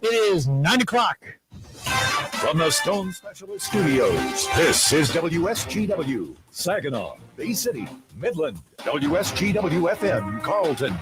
It is 9 o'clock. From the Stone Specialist Studios, this is WSGW, Saginaw, Bay City, Midland, WSGW-FM, Carlton.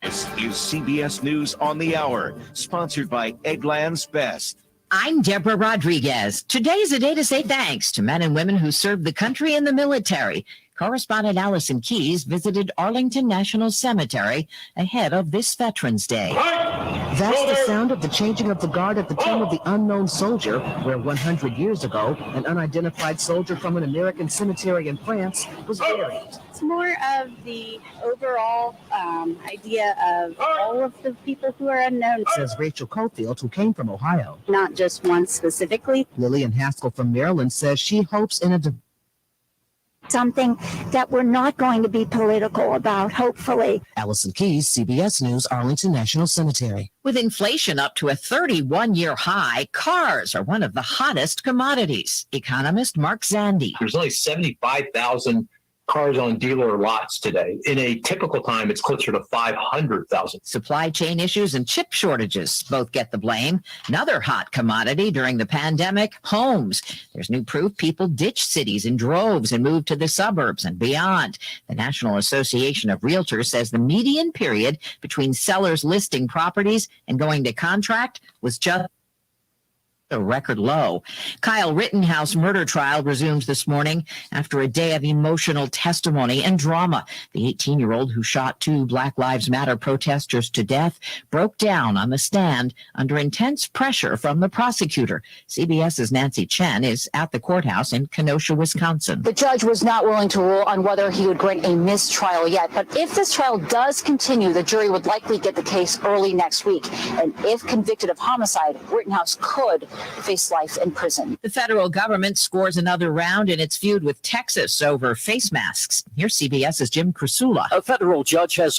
This is CBS News on the Hour, sponsored by Eggland's Best. I'm Deborah Rodriguez. Today is a day to say thanks to men and women who served the country in the military. Correspondent Allison Keyes visited Arlington National Cemetery ahead of this Veterans Day. That's the sound of the changing of the guard at the tomb of the unknown soldier, where 100 years ago, an unidentified soldier from an American cemetery in France was buried. It's more of the overall idea of all of the people who are unknown. Says Rachel Cofield, who came from Ohio. Not just one specifically. Lillian Haskell from Maryland says she hopes in a something that we're not going to be political about, hopefully. Allison Keyes, CBS News, Arlington National Cemetery. With inflation up to a 31-year high, cars are one of the hottest commodities. Economist Mark Zandi. There's only 75,000 cars on dealer lots today. In a typical time, it's closer to 500,000. Supply chain issues and chip shortages both get the blame. Another hot commodity during the pandemic, homes. There's new proof people ditch cities in droves and move to the suburbs and beyond. The National Association of Realtors says the median period between sellers listing properties and going to contract was just a record low. Kyle Rittenhouse murder trial resumes this morning after a day of emotional testimony and drama. The 18-year-old who shot two Black Lives Matter protesters to death broke down on the stand under intense pressure from the prosecutor. CBS's Nancy Chen is at the courthouse in Kenosha, Wisconsin. The judge was not willing to rule on whether he would grant a mistrial yet, but if this trial does continue, the jury would likely get the case early next week. And if convicted of homicide, Rittenhouse could face life in prison. The federal government scores another round in its feud with Texas over face masks. Here's CBS's Jim Krasula. A federal judge has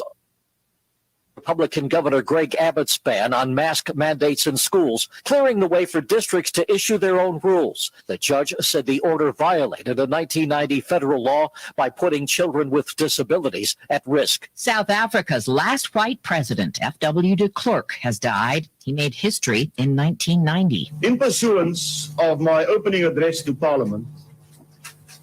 Republican Governor Greg Abbott's ban on mask mandates in schools, clearing the way for districts to issue their own rules. The judge said the order violated a 1990 federal law by putting children with disabilities at risk. South Africa's last white president, F.W. de Klerk, has died. He made history in 1990. In pursuance of my opening address to Parliament,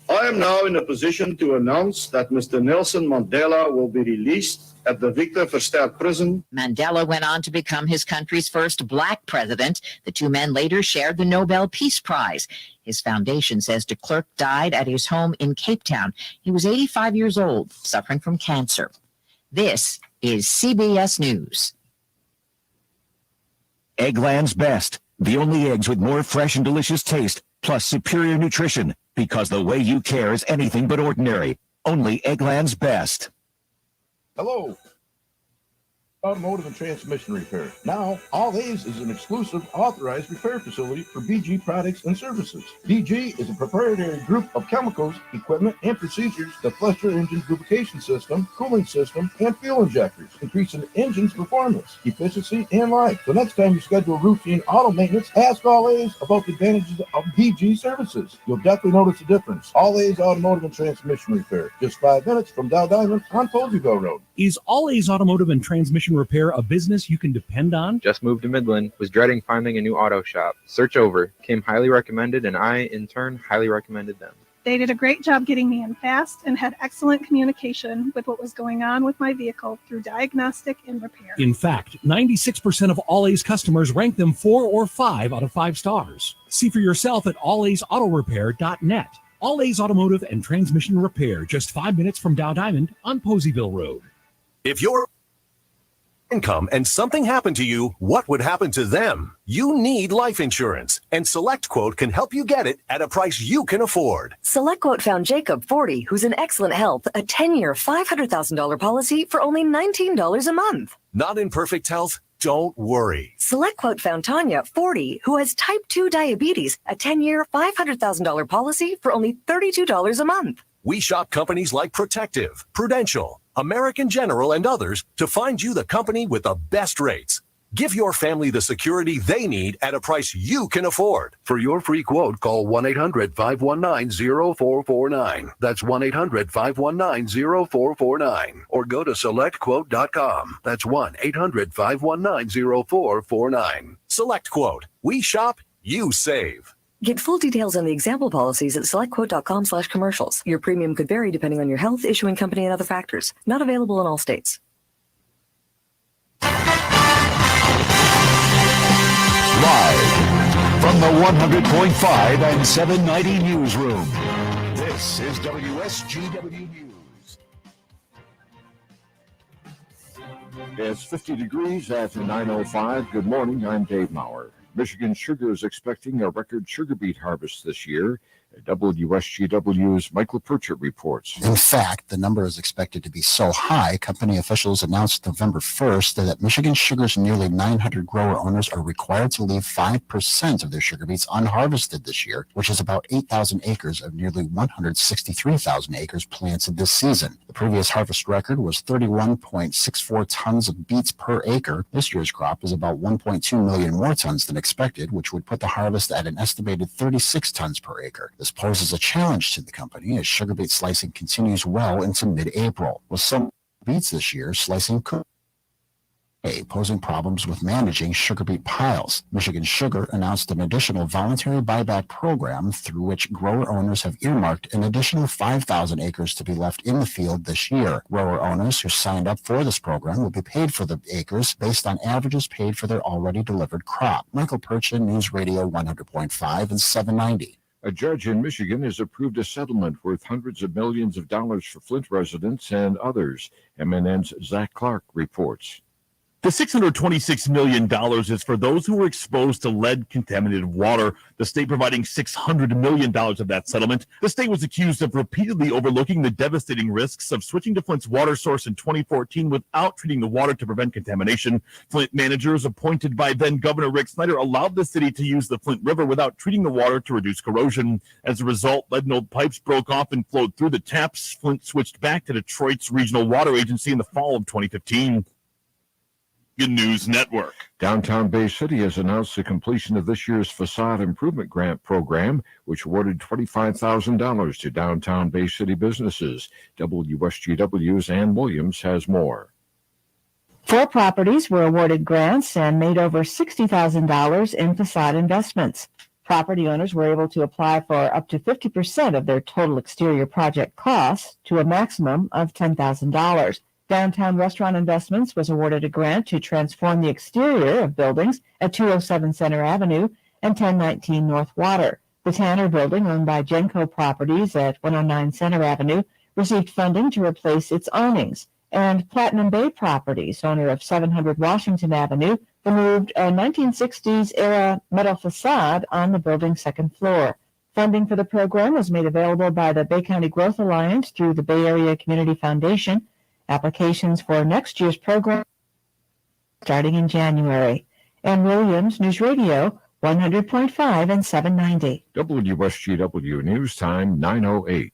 I am now in a position to announce that Mr. Nelson Mandela will be released at the Victor Verster prison. Mandela went on to become his country's first black president. The two men later shared the Nobel Peace Prize. His foundation says de Klerk died at his home in Cape Town. He was 85 years old, suffering from cancer. This is CBS News. Eggland's Best, the only eggs with more fresh and delicious taste, plus superior nutrition, because the way you care is anything but ordinary. Only Eggland's Best. Hello. Automotive and transmission repair. Now, All A's is an exclusive authorized repair facility for BG products and services. BG is a proprietary group of chemicals, equipment, and procedures that flush your engine's lubrication system, cooling system, and fuel injectors, increasing the engine's performance, efficiency, and life. So next time you schedule routine auto maintenance, ask All A's about the advantages of BG services. You'll definitely notice a difference. All A's Automotive and Transmission Repair. Just 5 minutes from Dow Diamond on Poseyville Road. Is All A's Automotive and Transmission Repair a business you can depend on? Just moved to Midland, was dreading finding a new auto shop. Search over, came highly recommended, and I, in turn, highly recommended them. They did a great job getting me in fast and had excellent communication with what was going on with my vehicle through diagnostic and repair. In fact, 96% of All A's customers rank them 4 or 5 out of 5 stars. See for yourself at allaysautorepair.net. All A's Automotive and Transmission Repair, just 5 minutes from Dow Diamond on Poseyville Road. If you're income and something happened to you, what would happen to them? You need life insurance, and SelectQuote can help you get it at a price you can afford. SelectQuote found Jacob, 40, who's in excellent health, a 10-year, $500,000 policy for only $19 a month. Not in perfect health? Don't worry. SelectQuote found Tanya, 40, who has type 2 diabetes, a 10-year, $500,000 policy for only $32 a month. We shop companies like Protective, Prudential, American General, and others to find you the company with the best rates. Give your family the security they need at a price you can afford. For your free quote, call 1-800-519-0449. That's 1-800-519-0449. Or go to selectquote.com. That's 1-800-519-0449. Select Quote. We shop, you save. Get full details on the example policies at selectquote.com/commercials. Your premium could vary depending on your health, issuing company, and other factors. Not available in all states. Live from the 100.5 and 790 newsroom. This is WSGW News. It's 50 degrees at 9:05. Good morning. I'm Dave Maurer. Michigan Sugar is expecting a record sugar beet harvest this year. WSGW's Michael Pritchett reports. In fact, the number is expected to be so high, company officials announced November 1st that Michigan Sugar's nearly 900 grower owners are required to leave 5% of their sugar beets unharvested this year, which is about 8,000 acres of nearly 163,000 acres planted this season. The previous harvest record was 31.64 tons of beets per acre. This year's crop is about 1.2 million more tons than expected, which would put the harvest at an estimated 36 tons per acre. This poses a challenge to the company as sugar beet slicing continues well into mid-April, with some beets this year slicing posing problems with managing sugar beet piles. Michigan Sugar announced an additional voluntary buyback program through which grower owners have earmarked an additional 5,000 acres to be left in the field this year. Grower owners who signed up for this program will be paid for the acres based on averages paid for their already delivered crop. Michael Pritchett, News Radio 100.5 and 790. A judge in Michigan has approved a settlement worth hundreds of millions of dollars for Flint residents and others. MNN's Zach Clark reports. The $626 million is for those who were exposed to lead-contaminated water, the state providing $600 million of that settlement. The state was accused of repeatedly overlooking the devastating risks of switching to Flint's water source in 2014 without treating the water to prevent contamination. Flint managers appointed by then-Governor Rick Snyder allowed the city to use the Flint River without treating the water to reduce corrosion. As a result, lead and old pipes broke off and flowed through the taps. Flint switched back to Detroit's regional water agency in the fall of 2015. News Network. Downtown Bay City has announced the completion of this year's Facade Improvement Grant Program, which awarded $25,000 to downtown Bay City businesses. WSGW's Ann Williams has more. 4 properties were awarded grants and made over $60,000 in facade investments. Property owners were able to apply for up to 50% of their total exterior project costs to a maximum of $10,000. Downtown Restaurant Investments was awarded a grant to transform the exterior of buildings at 207 Center Avenue and 1019 North Water. The Tanner Building, owned by Genco Properties at 109 Center Avenue, received funding to replace its awnings. And Platinum Bay Properties, owner of 700 Washington Avenue, removed a 1960s-era metal facade on the building's second floor. Funding for the program was made available by the Bay County Growth Alliance through the Bay Area Community Foundation. Applications for next year's program starting in January. Ann Williams, News Radio 100.5 and 790. WSGW News Time 9:08.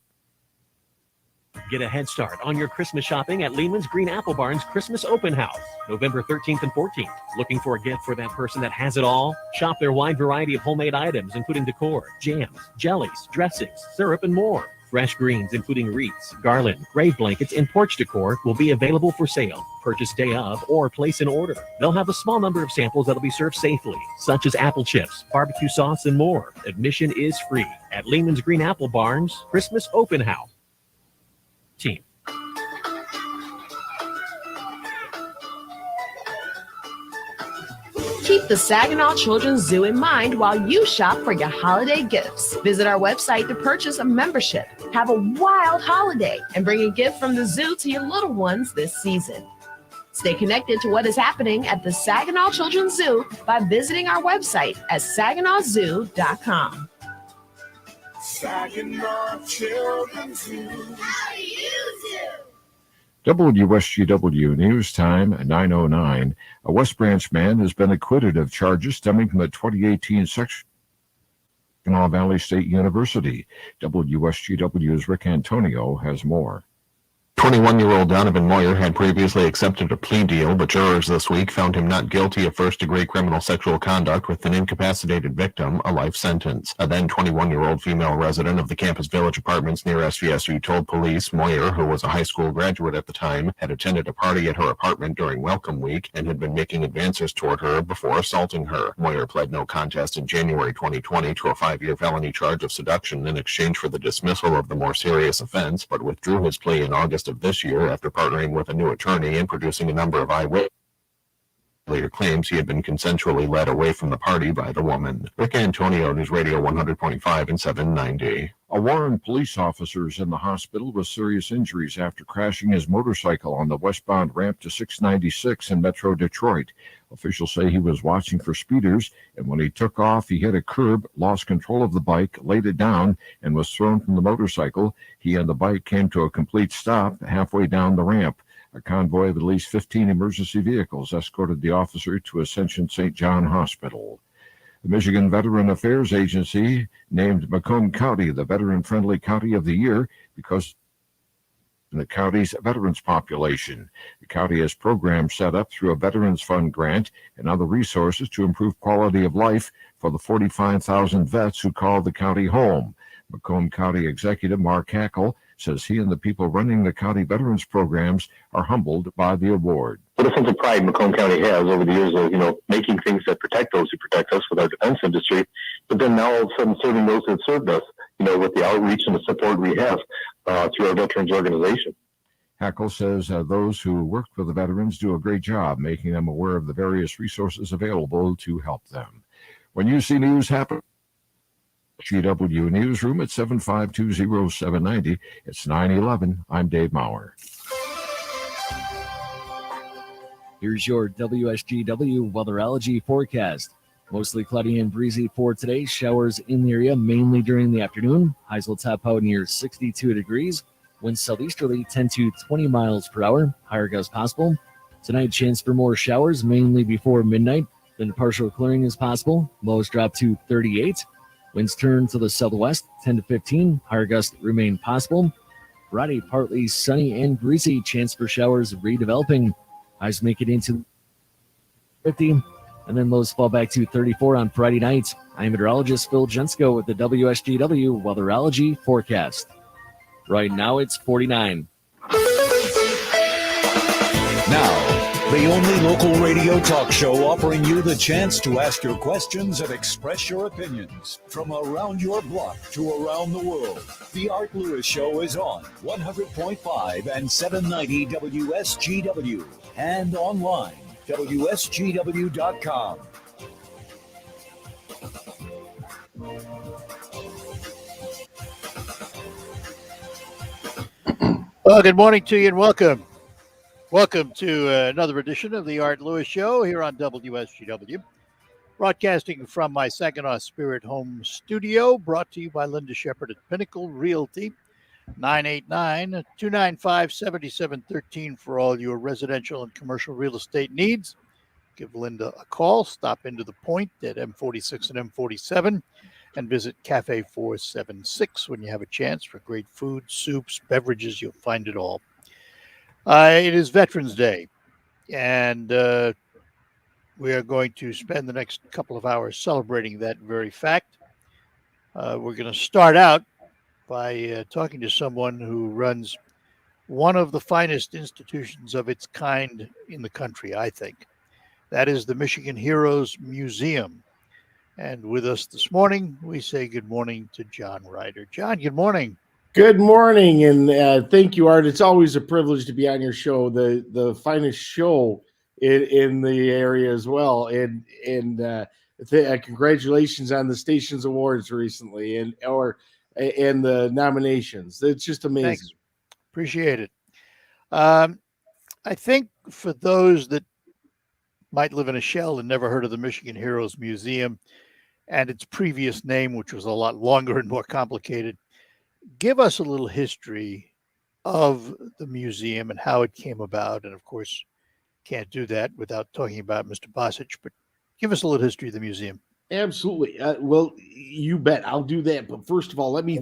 Get a head start on your Christmas shopping at Lehman's Green Apple Barn's Christmas Open House, November 13th and 14th. Looking for a gift for that person that has it all? Shop their wide variety of homemade items, including decor, jams, jellies, dressings, syrup, and more. Fresh greens, including wreaths, garland, grave blankets, and porch decor will be available for sale. Purchase day of or place an order. They'll have a small number of samples that'll be served safely, such as apple chips, barbecue sauce, and more. Admission is free at Lehman's Green Apple Barn's Christmas Open House. Team. Keep the Saginaw Children's Zoo in mind while you shop for your holiday gifts. Visit our website to purchase a membership. Have a wild holiday and bring a gift from the zoo to your little ones this season. Stay connected to what is happening at the Saginaw Children's Zoo by visiting our website at saginawzoo.com. Saginaw Children's Zoo. How do you do? WSGW News Time 9:09. A West Branch man has been acquitted of charges stemming from the 2018 section of Saginaw Valley State University. WSGW's Rick Antonio has more. 21-year-old Donovan Moyer had previously accepted a plea deal, but jurors this week found him not guilty of first-degree criminal sexual conduct with an incapacitated victim, a life sentence. A then 21-year-old female resident of the Campus Village apartments near SVSU told police Moyer, who was a high school graduate at the time, had attended a party at her apartment during Welcome Week and had been making advances toward her before assaulting her. Moyer pled no contest in January 2020 to a 5-year felony charge of seduction in exchange for the dismissal of the more serious offense, but withdrew his plea in August of this year after partnering with a new attorney and producing a number of eyewitnesses. Later claims he had been consensually led away from the party by the woman. Rick Antonio, News Radio 100.5 and 790. A Warren police officer is in the hospital with serious injuries after crashing his motorcycle on the westbound ramp to 696 in Metro Detroit. Officials say he was watching for speeders, and when he took off, he hit a curb, lost control of the bike, laid it down, and was thrown from the motorcycle. He and the bike came to a complete stop halfway down the ramp. A convoy of at least 15 emergency vehicles escorted the officer to Ascension St. John Hospital. The Michigan Veteran Affairs Agency named Macomb County the Veteran-Friendly County of the Year because of the county's veterans population. The county has programs set up through a Veterans Fund grant and other resources to improve quality of life for the 45,000 vets who call the county home. Macomb County Executive Mark Hackle says he and the people running the county veterans programs are humbled by the award. What a sense of pride Macomb County has over the years of, making things that protect those who protect us with our defense industry, but then now all of a sudden serving those who have served us, with the outreach and the support we have through our veterans organization. Hackle says those who work for the veterans do a great job making them aware of the various resources available to help them. When you see news happen, GW Newsroom at 7520790. It's 9:11. I'm Dave Maurer. Here's your WSGW weatherology forecast. Mostly cloudy and breezy for today. Showers in the area mainly during the afternoon. Highs will top out near 62 degrees. Winds southeasterly 10 to 20 miles per hour. Higher gusts possible. Tonight, chance for more showers mainly before midnight. Then partial clearing is possible. Lows drop to 38. Winds turn to the southwest, 10 to 15. Higher gusts remain possible. Friday, partly sunny and breezy. Chance for showers redeveloping. Highs make it into 50. And then lows fall back to 34 on Friday night. I'm meteorologist Phil Jensko with the WSGW weatherology forecast. Right now it's 49. Now, the only local radio talk show offering you the chance to ask your questions and express your opinions from around your block to around the world. The Art Lewis Show is on 100.5 and 790 WSGW and online, WSGW.com. Well, good morning to you and welcome. Welcome to another edition of the Art Lewis Show here on WSGW. Broadcasting from my Saginaw Spirit Home studio, brought to you by Linda Shepherd at Pinnacle Realty, 989-295-7713 for all your residential and commercial real estate needs. Give Linda a call. Stop into the Point at M46 and M47 and visit Cafe 476 when you have a chance for great food, soups, beverages. You'll find it all. It is Veterans Day, and we are going to spend the next couple of hours celebrating that very fact. We're going to start out by talking to someone who runs one of the finest institutions of its kind in the country, I think. That is the Michigan Heroes Museum. And with us this morning, we say good morning to John Ryder. John, good morning. Good morning, and thank you, Art. It's always a privilege to be on your show, the finest show in the area as well. And congratulations on the Stations Awards recently, and the nominations. It's just amazing. Thanks. Appreciate it. I think for those that might live in a shell and never heard of the Michigan Heroes Museum and its previous name, which was a lot longer and more complicated, give us a little history of the museum and how it came about. And of course, can't do that without talking about Mr. Bosich, but give us a little history of the museum. Absolutely. Well, you bet. I'll do that. But first of all, let me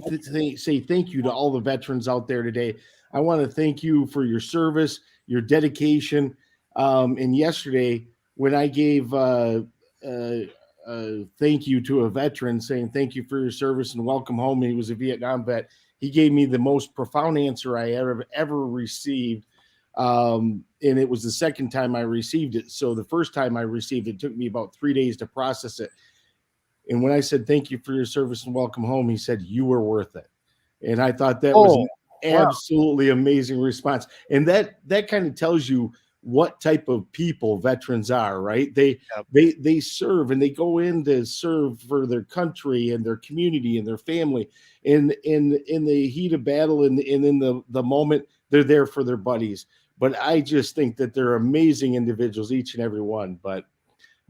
say thank you to all the veterans out there today. I want to thank you for your service, your dedication. And yesterday, when I gave thank you to a veteran saying thank you for your service and welcome home, he was a Vietnam vet. He gave me the most profound answer I ever received. And it was the second time I received it. So the first time I received it took me about 3 days to process it. And when I said, thank you for your service and welcome home, he said, you were worth it. And I thought that was an absolutely amazing response. And that kind of tells you what type of people veterans are, right? They serve and they go in to serve for their country and their community and their family. And in the heat of battle and in the moment, they're there for their buddies. But I just think that they're amazing individuals, each and every one. But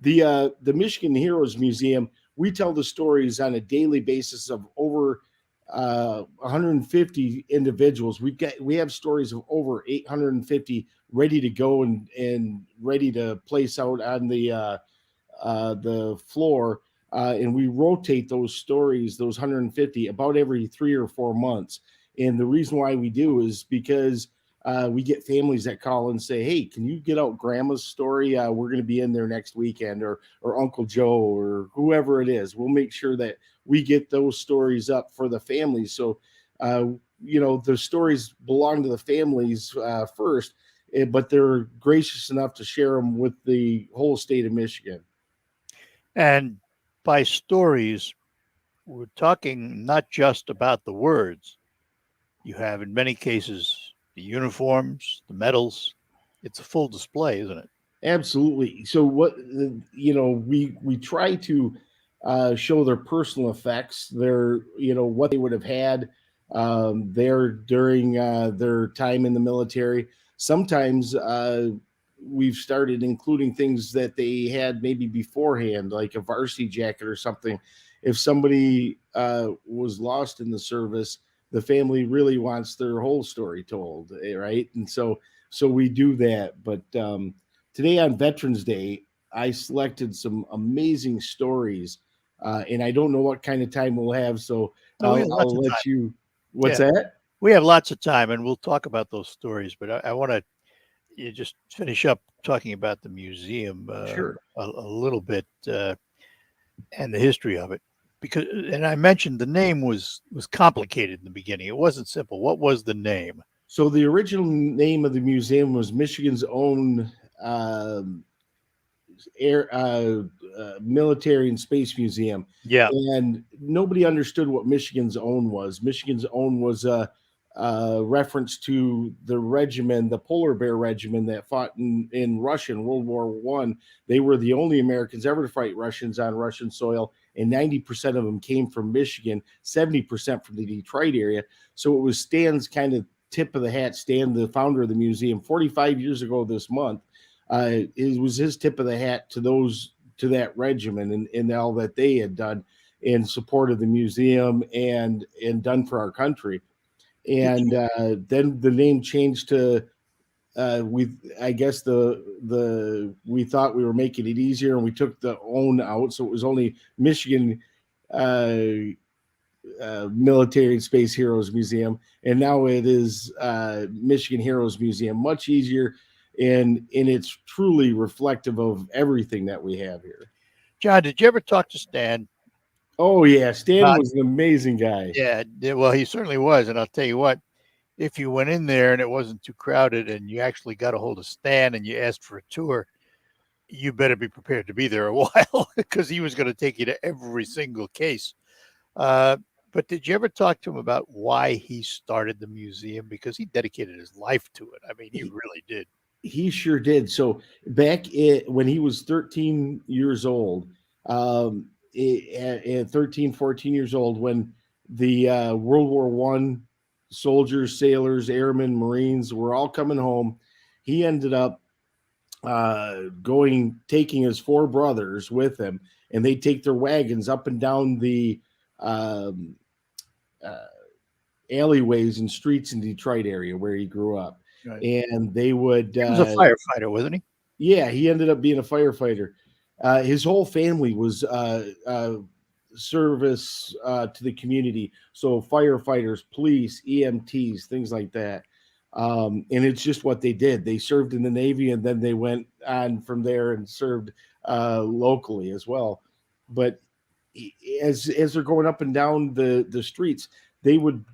the Michigan Heroes Museum, we tell the stories on a daily basis of over 150 individuals. We have stories of over 850 ready to go and ready to place out on the floor. And we rotate those stories, those 150, about every 3 or 4 months. And the reason why we do is because we get families that call and say, hey, can you get out grandma's story? We're going to be in there next weekend, or Uncle Joe, or whoever it is. We'll make sure that we get those stories up for the families. So, the stories belong to the families first, but they're gracious enough to share them with the whole state of Michigan. And by stories, we're talking not just about the words. You have, in many cases, the uniforms, the medals. It's a full display, isn't it? Absolutely. So we try to show their personal effects, their what they would have had there during their time in the military. Sometimes we've started including things that they had maybe beforehand, like a varsity jacket or something. If somebody was lost in the service, the family really wants their whole story told, right? And so we do that. But today on Veterans Day, I selected some amazing stories, and I don't know what kind of time we'll have, so I'll let you. What's that? We have lots of time, and we'll talk about those stories. But I want to just finish up talking about the museum Sure. a little bit and the history of it. And I mentioned the name was complicated in the beginning. It wasn't simple. What was the name? So the original name of the museum was Michigan's own military and space museum. Yeah. And nobody understood what Michigan's own was. Michigan's own was a reference to the regiment, the Polar Bear Regiment that fought in Russia in World War I. They were the only Americans ever to fight Russians on Russian soil, and 90% of them came from Michigan, 70% from the Detroit area. So it was Stan's kind of tip of the hat. Stan, the founder of the museum, 45 years ago this month, it was his tip of the hat to that regiment and all that they had done in support of the museum and done for our country. And then the name changed to we thought we were making it easier, and we took the own out, so it was only Michigan Military and Space Heroes Museum, and now it is Michigan Heroes Museum. Much easier, and it's truly reflective of everything that we have here. John, did you ever talk to Stan? Oh yeah, Stan was an amazing guy. Yeah, well, he certainly was, and I'll tell you what. If you went in there and it wasn't too crowded and you actually got a hold of Stan and you asked for a tour, you better be prepared to be there a while, because he was going to take you to every single case. But did you ever talk to him about why he started the museum? Because he dedicated his life to it. I mean, he really did. He sure did. So back when he was 13 years old, at 13, 14 years old, when the World War I soldiers, sailors, airmen, Marines were all coming home, he ended up taking his 4 brothers with him, and they take their wagons up and down the alleyways and streets in Detroit area where he grew up. Right. And they would. He was a firefighter, wasn't he? Yeah, he ended up being a firefighter. His whole family was service to the community. So firefighters, police, EMTs, things like that. And it's just what they did. They served in the Navy, and then they went on from there and served locally as well. But as they're going up and down the streets, they would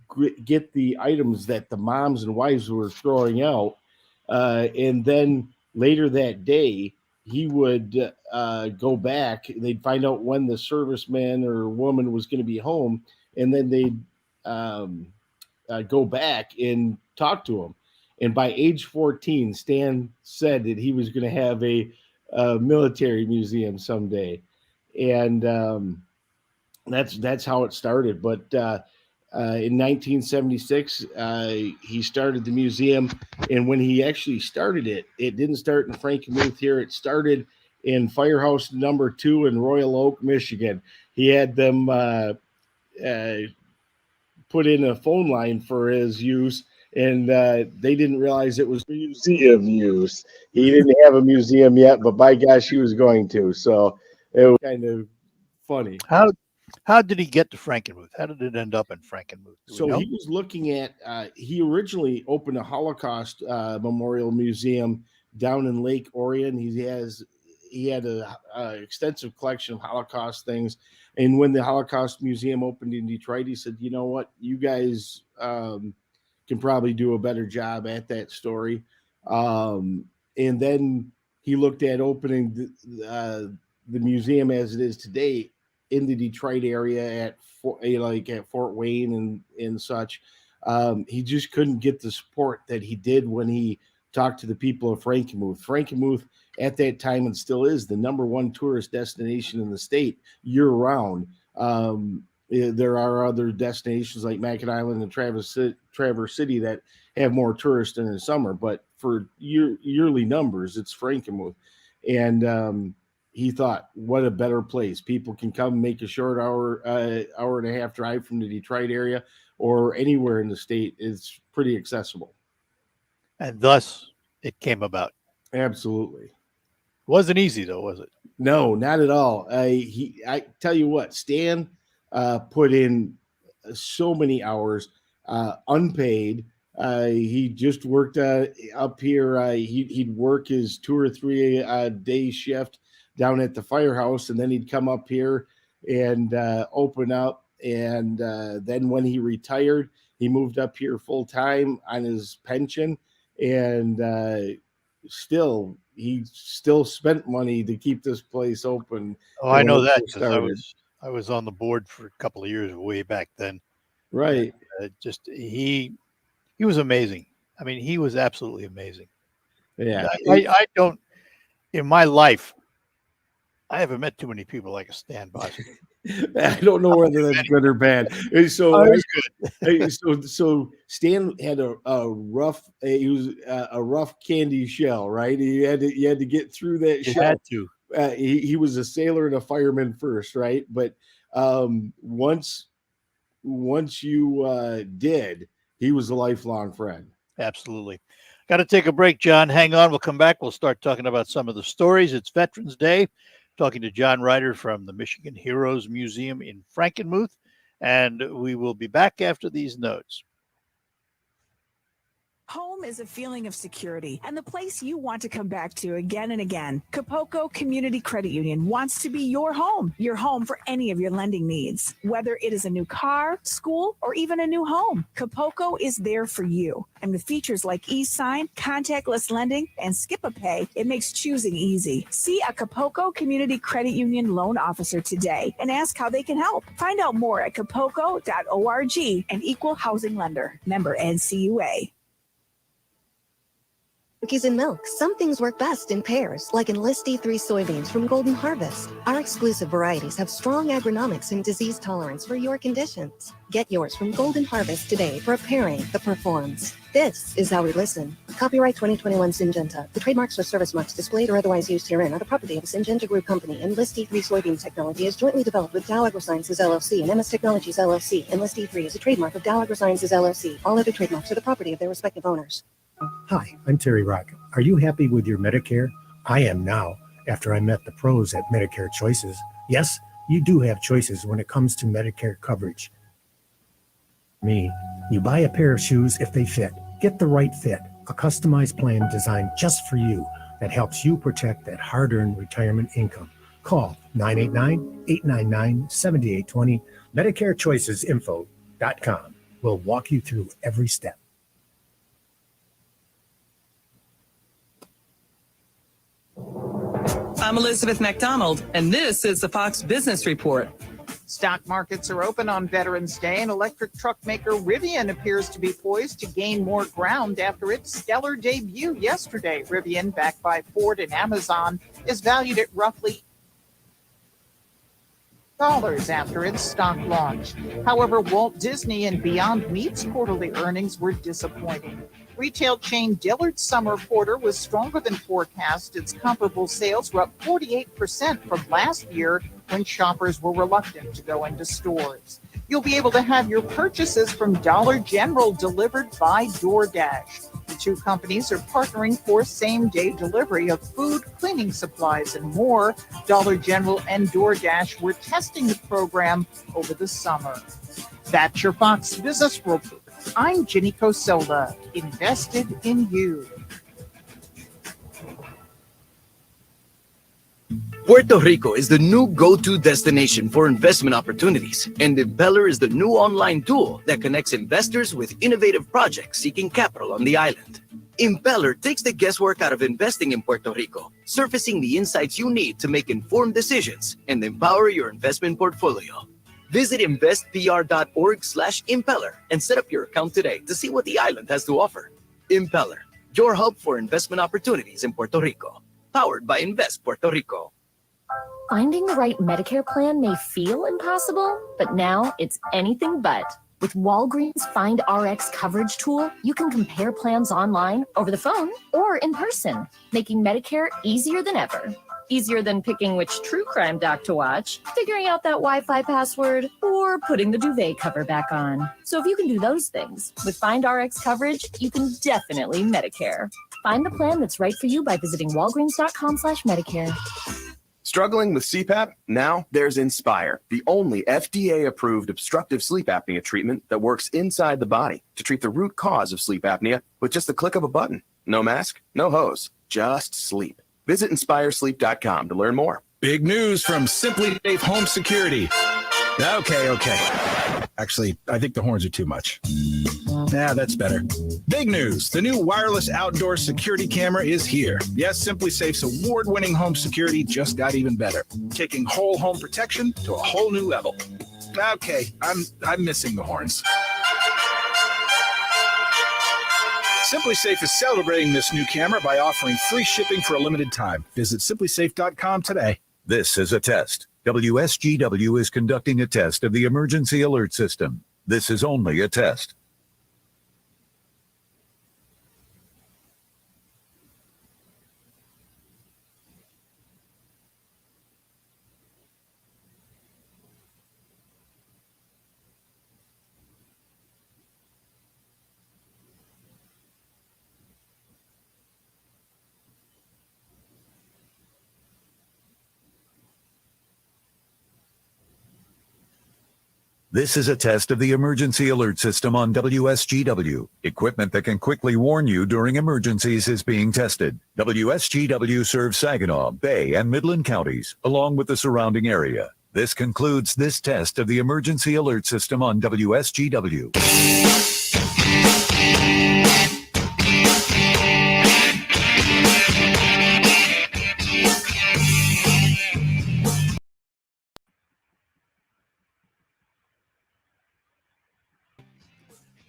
get the items that the moms and wives were throwing out, and then later that day he would go back. They'd find out when the serviceman or woman was going to be home, and then they'd go back and talk to him. And by age 14, Stan said that he was going to have a military museum someday, and that's how it started. But in 1976, he started the museum, and when he actually started it, it didn't start in Frankenmuth here. It started in Firehouse Number 2 in Royal Oak, Michigan. He had them put in a phone line for his use, and they didn't realize it was museum use. He didn't have a museum yet, but by gosh, he was going to. So it was kind of funny. How did he get to Frankenmuth? How did it end up in Frankenmuth? So he was looking at, he originally opened a Holocaust memorial museum down in Lake Orion. He had a extensive collection of Holocaust things. And when the Holocaust Museum opened in Detroit, he said, you know what, you guys can probably do a better job at that story. And then he looked at opening the museum as it is today in the Detroit area at Fort Wayne and such. He just couldn't get the support that he did when he talked to the people of Frankenmuth. Frankenmuth at that time, and still is, the number one tourist destination in the state year round. There are other destinations like Mackinac Island and Traverse City that have more tourists in the summer, but for yearly numbers, it's Frankenmuth. And he thought, what a better place. People can come make a short hour and a half drive from the Detroit area or anywhere in the state. It's pretty accessible. And thus it came about. Absolutely. Wasn't easy though, was it? No, not at all. I tell you what, Stan put in so many hours, unpaid. He just worked up here. He'd work his 2 or 3 day shift down at the firehouse, and then he'd come up here and open up. And then when he retired, he moved up here full time on his pension, and he still spent money to keep this place open. Oh, I know that because I was on the board for a couple of years way back then. Right. And, he was amazing. I mean, he was absolutely amazing. Yeah. I don't, in my life, I haven't met too many people like a Stan Bosniak. I don't know whether that's good or bad. So, so Stan had a rough. He was a rough candy shell, right? You had to get through that shell. Had to. He was a sailor and a fireman first, right? But once you did, he was a lifelong friend. Absolutely. Got to take a break, John. Hang on. We'll come back. We'll start talking about some of the stories. It's Veterans Day. Talking to John Ryder from the Michigan Heroes Museum in Frankenmuth. And we will be back after these notes. Home is a feeling of security and the place you want to come back to again and again. Capocco Community Credit Union wants to be your home for any of your lending needs. Whether it is a new car, school, or even a new home, Capocco is there for you. And with features like e-sign, contactless lending, and Skip-a-Pay, it makes choosing easy. See a Capocco Community Credit Union loan officer today and ask how they can help. Find out more at capocco.org, an equal housing lender. Member NCUA. Cookies and milk. Some things work best in pairs, like Enlist E3 soybeans from Golden Harvest. Our exclusive varieties have strong agronomics and disease tolerance for your conditions. Get yours from Golden Harvest today for a pairing that performs. This is how we listen. Copyright 2021 Syngenta. The trademarks or service marks displayed or otherwise used herein are the property of the Syngenta Group Company. Enlist E3 soybean technology is jointly developed with Dow AgroSciences LLC and MS Technologies LLC. Enlist E3 is a trademark of Dow AgroSciences LLC. All other trademarks are the property of their respective owners. Hi, I'm Terry Rock. Are you happy with your Medicare? I am now. after I met the pros at Medicare Choices. Yes, you do have choices when it comes to Medicare coverage. Me, you buy a pair of shoes if they fit. Get the right fit, a customized plan designed just for you that helps you protect that hard-earned retirement income. Call 989-899-7820, MedicareChoicesInfo.com. We'll walk you through every step. I'm Elizabeth McDonald, and this is the Fox Business Report. Stock markets are open on Veterans Day, and electric truck maker Rivian appears to be poised to gain more ground after its stellar debut yesterday. Rivian, backed by Ford and Amazon, is valued at roughly $1 after its stock launch. However, Walt Disney and Beyond Meat's quarterly earnings were disappointing. Retail chain Dillard's summer quarter was stronger than forecast. Its comparable sales were up 48% from last year when shoppers were reluctant to go into stores. You'll be able to have your purchases from Dollar General delivered by DoorDash. The two companies are partnering for same-day delivery of food, cleaning supplies, and more. Dollar General and DoorDash were testing the program over the summer. That's your Fox Business Report. I'm Ginny Cosola, invested in you. Puerto Rico is the new go-to destination for investment opportunities, and Impeller is the new online tool that connects investors with innovative projects seeking capital on the island. Impeller takes the guesswork out of investing in Puerto Rico, surfacing the insights you need to make informed decisions and empower your investment portfolio. Visit investpr.org/impeller and set up your account today to see what the island has to offer. Impeller, your hub for investment opportunities in Puerto Rico. Powered by Invest Puerto Rico. Finding the right Medicare plan may feel impossible, but now it's anything but. With Walgreens Find RX coverage tool, you can compare plans online, over the phone, or in person, making Medicare easier than ever. Easier than picking which true crime doc to watch, figuring out that Wi-Fi password, or putting the duvet cover back on. So if you can do those things, with Find RX coverage, you can definitely Medicare. Find the plan that's right for you by visiting walgreens.com/Medicare. Struggling with CPAP? Now there's Inspire, the only FDA-approved obstructive sleep apnea treatment that works inside the body to treat the root cause of sleep apnea with just the click of a button. No mask, no hose, just sleep. Visit InspireSleep.com to learn more. Big news from Simply Safe Home Security. Okay. Actually, I think the horns are too much. Nah, that's better. Big news. The new wireless outdoor security camera is here. Yes, Simply Safe's award-winning home security just got even better, taking whole home protection to a whole new level. Okay, I'm missing the horns. Simply Safe is celebrating this new camera by offering free shipping for a limited time. Visit simplysafe.com today. This is a test. WSGW is conducting a test of the emergency alert system. This is only a test. This is a test of the emergency alert system on WSGW. Equipment that can quickly warn you during emergencies is being tested. WSGW serves Saginaw, Bay, and Midland counties, along with the surrounding area. This concludes this test of the emergency alert system on WSGW.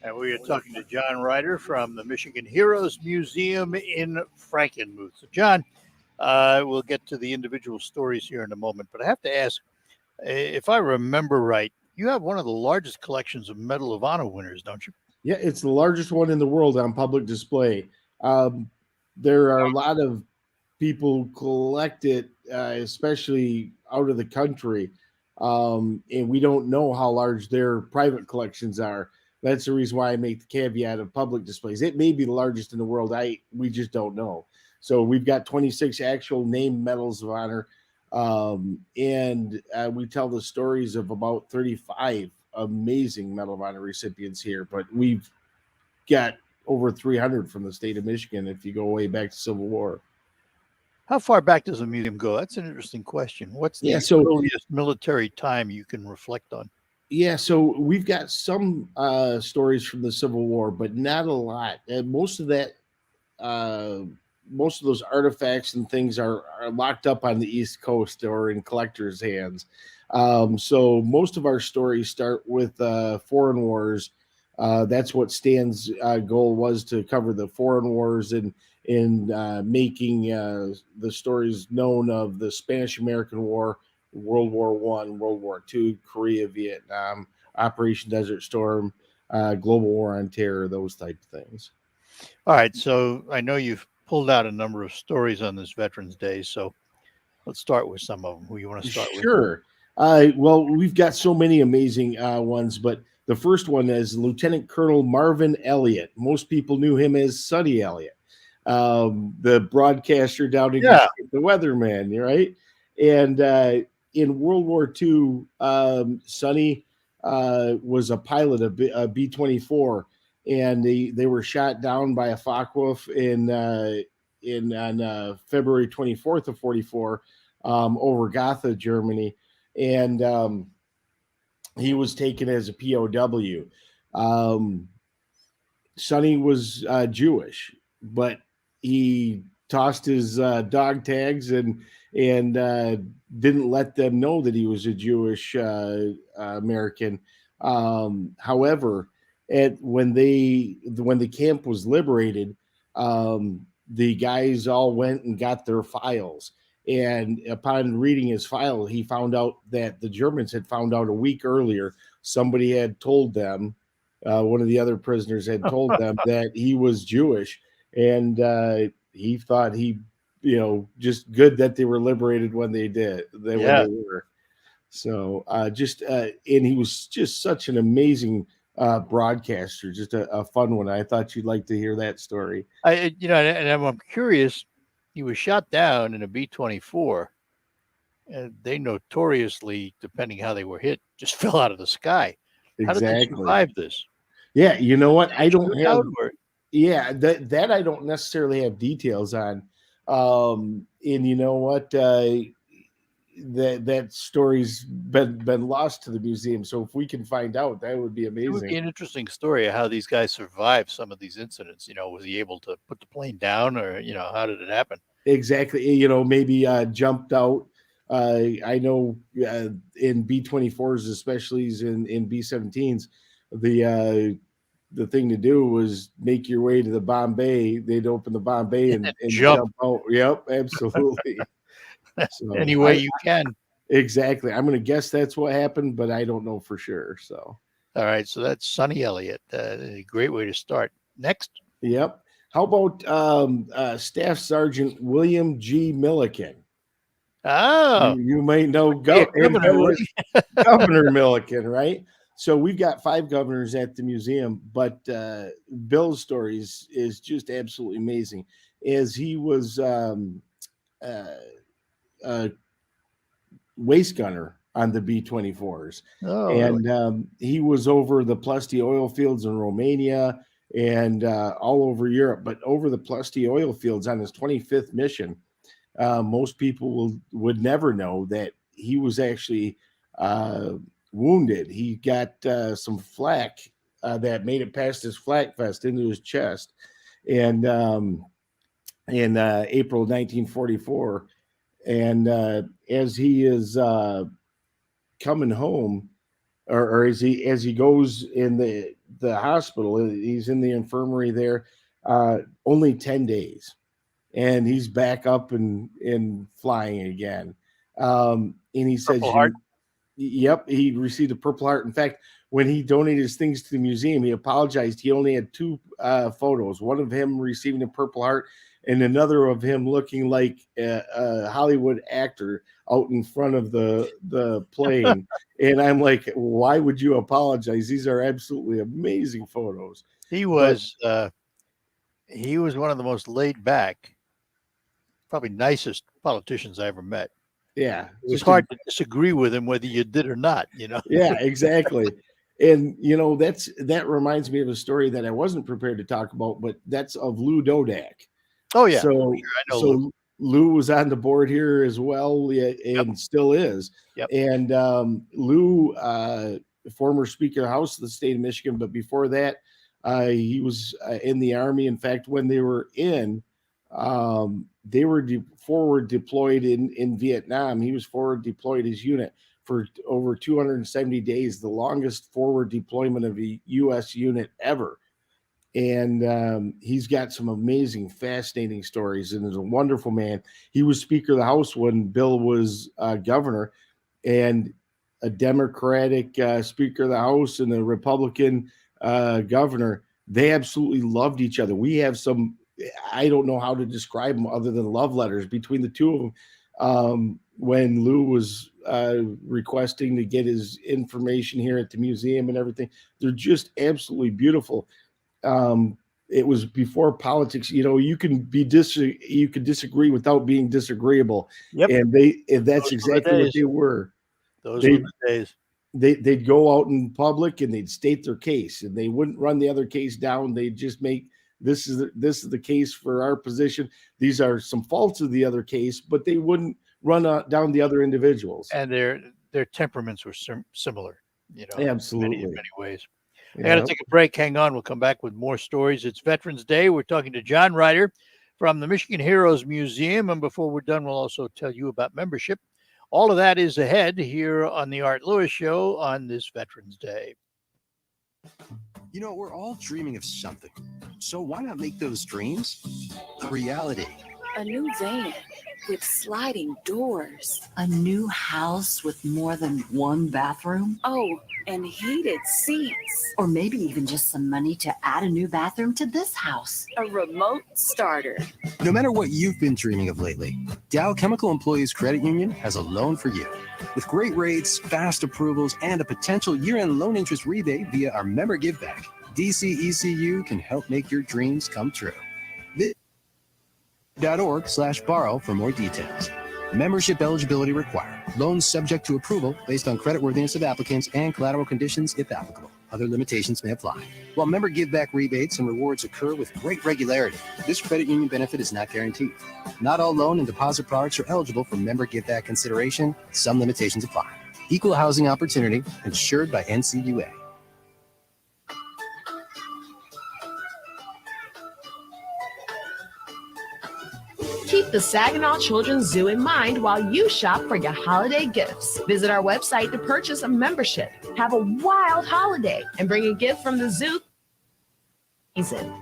And we are talking to John Ryder from the Michigan Heroes Museum in Frankenmuth. So, John, we'll get to the individual stories here in a moment, but I have to ask, if I remember right, you have one of the largest collections of Medal of Honor winners, don't you? Yeah, it's the largest one in the world on public display. There are a lot of people who collect it, especially out of the country, and we don't know how large their private collections are. That's the reason why I make the caveat of public displays. It may be the largest in the world. We just don't know. So we've got 26 actual named medals of honor. And we tell the stories of about 35 amazing Medal of Honor recipients here, but we've got over 300 from the state of Michigan if you go way back to Civil War. How far back does the museum go? That's an interesting question. What's the earliest military time you can reflect on? Yeah, so we've got some stories from the Civil War, but not a lot. And most of those artifacts and things are locked up on the East Coast or in collectors' hands. So most of our stories start with foreign wars. That's what Stan's goal was, to cover the foreign wars and in making the stories known of the Spanish-American War, World War I, World War II, Korea, Vietnam, Operation Desert Storm, Global War on Terror, those type of things. All right, so I know you've pulled out a number of stories on this Veterans Day, so let's start with some of them. Who you want to start with? Sure. Well, we've got so many amazing ones, but the first one is Lieutenant Colonel Marvin Elliott. Most people knew him as Sonny Elliott, the broadcaster down in Detroit, the weatherman, right? And in World War II, Sonny was a pilot of a B-24, and they were shot down by a Focke-Wulf on February 24th of 44 over Gotha, Germany, and he was taken as a POW. Sonny was Jewish, but he tossed his dog tags and didn't let them know that he was a Jewish American. However, when the camp was liberated, the guys all went and got their files. And upon reading his file, he found out that the Germans had found out a week earlier. Somebody had told them, one of the other prisoners had told them that he was Jewish. And he thought just good that they were liberated when they did. When they were. So and he was just such an amazing broadcaster, just a fun one. I thought you'd like to hear that story. And I'm curious. He was shot down in a B-24, and they notoriously, depending how they were hit, just fell out of the sky. How did they survive this? Yeah, you know what? I don't have. Yeah, that I don't necessarily have details on. And you know what? That story's been lost to the museum. So if we can find out, that would be amazing. It would be an interesting story of how these guys survived some of these incidents. Was he able to put the plane down, or how did it happen? Exactly. Maybe jumped out. I know in B-24s, especially in B-17s, the thing to do was make your way to the Bombay. They'd open the Bombay and jump out. Yep, absolutely. So any way you can. Exactly. I'm going to guess that's what happened, but I don't know for sure. So, all right. So that's Sonny Elliott. A great way to start. Next. Yep. How about Staff Sergeant William G. Milliken? Oh, you might know Governor Milliken, right? So we've got 5 governors at the museum, but Bill's story is just absolutely amazing. As he was waist gunner on the B-24s. And he was over the Ploesti oil fields in Romania and all over Europe, but over the Ploesti oil fields on his 25th mission. Most people would never know that he was actually wounded. He got some flak that made it past his flak vest into his chest. And in April 1944, and as he is coming home, or as he goes in the hospital, he's in the infirmary there, only 10 days, and he's back up and flying again. And he says, "Yep, he received a Purple Heart." In fact, when he donated his things to the museum, he apologized. He only had 2 photos: one of him receiving a Purple Heart, and another of him looking like a Hollywood actor out in front of the plane. And I'm like, why would you apologize? These are absolutely amazing photos. He was one of the most laid back probably nicest politicians I ever met. Yeah. It was hard to disagree with him whether you did or not, you know? Yeah, exactly. And that reminds me of a story that I wasn't prepared to talk about, but that's of Lou Dodak. Oh yeah. So I know Lou. Lou was on the board here as well, and still is. Yep. And Lou, former Speaker of the House of the state of Michigan, but before that, he was in the Army. In fact, when they were forward deployed in Vietnam. He was forward deployed his unit for over 270 days, the longest forward deployment of a U.S. unit ever. And he's got some amazing, fascinating stories, and is a wonderful man. He was Speaker of the House when Bill was governor, and a Democratic Speaker of the House and a Republican governor. They absolutely loved each other. We have some, I don't know how to describe them other than love letters between the two of them. When Lou was requesting to get his information here at the museum and everything, they're just absolutely beautiful. It was before politics. You can you could disagree without being disagreeable. Yep. And that's exactly what they were. Those were the days. They'd go out in public and they'd state their case, and they wouldn't run the other case down. They'd just make this is the case for our position. These are some faults of the other case, but they wouldn't run down the other individuals. And their temperaments were similar, Absolutely. in many ways. I got to take a break. Hang on. We'll come back with more stories. It's Veterans Day. We're talking to John Ryder from the Michigan Heroes Museum. And before we're done, we'll also tell you about membership. All of that is ahead here on the Art Lewis Show on this Veterans Day. We're all dreaming of something. So why not make those dreams a reality? A new van with sliding doors. A new house with more than one bathroom. Oh, and heated seats. Or maybe even just some money to add a new bathroom to this house. A remote starter. No matter what you've been dreaming of lately, Dow Chemical Employees Credit Union has a loan for you. With great rates, fast approvals, and a potential year-end loan interest rebate via our member giveback, DCECU can help make your dreams come true. .org/borrow for more details. Membership eligibility required. Loans subject to approval based on creditworthiness of applicants and collateral conditions if applicable. Other limitations may apply. While member giveback rebates and rewards occur with great regularity, this credit union benefit is not guaranteed. Not all loan and deposit products are eligible for member giveback consideration. Some limitations apply. Equal housing opportunity, insured by NCUA. Keep the Saginaw Children's Zoo in mind while you shop for your holiday gifts. Visit our website to purchase a membership. Have a wild holiday and bring a gift from the zoo season.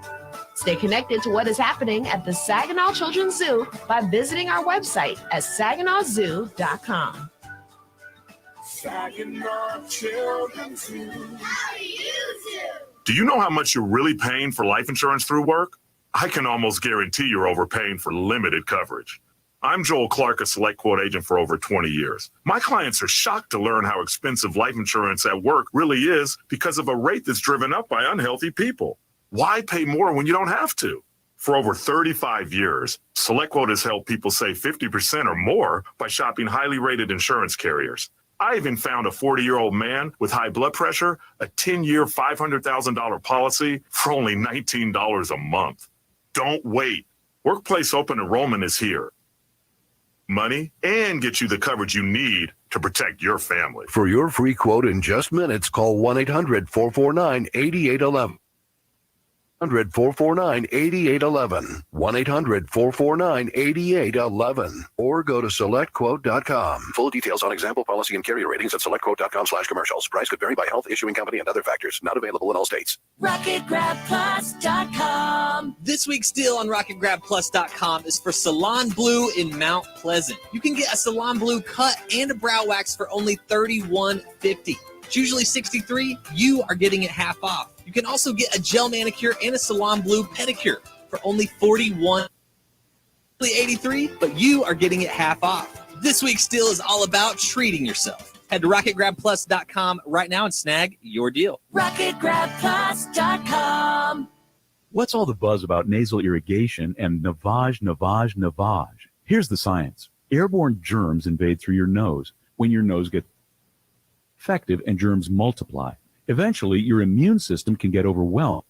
Stay connected to what is happening at the Saginaw Children's Zoo by visiting our website at saginawzoo.com. Saginaw Children's Zoo. How do you do? Do you know how much you're really paying for life insurance through work? I can almost guarantee you're overpaying for limited coverage. I'm Joel Clark, a Select Quote agent for over 20 years. My clients are shocked to learn how expensive life insurance at work really is because of a rate that's driven up by unhealthy people. Why pay more when you don't have to? For over 35 years, Select Quote has helped people save 50% or more by shopping highly rated insurance carriers. I even found a 40-year-old man with high blood pressure, a 10-year, $500,000 policy for only $19 a month. Don't wait. Workplace open enrollment is here. Money and get you the coverage you need to protect your family. For your free quote in just minutes, call 1-800-449-8811. 1-800-449-8811. 1-800-449-8811. Or go to selectquote.com. Full details on example policy and carrier ratings at selectquote.com/commercials. Price could vary by health, issuing company, and other factors. Not available in all states. RocketGrabPlus.com. This week's deal on RocketGrabPlus.com is for Salon Blue in Mount Pleasant. You can get a Salon Blue cut and a brow wax for only $31.50. It's usually $63. You are getting it half off. You can also get a gel manicure and a Salon Blue pedicure for only $41.83, but you are getting it half off. This week's deal is all about treating yourself. Head to RocketGrabPlus.com right now and snag your deal. RocketGrabPlus.com. What's all the buzz about nasal irrigation and Navage? Here's the science. Airborne germs invade through your nose. When your nose gets infected and germs multiply, eventually your immune system can get overwhelmed.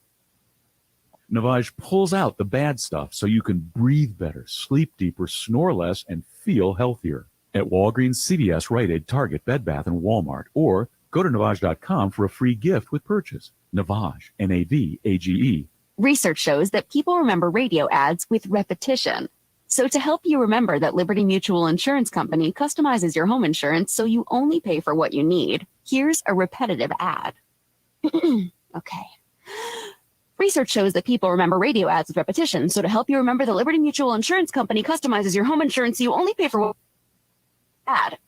Navage pulls out the bad stuff so you can breathe better, sleep deeper, snore less, and feel healthier. At Walgreens, CVS, Rite Aid, Target, Bed Bath, and Walmart, or go to Navage.com for a free gift with purchase. Navage, N-A-V-A-G-E. Research shows that people remember radio ads with repetition. So to help you remember that Liberty Mutual Insurance Company customizes your home insurance so you only pay for what you need, here's a repetitive ad. Okay. Research shows that people remember radio ads with repetition. So to help you remember that Liberty Mutual Insurance Company customizes your home insurance so you only pay for what ad.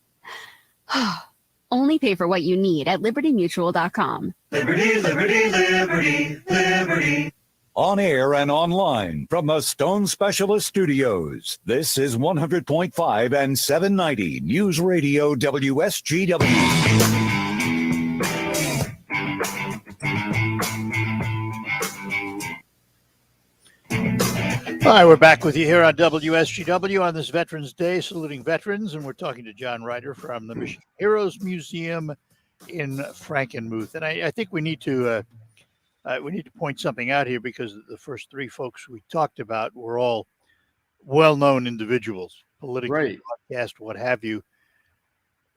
Only pay for what you need at libertymutual.com. Liberty, liberty, liberty, liberty. On air and online from the Stone Specialist Studios, this is 100.5 and 790 News Radio WSGW. All right, we're back with you here on WSGW on this Veterans Day, saluting veterans, and we're talking to John Ryder from the Michigan Heroes Museum in Frankenmuth. And I think we need to point something out here, because the first three folks we talked about were all well-known individuals, politically broadcast, what have you.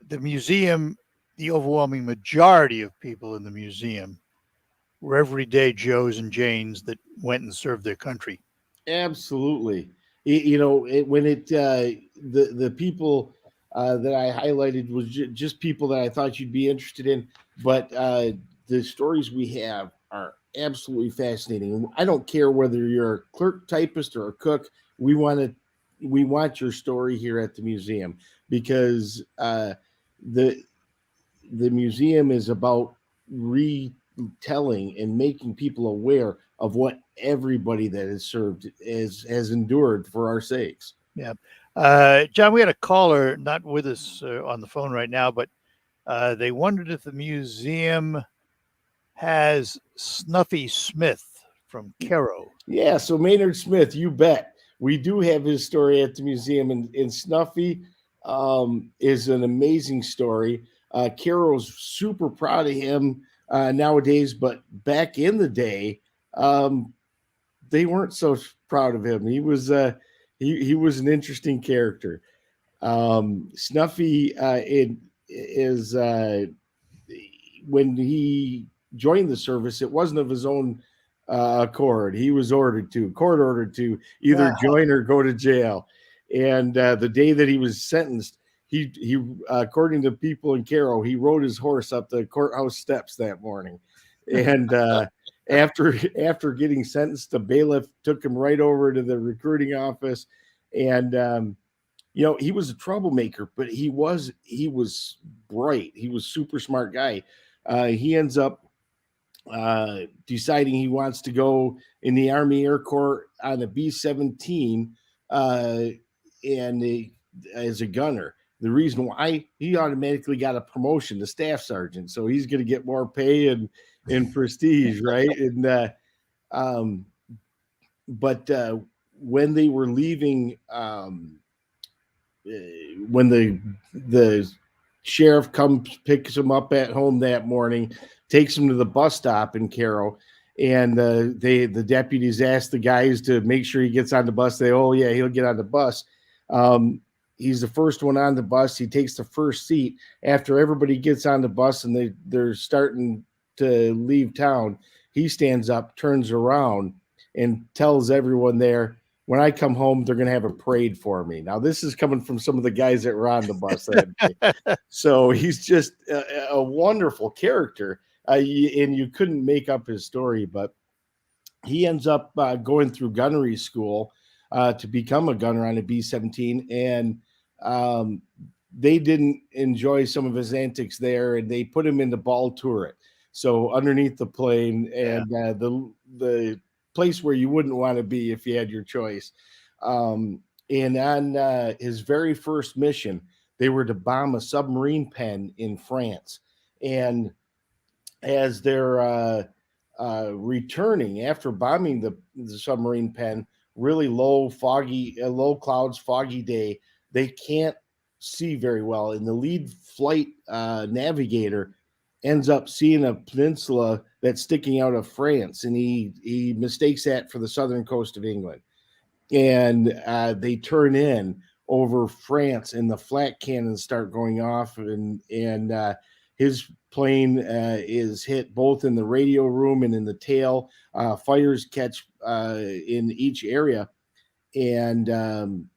The museum, the overwhelming majority of people in the museum were everyday Joes and Janes that went and served their country. Absolutely. The people that I highlighted was just people that I thought you'd be interested in, but the stories we have are absolutely fascinating. I don't care whether you're a clerk, typist, or a cook. We want your story here at the museum, because the museum is about retelling and making people aware of what everybody that has served has endured for our sakes. Yeah. John, we had a caller not with us on the phone right now, but they wondered if the museum has Snuffy Smith from Cairo. Yeah, so Maynard Smith, you bet. We do have his story at the museum, and Snuffy is an amazing story. Cairo's super proud of him nowadays, but back in the day, they weren't so proud of him. He was he was an interesting character. Snuffy is when he joined the service, it wasn't of his own accord. He was court ordered to either join or go to jail. And the day that he was sentenced, he according to people in Cairo, he rode his horse up the courthouse steps that morning. And after getting sentenced, the bailiff took him right over to the recruiting office. And he was a troublemaker, but he was bright. He was super smart guy. He ends up deciding he wants to go in the Army Air Corps on a B-17 as a gunner. The reason why, he automatically got a promotion to staff sergeant, so he's going to get more pay and prestige, right? And but when they were leaving, when the sheriff comes, picks him up at home that morning, takes him to the bus stop in Cairo, and the deputies ask the guys to make sure he gets on the bus. They, oh yeah, he'll get on the bus. He's the first one on the bus. He takes the first seat. After everybody gets on the bus and they're starting to leave town, he stands up, turns around, and tells everyone there, when I come home, they're going to have a parade for me. Now, this is coming from some of the guys that were on the bus that day. So he's just a wonderful character. And you couldn't make up his story, but he ends up going through gunnery school to become a gunner on a B-17. And they didn't enjoy some of his antics there, and they put him in the ball turret. So underneath the plane, and the place where you wouldn't want to be if you had your choice. And on his very first mission, they were to bomb a submarine pen in France. And as they're returning after bombing the submarine pen, really low clouds, foggy day, they can't see very well. And the lead flight navigator ends up seeing a peninsula that's sticking out of France, and he mistakes that for the southern coast of England. And they turn in over France, and the flat cannons start going off, and his plane is hit both in the radio room and in the tail. Fires catch in each area, and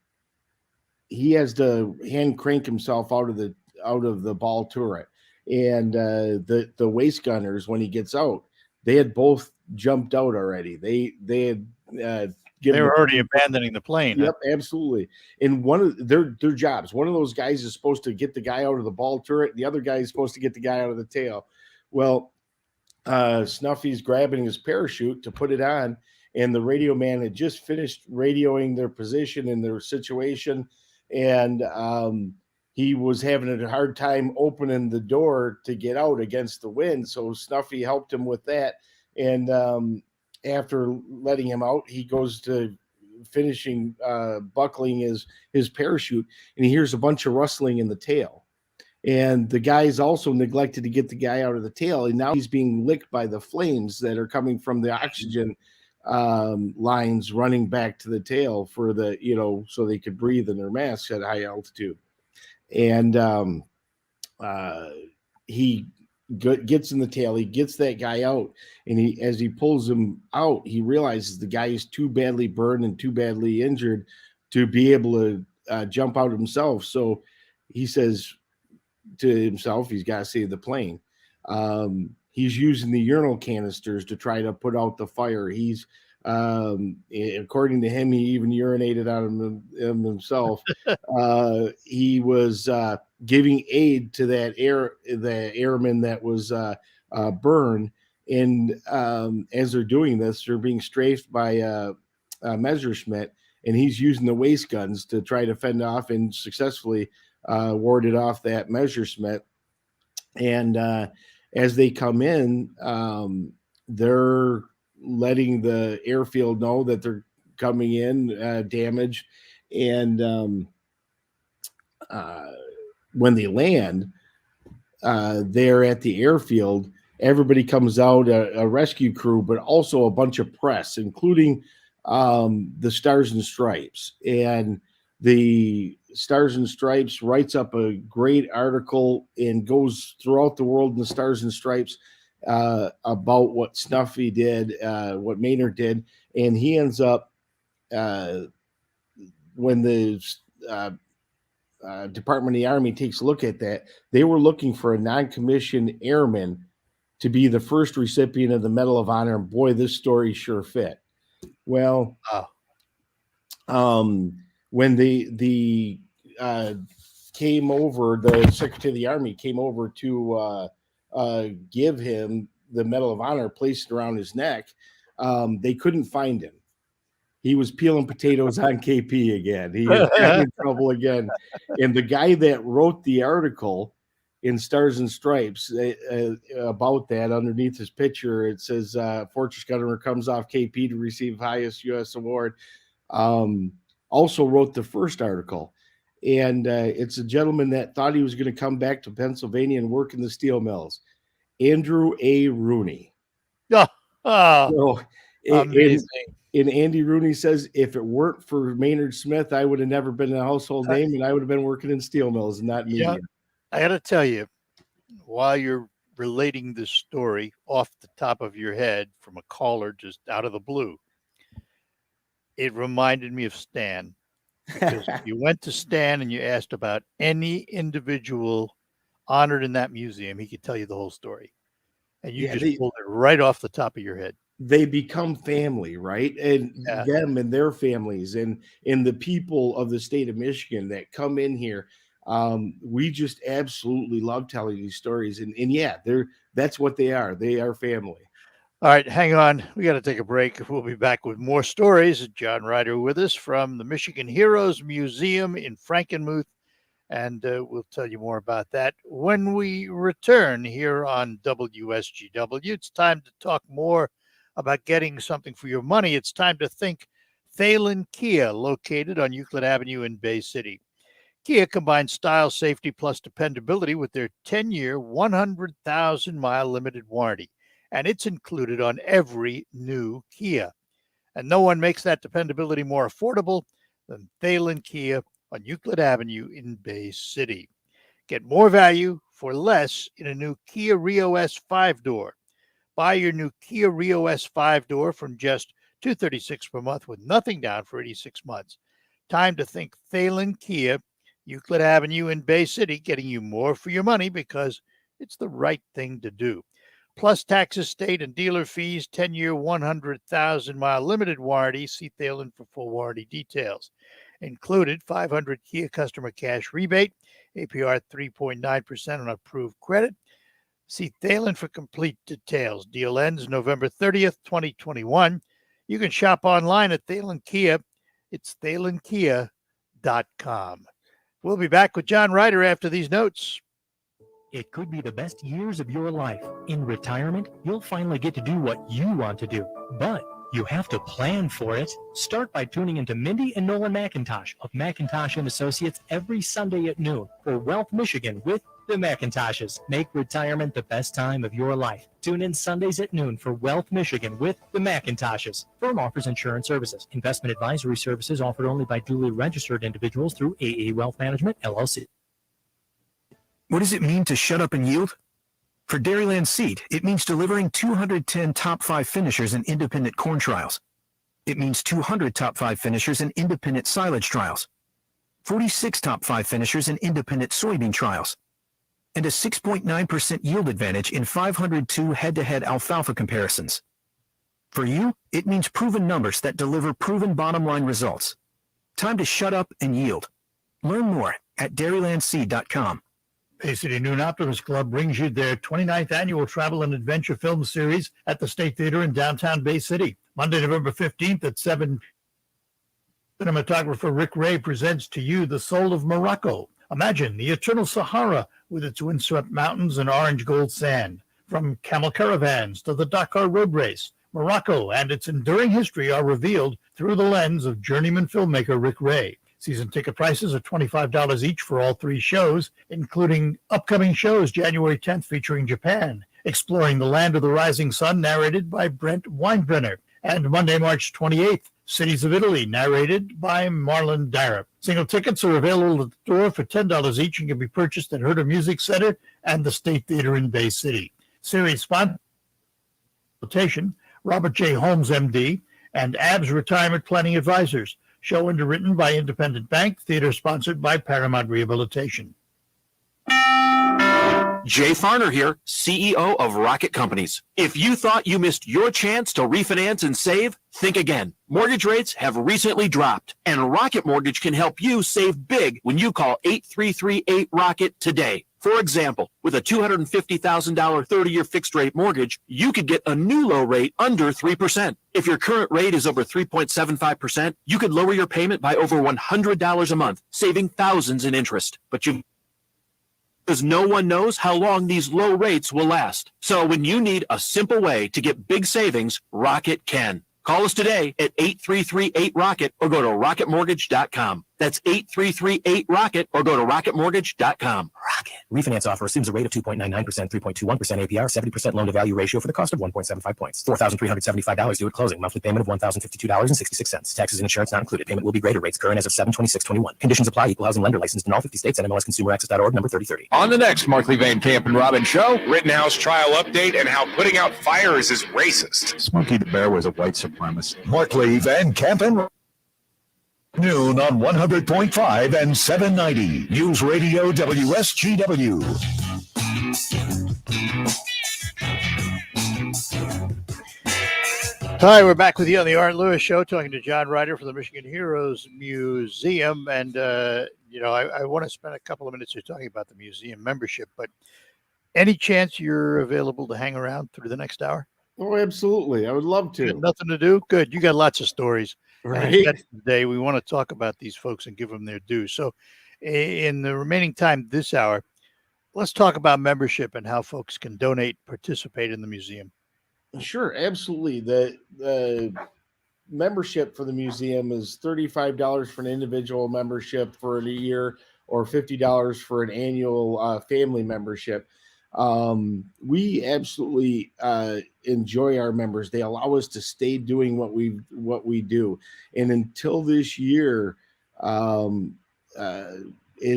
he has to hand crank himself out of the ball turret. And the waist gunners, when he gets out, they had both jumped out already. They had they were already abandoning the plane. Yep, absolutely. And one of their jobs, one of those guys is supposed to get the guy out of the ball turret. The other guy is supposed to get the guy out of the tail. Well, Snuffy's grabbing his parachute to put it on, and the radio man had just finished radioing their position and their situation, and he was having a hard time opening the door to get out against the wind. So Snuffy helped him with that, and after letting him out, he goes to finishing buckling his parachute, and he hears a bunch of rustling in the tail. And the guy's also neglected to get the guy out of the tail, and now he's being licked by the flames that are coming from the oxygen lines running back to the tail for the, so they could breathe in their masks at high altitude. And he gets in the tail, he gets that guy out, and as he pulls him out, he realizes the guy is too badly burned and too badly injured to be able to jump out himself. So he says to himself, he's got to save the plane. He's using the urinal canisters to try to put out the fire. He's according to him, he even urinated on him himself. He was giving aid to the airman that was burned. And as they're doing this, they're being strafed by Messerschmitt, and he's using the waist guns to try to fend off and successfully warded off that Messerschmitt. And as they come in, they're letting the airfield know that they're coming in damaged. And when they land there at the airfield, everybody comes out, a rescue crew, but also a bunch of press, including the Stars and Stripes. And the Stars and Stripes writes up a great article and goes throughout the world in the Stars and Stripes about what Snuffy did, what Maynard did. And he ends up, when the Department of the Army takes a look at that, they were looking for a non-commissioned airman to be the first recipient of the Medal of Honor. And boy, this story sure fit. Well, when the came over, the Secretary of the Army came over to give him the Medal of Honor, placed it around his neck, they couldn't find him. He was peeling potatoes on KP again. He was in trouble again. And the guy that wrote the article in Stars and Stripes about that, underneath his picture, it says, Fortress Gunner comes off KP to receive highest U.S. award. Also wrote the first article. And it's a gentleman that thought he was going to come back to Pennsylvania and work in the steel mills, Andrew A. Rooney. Amazing. And Andy Rooney says, if it weren't for Maynard Smith, I would have never been a household name, and I would have been working in steel mills and not media. Yeah, I got to tell you, while you're relating this story off the top of your head from a caller just out of the blue, it reminded me of Stan. Because you went to Stan and you asked about any individual honored in that museum, he could tell you the whole story. And you just pulled it right off the top of your head. They become family, right? And them and their families and the people of the state of Michigan that come in here. We just absolutely love telling these stories. And yeah, that's what they are. They are family. All right, hang on. We got to take a break. We'll be back with more stories. John Ryder with us from the Michigan Heroes Museum in Frankenmuth, and we'll tell you more about that when we return here on WSGW. It's time to talk more about getting something for your money. It's time to think Thalen Kia, located on Euclid Avenue in Bay City. Kia combines style, safety, plus dependability with their 10-year, 100,000-mile limited warranty, and it's included on every new Kia. And no one makes that dependability more affordable than Thalen Kia on Euclid Avenue in Bay City. Get more value for less in a new Kia Rio S 5-door. Buy your new Kia Rio S 5-door from just $236 per month with nothing down for 86 months. Time to think Thalen Kia, Euclid Avenue in Bay City, getting you more for your money because it's the right thing to do. Plus taxes, state and dealer fees, 10-year, 100,000-mile limited warranty. See Thalen for full warranty details. Included 500 Kia customer cash rebate, APR 3.9% on approved credit. See Thalen for complete details. Deal ends November 30th, 2021. You can shop online at Thalen Kia. It's ThalenKia.com. We'll be back with John Ryder after these notes. It could be the best years of your life. In retirement, you'll finally get to do what you want to do. But you have to plan for it. Start by tuning into Mindy and Nolan McIntosh of McIntosh and Associates every Sunday at noon for Wealth Michigan with the McIntoshes. Make retirement the best time of your life. Tune in Sundays at noon for Wealth Michigan with the McIntoshes. Firm offers insurance services. Investment advisory services offered only by duly registered individuals through AA Wealth Management, LLC. What does it mean to shut up and yield? For Dairyland Seed, it means delivering 210 top 5 finishers in independent corn trials. It means 200 top 5 finishers in independent silage trials, 46 top 5 finishers in independent soybean trials, and a 6.9% yield advantage in 502 head-to-head alfalfa comparisons. For you, it means proven numbers that deliver proven bottom-line results. Time to shut up and yield. Learn more at dairylandseed.com. Bay City Noon Optimist Club brings you their 29th annual Travel and Adventure Film Series at the State Theater in downtown Bay City. Monday, November 15th at 7. Cinematographer Rick Ray presents to you The Soul of Morocco. Imagine the eternal Sahara with its windswept mountains and orange gold sand. From camel caravans to the Dakar road race, Morocco and its enduring history are revealed through the lens of journeyman filmmaker Rick Ray. Season ticket prices are $25 each for all 3 shows, including upcoming shows January 10th featuring Japan, Exploring the Land of the Rising Sun, narrated by Brent Weinbrenner, and Monday, March 28th, Cities of Italy, narrated by Marlon Dara. Single tickets are available at the door for $10 each and can be purchased at Herder Music Center and the State Theater in Bay City. Series sponsor, Robert J. Holmes, MD, and ABS Retirement Planning Advisors. Show underwritten by Independent Bank. Theater sponsored by Paramount Rehabilitation. Jay Farner here, CEO of Rocket Companies. If you thought you missed your chance to refinance and save, think again. Mortgage rates have recently dropped, and Rocket Mortgage can help you save big when you call 8338-ROCKET today. For example, with a $250,000 30-year fixed-rate mortgage, you could get a new low rate under 3%. If your current rate is over 3.75%, you could lower your payment by over $100 a month, saving thousands in interest. But because no one knows how long these low rates will last. So when you need a simple way to get big savings, Rocket can. Call us today at 8338-ROCKET or go to rocketmortgage.com. That's 8338-ROCKET or go to rocketmortgage.com. Rocket. Refinance offer assumes a rate of 2.99%, 3.21% APR, 70% loan-to-value ratio for the cost of 1.75 points. $4,375 due at closing. Monthly payment of $1,052.66. Taxes and insurance not included. Payment will be greater. Rates current as of 7/26/21. Conditions apply. Equal housing lender licensed in all 50 states. NMLSConsumerAccess.org number 3030. On the next Markley Van Camp and Robin show, Rittenhouse trial update and how putting out fires is racist. Smokey the Bear was a white supremacist. Markley Van Camp and noon on 100.5 and 790 News Radio WSGW. Hi, we're back with you on the Art Lewis Show, talking to John Ryder from the Michigan Heroes Museum. And, I want to spend a couple of minutes here talking about the museum membership, but any chance you're available to hang around through the next hour? Oh, absolutely. I would love to. You got nothing to do? Good. You got lots of stories. Right. Today, we want to talk about these folks and give them their due. So in the remaining time this hour, let's talk about membership and how folks can donate, participate in the museum. Sure, absolutely. The membership for the museum is $35 for an individual membership for a year, or $50 for an annual family membership. We absolutely enjoy our members. They allow us to stay doing what we do. And until this year, it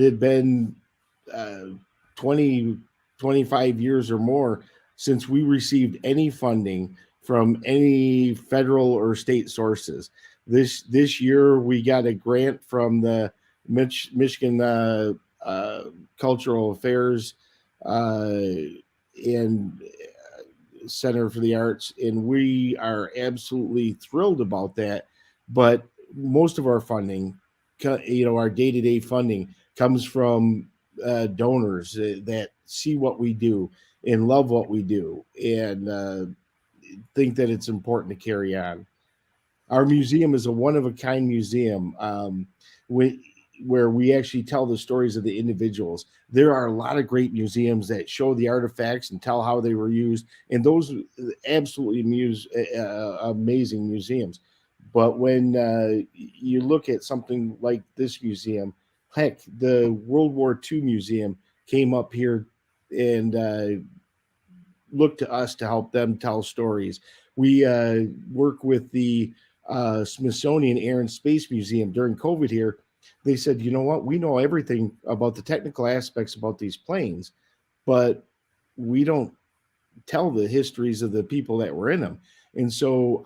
had been 25 years or more since we received any funding from any federal or state sources. This year, we got a grant from the Michigan Cultural Affairs and Center for the Arts, and we are absolutely thrilled about that. But most of our funding, our day-to-day funding, comes from donors that see what we do and love what we do, and think that it's important to carry on. Our museum is a one-of-a-kind museum where we actually tell the stories of the individuals. There are a lot of great museums that show the artifacts and tell how they were used, and those absolutely amazing museums. But when you look at something like this museum, heck, the World War II museum came up here and looked to us to help them tell stories. We work with the Smithsonian Air and Space Museum during COVID here. They said, you know what, we know everything about the technical aspects about these planes, but we don't tell the histories of the people that were in them. And so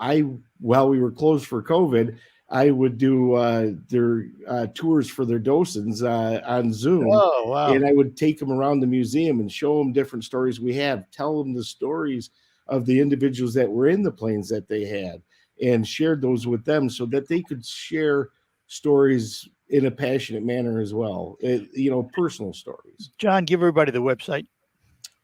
while we were closed for COVID, I would do their tours for their docents on Zoom. Oh, wow. And I would take them around the museum and show them different stories we have, tell them the stories of the individuals that were in the planes that they had, and shared those with them so that they could share stories in a passionate manner as well, personal stories. John, give everybody the website.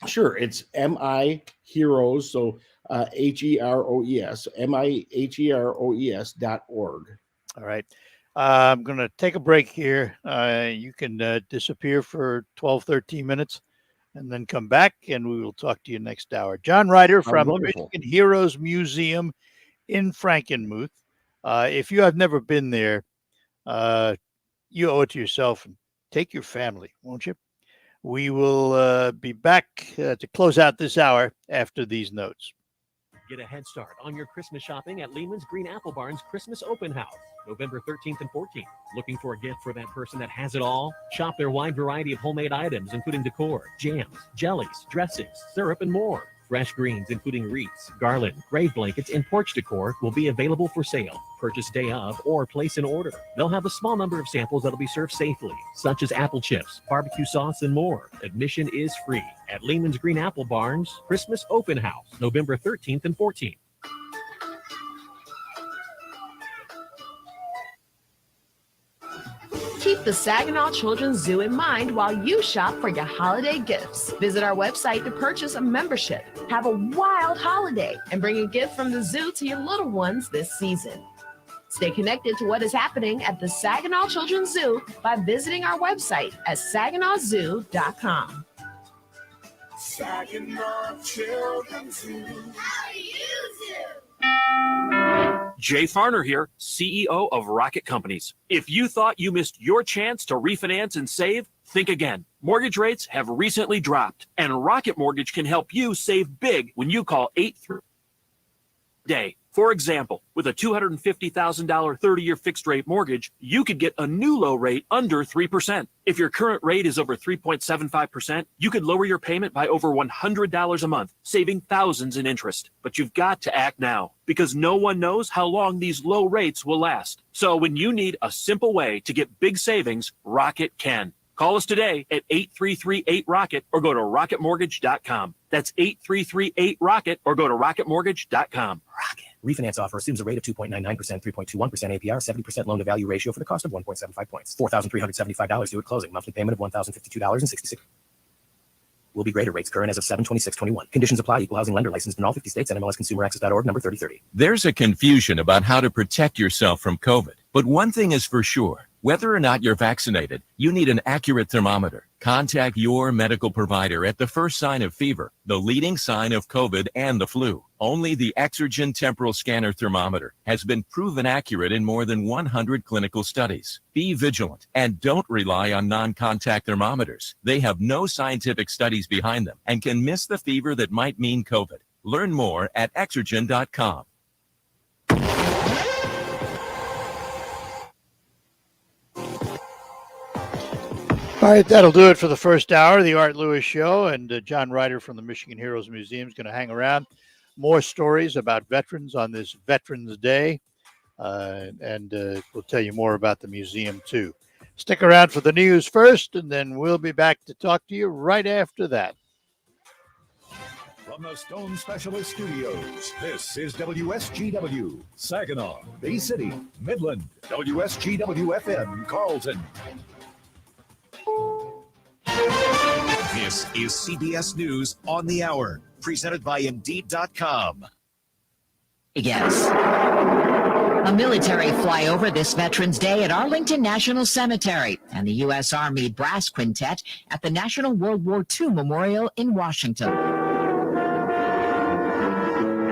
Sure. It's MI Heroes. So HEROES, MIHEROES.org. All right. I'm going to take a break here. You can disappear for 12, 13 minutes and then come back, and we will talk to you next hour. John Ryder from the Michigan Heroes Museum in Frankenmuth. If you have never been there, you owe it to yourself, and take your family, won't you? We will be back to close out this hour after these notes. Get a head start on your Christmas shopping at Lehman's Green Apple Barn's Christmas Open House, November 13th and 14th. Looking for a gift for that person that has it all? Shop their wide variety of homemade items, including decor, jams, jellies, dressings, syrup, and more. Fresh greens, including wreaths, garland, grave blankets, and porch decor will be available for sale. Purchase day of or place an order. They'll have a small number of samples that'll be served safely, such as apple chips, barbecue sauce, and more. Admission is free at Lehman's Green Apple Barn's Christmas Open House, November 13th and 14th. Keep the Saginaw Children's Zoo in mind while you shop for your holiday gifts. Visit our website to purchase a membership. Have a wild holiday and bring a gift from the zoo to your little ones this season. Stay connected to what is happening at the Saginaw Children's Zoo by visiting our website at saginawzoo.com. Saginaw Children's Zoo. How do you do? Jay Farner here, CEO of Rocket Companies. If you thought you missed your chance to refinance and save, think again. Mortgage rates have recently dropped, and Rocket Mortgage can help you save big when you call 83-day. For example, with a $250,000 30-year fixed-rate mortgage, you could get a new low rate under 3%. If your current rate is over 3.75%, you could lower your payment by over $100 a month, saving thousands in interest. But you've got to act now, because no one knows how long these low rates will last. So when you need a simple way to get big savings, Rocket can. Call us today at 8338-ROCKET or go to rocketmortgage.com. That's 8338-ROCKET or go to rocketmortgage.com. Rocket. Refinance offer assumes a rate of 2.99%, 3.21% APR, 70% loan to value ratio for the cost of 1.75 points. $4,375 due at closing. Monthly payment of $1,052.66. Will be greater rates current as of 7/26/21. Conditions apply. Equal housing lender licensed in all 50 states. NMLSconsumeraccess.org number 3030. There's a confusion about how to protect yourself from COVID. But one thing is for sure. Whether or not you're vaccinated, you need an accurate thermometer. Contact your medical provider at the first sign of fever, the leading sign of COVID and the flu. Only the Exergen temporal scanner thermometer has been proven accurate in more than 100 clinical studies. Be vigilant and don't rely on non-contact thermometers. They have no scientific studies behind them and can miss the fever that might mean COVID. Learn more at Exergen.com. All right, that'll do it for the first hour of the Art Lewis Show. And John Ryder from the Michigan Heroes Museum is going to hang around. More stories about veterans on this Veterans Day. And we'll tell you more about the museum, too. Stick around for the news first, and then we'll be back to talk to you right after that. From the Stone Specialist Studios, this is WSGW, Saginaw, Bay City, Midland, WSGW-FM, Carlton. This is CBS News on the Hour, presented by Indeed.com. Yes. A military flyover this Veterans Day at Arlington National Cemetery and the U.S. Army Brass Quintet at the National World War II Memorial in Washington.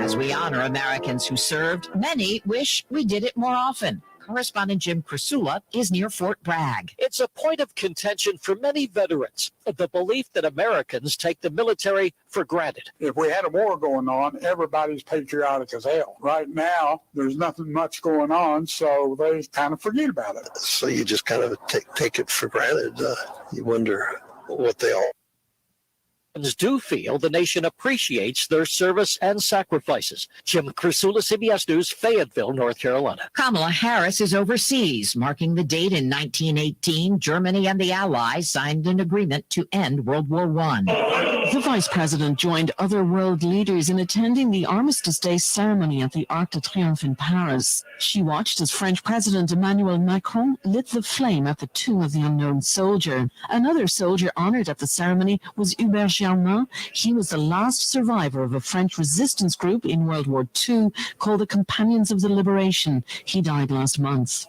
As we honor Americans who served, many wish we did it more often. Correspondent Jim Krasula is near Fort Bragg. It's a point of contention for many veterans, the belief that Americans take the military for granted. If we had a war going on, everybody's patriotic as hell. Right now, there's nothing much going on, so they kind of forget about it. So you just kind of take it for granted. You wonder what they all Do feel the nation appreciates their service and sacrifices. Jim Krasula, CBS News, Fayetteville, North Carolina. Kamala Harris is overseas, marking the date in 1918 Germany and the Allies signed an agreement to end World War I. The vice president joined other world leaders in attending the Armistice Day ceremony at the Arc de Triomphe in Paris. She watched as French President Emmanuel Macron lit the flame at the tomb of the unknown soldier. Another soldier honored at the ceremony was Hubert Germain. He was the last survivor of a French resistance group in World War II called the Companions of the Liberation. He died last month.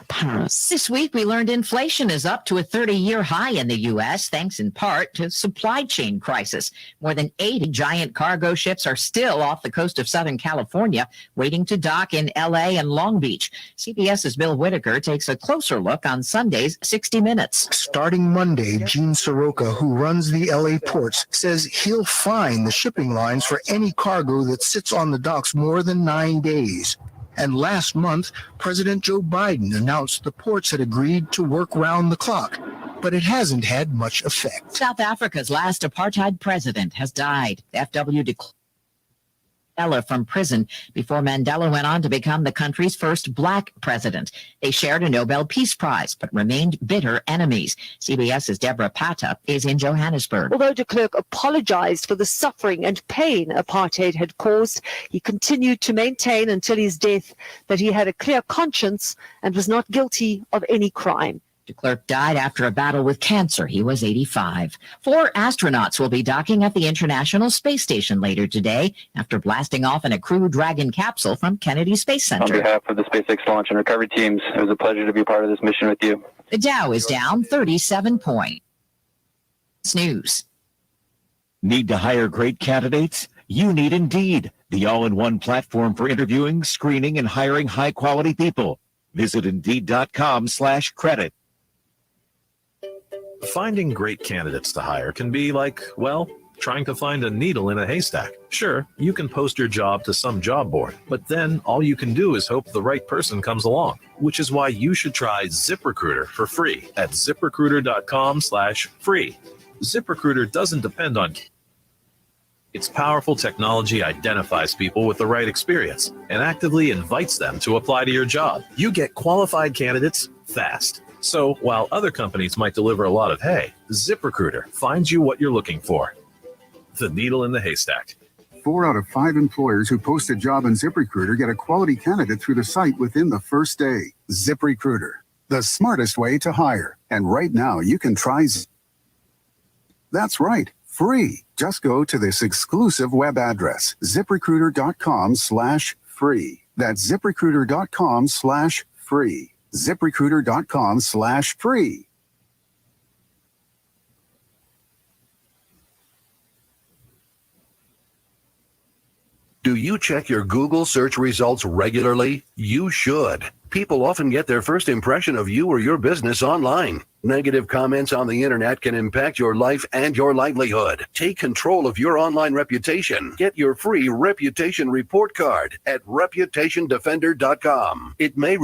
Paris. This week, we learned inflation is up to a 30-year high in the U.S., thanks in part to supply chain crisis. More than 80 giant cargo ships are still off the coast of Southern California, waiting to dock in L.A. and Long Beach. CBS's Bill Whitaker takes a closer look on Sunday's 60 Minutes. Starting Monday, Gene Soroka, who runs the L.A. ports, says he'll fine the shipping lines for any cargo that sits on the docks more than 9 days. And last month, President Joe Biden announced the ports had agreed to work round the clock, but it hasn't had much effect. South Africa's last apartheid president has died. FW declared Mandela from prison before Mandela went on to become the country's first black president. They shared a Nobel Peace Prize, but remained bitter enemies. CBS's Deborah Patta is in Johannesburg. Although de Klerk apologized for the suffering and pain apartheid had caused, he continued to maintain until his death that he had a clear conscience and was not guilty of any crime. De Klerk died after a battle with cancer. He was 85. 4 astronauts will be docking at the International Space Station later today after blasting off in a Crew Dragon capsule from Kennedy Space Center. On behalf of the SpaceX launch and recovery teams, it was a pleasure to be part of this mission with you. The Dow is down 37 points. News. Need to hire great candidates? You need Indeed, the all-in-one platform for interviewing, screening, and hiring high-quality people. Visit Indeed.com/credit. Finding great candidates to hire can be like, well, trying to find a needle in a haystack. Sure, you can post your job to some job board, but then all you can do is hope the right person comes along, which is why you should try ZipRecruiter for free at ZipRecruiter.com/free. ZipRecruiter doesn't depend on its powerful technology identifies people with the right experience and actively invites them to apply to your job. You get qualified candidates fast. So while other companies might deliver a lot of hay, ZipRecruiter finds you what you're looking for. The needle in the haystack. 4 out of 5 employers who post a job on ZipRecruiter get a quality candidate through the site within the first day. ZipRecruiter, the smartest way to hire. And right now you can try That's right, free. Just go to this exclusive web address, ZipRecruiter.com/free. That's ZipRecruiter.com/free. ZipRecruiter.com/free. Do you check your Google search results regularly? You should. People often get their first impression of you or your business online. Negative comments on the internet can impact your life and your livelihood. Take control of your online reputation. Get your free reputation report card at reputationdefender.com. It may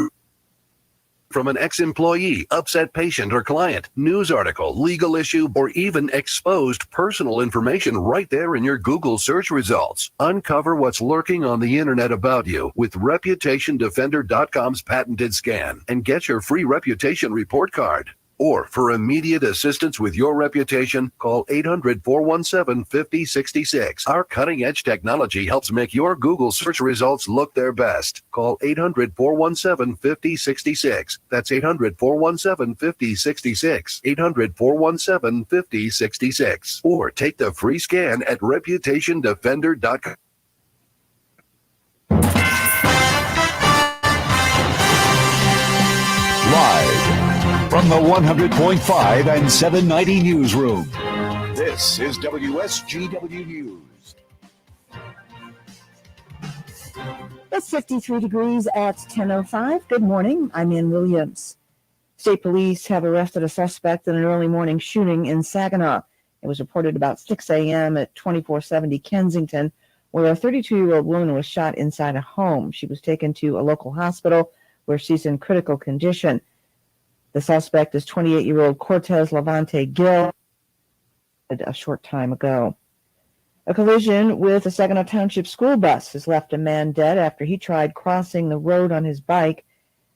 from an ex-employee, upset patient or client, news article, legal issue, or even exposed personal information right there in your Google search results. Uncover what's lurking on the internet about you with reputationdefender.com's patented scan and get your free reputation report card. Or for immediate assistance with your reputation, call 800-417-5066. Our cutting-edge technology helps make your Google search results look their best. Call 800-417-5066. That's 800-417-5066. 800-417-5066. Or take the free scan at reputationdefender.com. Live from the 100.5 and 790 newsroom, this is WSGW News. It's 53 degrees at 10:05. Good morning. I'm Ann Williams. State police have arrested a suspect in an early morning shooting in Saginaw. It was reported about 6 a.m. at 2470 Kensington, where a 32-year-old woman was shot inside a home. She was taken to a local hospital where she's in critical condition. The suspect is 28-year-old Cortez Levante Gill a short time ago. A collision with a Saginaw Township school bus has left a man dead after he tried crossing the road on his bike.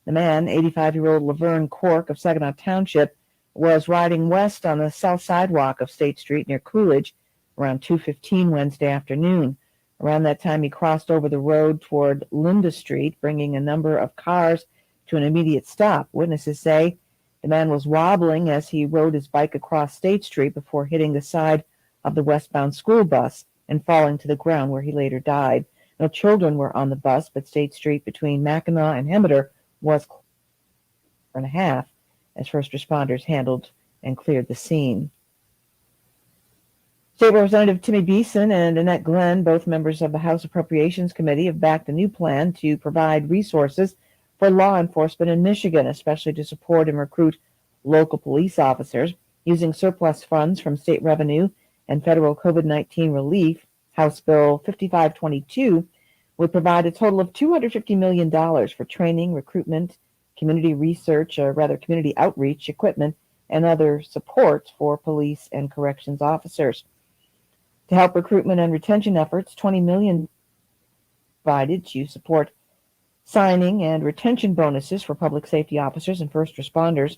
The man, 85-year-old Laverne Cork of Saginaw Township, was riding west on the south sidewalk of State Street near Coolidge around 2:15 Wednesday afternoon. Around that time, he crossed over the road toward Linda Street, bringing a number of cars to an immediate stop. Witnesses say the man was wobbling as he rode his bike across State Street before hitting the side of the westbound school bus and falling to the ground, where he later died. No children were on the bus, but State Street between Mackinac and Hemeter was closed for an hour and a half as first responders handled and cleared the scene. State Representative Timmy Beeson and Annette Glenn, both members of the House Appropriations Committee, have backed a new plan to provide resources for law enforcement in Michigan, especially to support and recruit local police officers. Using surplus funds from state revenue and federal COVID-19 relief, House Bill 5522 would provide a total of $250 million for training, recruitment, community research, or rather community outreach, equipment, and other support for police and corrections officers. To help recruitment and retention efforts, $20 million provided to support signing and retention bonuses for public safety officers and first responders.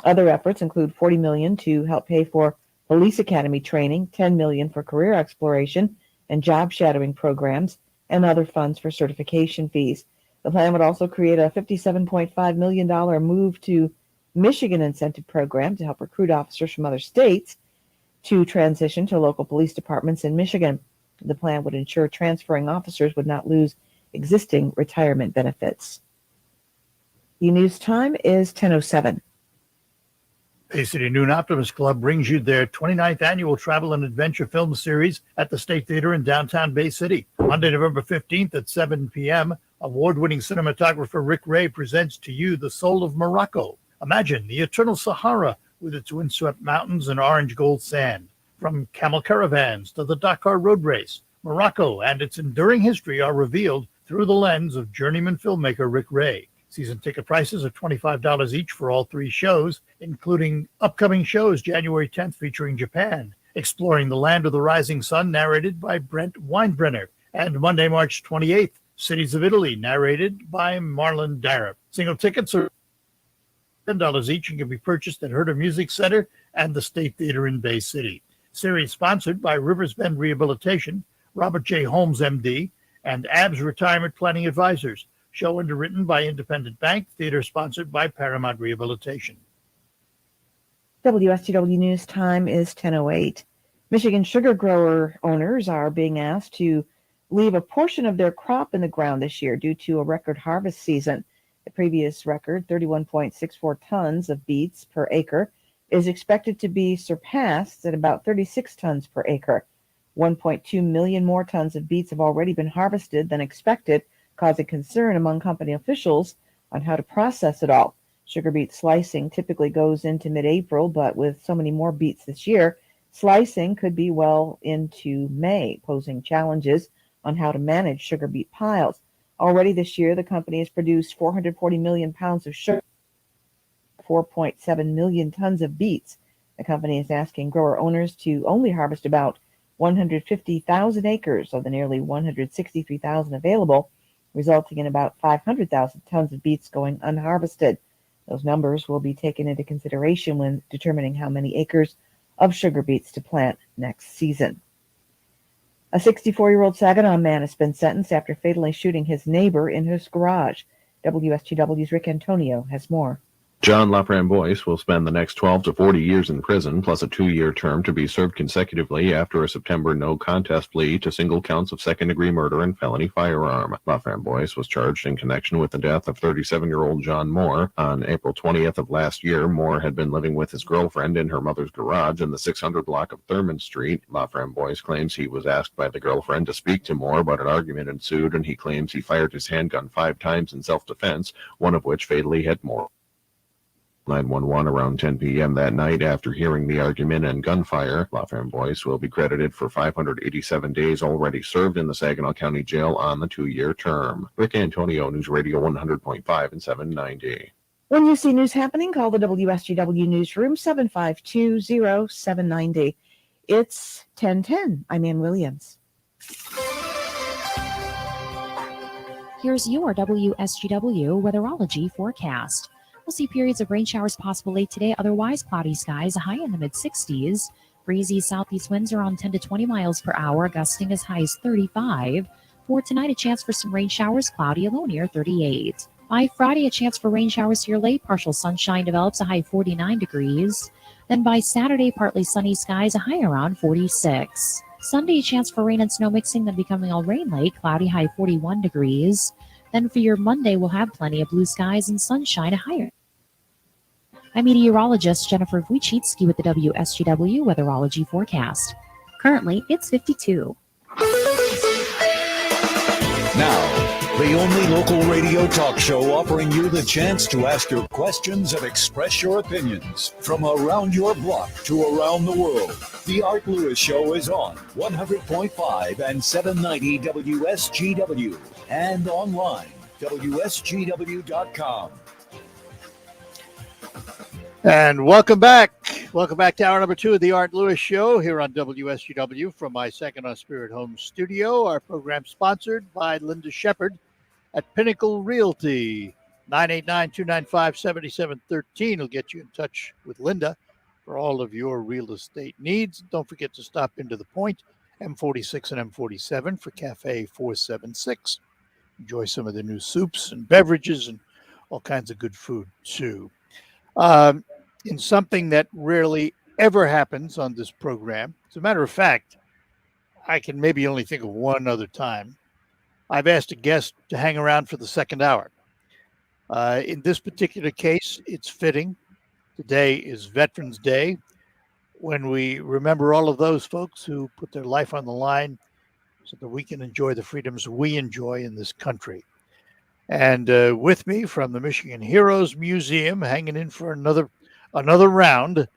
Other efforts include $40 million to help pay for police academy training, $10 million for career exploration and job shadowing programs, and other funds for certification fees. The plan would also create a $57.5 million move to Michigan incentive program to help recruit officers from other states to transition to local police departments in Michigan. The plan would ensure transferring officers would not lose existing retirement benefits. The news time is 10:07. Bay City Noon Optimist Club brings you their 29th annual Travel and Adventure Film Series at the State Theater in downtown Bay City. Monday, November 15th at 7 p.m., award-winning cinematographer Rick Ray presents to you The Soul of Morocco. Imagine the eternal Sahara with its windswept mountains and orange gold sand. From camel caravans to the Dakar road race, Morocco and its enduring history are revealed through the lens of journeyman filmmaker Rick Ray. Season ticket prices are $25 each for all three shows, including upcoming shows January 10th featuring Japan, Exploring the Land of the Rising Sun, narrated by Brent Weinbrenner, and Monday, March 28th, Cities of Italy, narrated by Marlon Darab. Single tickets are $10 each and can be purchased at Herder Music Center and the State Theater in Bay City. Series sponsored by Rivers Bend Rehabilitation, Robert J. Holmes, MD, and ABS Retirement Planning Advisors. Show underwritten by Independent Bank. Theater sponsored by Paramount Rehabilitation. WSTW News time is 10:08. Michigan sugar grower owners are being asked to leave a portion of their crop in the ground this year due to a record harvest season. The previous record, 31.64 tons of beets per acre, is expected to be surpassed at about 36 tons per acre. 1.2 million more tons of beets have already been harvested than expected, causing concern among company officials on how to process it all. Sugar beet slicing typically goes into mid-April, but with so many more beets this year, slicing could be well into May, posing challenges on how to manage sugar beet piles. Already this year, the company has produced 440 million pounds of sugar, 4.7 million tons of beets. The company is asking grower owners to only harvest about 150,000 acres of the nearly 163,000 available, resulting in about 500,000 tons of beets going unharvested. Those numbers will be taken into consideration when determining how many acres of sugar beets to plant next season. A 64-year-old Saginaw man has been sentenced after fatally shooting his neighbor in his garage. WSTW's Rick Antonio has more. John Laframboise will spend the next 12 to 40 years in prison, plus a 2-year term to be served consecutively after a September no-contest plea to single counts of second-degree murder and felony firearm. Laframboise was charged in connection with the death of 37-year-old John Moore. On April 20th of last year, Moore had been living with his girlfriend in her mother's garage in the 600 block of Thurman Street. Laframboise claims he was asked by the girlfriend to speak to Moore, but an argument ensued, and he claims he fired his handgun 5 times in self-defense, one of which fatally hit Moore. 911 around 10 p.m. that night after hearing the argument and gunfire. Laframboise will be credited for 587 days already served in the Saginaw County Jail on the 2-year term. Rick Antonio, News Radio 100.5 and 790. When you see news happening, call the WSGW Newsroom 752-0790. It's 10:10. I'm Ann Williams. Here's your WSGW weatherology forecast. We'll see periods of rain showers possible late today, otherwise cloudy skies, a high in the mid-60s. Breezy southeast winds around 10 to 20 miles per hour, gusting as high as 35. For tonight, a chance for some rain showers, cloudy, a low near 38. By Friday, a chance for rain showers here late, partial sunshine develops, a high 49 degrees. Then by Saturday, partly sunny skies, a high around 46. Sunday, a chance for rain and snow mixing, then becoming all rain late, cloudy, high 41 degrees. Then for your Monday, we'll have plenty of blue skies and sunshine, a higher. I'm meteorologist Jennifer Wojcicki with the WSGW weatherology forecast. Currently, it's 52. Now, the only local radio talk show offering you the chance to ask your questions and express your opinions from around your block to around the world. The Art Lewis Show is on 100.5 and 790 WSGW and online, WSGW.com. And welcome back. Welcome back to hour number 2 of the Art Lewis Show here on WSGW from my Saginaw Spirit Home studio. Our program sponsored by Linda Shepard at Pinnacle Realty. 989-295-7713 will get you in touch with Linda for all of your real estate needs. Don't forget to stop into the Point, M46 and M47 for Cafe 476. Enjoy some of the new soups and beverages and all kinds of good food too. In something that rarely ever happens on this program, as a matter of fact, I can maybe only think of one other time, I've asked a guest to hang around for the second hour. In this particular case, it's fitting. Today is Veterans Day, when we remember all of those folks who put their life on the line so that we can enjoy the freedoms we enjoy in this country. And with me from the Michigan Heroes Museum, hanging in for another round,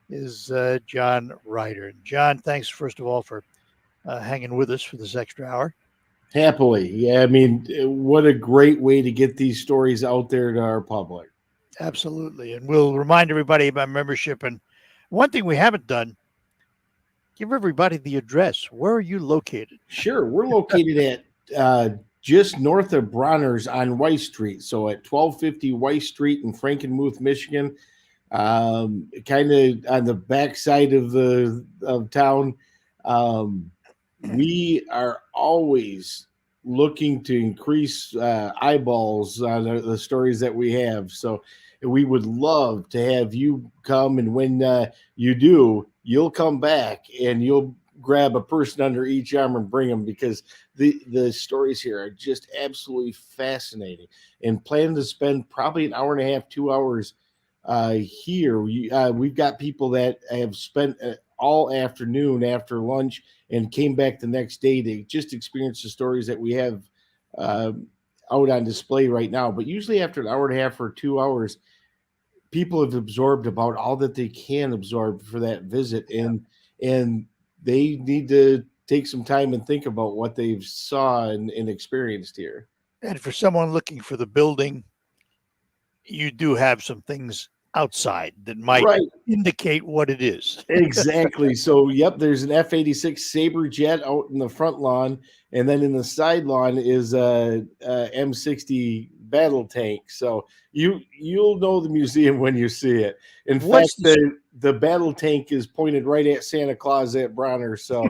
is John Ryder. John, thanks first of all for hanging with us for this extra hour. Happily. Yeah, I mean, what a great way to get these stories out there to our public. Absolutely. And we'll remind everybody about membership. And one thing we haven't done, give everybody the address. Where are you located? Sure. We're located at just north of Bronner's on Weiss Street. So at 1250 Weiss Street in Frankenmuth, Michigan, kind of on the backside of town. We are always looking to increase eyeballs on the stories that we have. So we would love to have you come, and when you do, you'll come back and you'll grab a person under each arm and bring them, because the stories here are just absolutely fascinating. And plan to spend probably an hour and a half, 2 hours here. We've got people that have spent all afternoon after lunch and came back the next day to just experience the stories that we have out on display right now. But usually after an hour and a half or 2 hours, people have absorbed about all that they can absorb for that visit, and they need to take some time and think about what they've saw and experienced here. And for someone looking for the building, you do have some things outside that might indicate what it is. Exactly. So, yep, there's an F-86 Sabre jet out in the front lawn, and then in the side lawn is a M60 battle tank. So you'll know the museum when you see it. In fact, the battle tank is pointed right at Santa Claus at Bronner. So,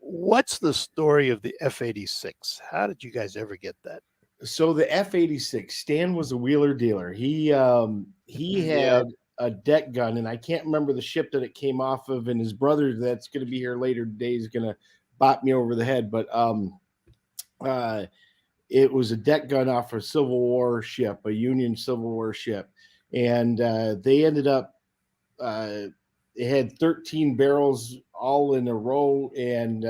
what's the story of the F-86? How did you guys ever get that? So the F-86, Stan was a wheeler dealer. He had a deck gun, and I can't remember the ship that it came off of. And his brother, that's going to be here later today, is going to bop me over the head. But it was a deck gun off a Civil War ship, a Union Civil War ship, and they ended up. It had 13 barrels all in a row, and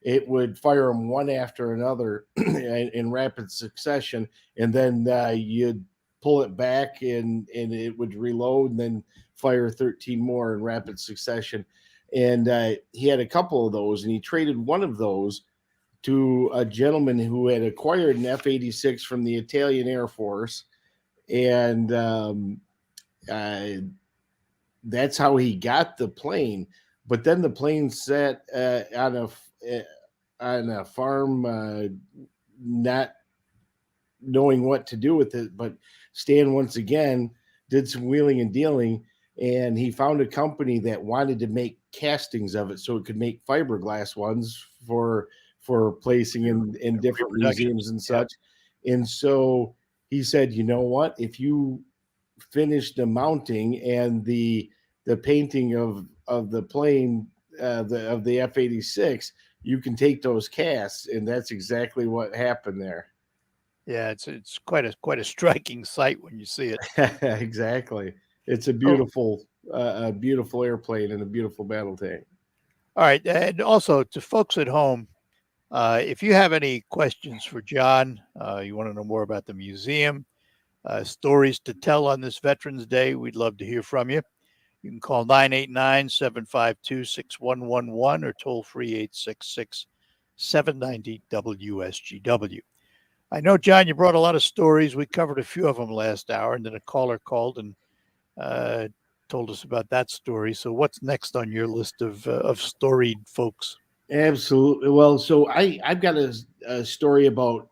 it would fire them one after another in rapid succession, and then you'd pull it back and it would reload and then fire 13 more in rapid succession. And he had a couple of those, and he traded one of those to a gentleman who had acquired an F-86 from the Italian Air Force, and that's how he got the plane. But then the plane sat on a farm, not knowing what to do with it. But Stan once again did some wheeling and dealing, and he found a company that wanted to make castings of it so it could make fiberglass ones for placing in different museums and such. And so he said, you know what, if you finish the mounting and the painting of the plane, of the F-86, you can take those casts. And that's exactly what happened there. Yeah, it's quite a striking sight when you see it. Exactly. It's a beautiful airplane and a beautiful battle tank. All right. And also to folks at home, if you have any questions for John, you want to know more about the museum, stories to tell on this Veterans Day, we'd love to hear from you. You can call 989-752-6111 or toll free 866-790-WSGW. I know, John, you brought a lot of stories. We covered a few of them last hour, and then a caller called and told us about that story. So what's next on your list of storied folks? Absolutely. Well, so I've got a story about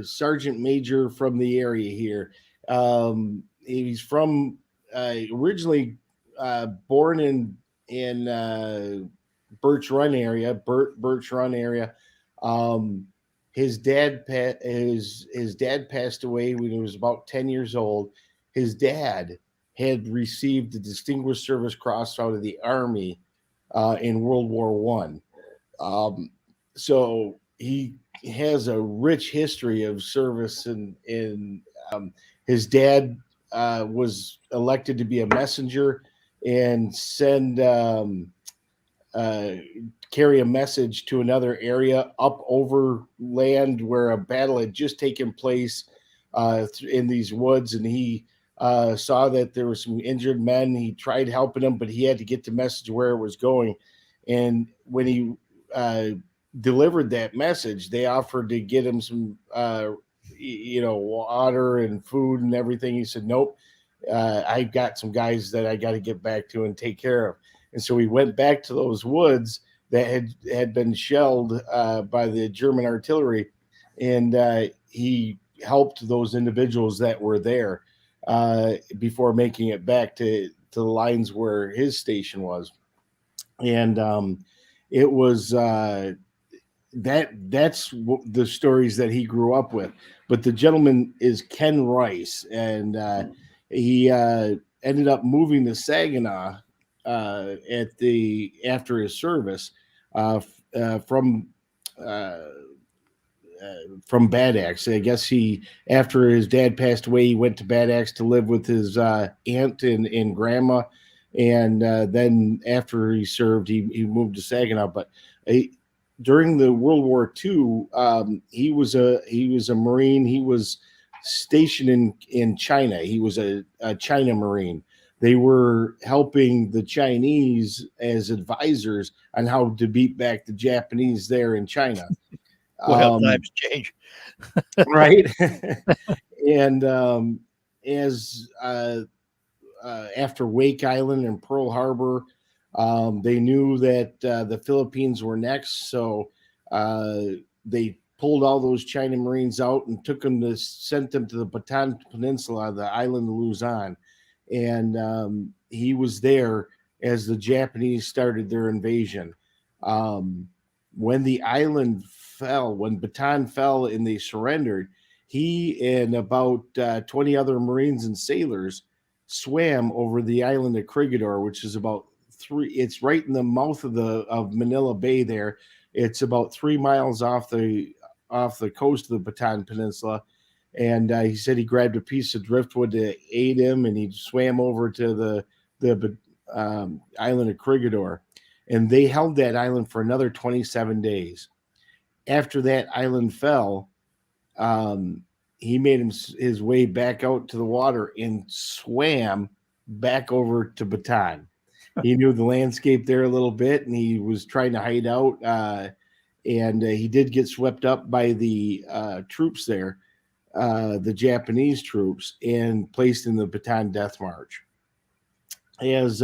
Sergeant Major from the area here. He's from originally born in Birch Run area, Birch Run area. His dad passed away when he was about 10 years old. His dad had received the Distinguished Service Cross out of the Army in World War I. So he has a rich history of service, and his dad was elected to be a messenger and carry a message to another area up over land where a battle had just taken place in these woods. And he saw that there were some injured men. He tried helping them, but he had to get the message where it was going. And when he delivered that message, they offered to get him some, water and food and everything. He said, nope, I've got some guys that I got to get back to and take care of. And so he went back to those woods that had been shelled by the German artillery, and he helped those individuals that were there before making it back to the lines where his station was. And it was that's the stories that he grew up with. But the gentleman is Ken Rice, and he ended up moving to Saginaw after his service from Bad Axe. I guess after his dad passed away, he went to Bad Axe to live with his aunt and grandma, And then after he served, he moved to Saginaw. But during the World War II, he was a Marine. He was stationed in China. He was a China Marine. They were helping the Chinese as advisors on how to beat back the Japanese there in China. Well, times change. Right. And as after Wake Island and Pearl Harbor, they knew that the Philippines were next. So they pulled all those China Marines out and sent them to the Bataan Peninsula, the island of Luzon. And he was there as the Japanese started their invasion. When the island fell, when Bataan fell and they surrendered, he and about 20 other Marines and sailors swam over the island of Corregidor, which is about it's right in the mouth of Manila Bay there. It's about 3 miles off the coast of the Bataan Peninsula. And he said he grabbed a piece of driftwood to aid him, and he swam over to the island of Corregidor. And they held that island for another 27 days. After that island fell, he made his way back out to the water and swam back over to Bataan. He knew the landscape there a little bit, and he was trying to hide out. And he did get swept up by the troops there, the Japanese troops, and placed in the Bataan Death March. As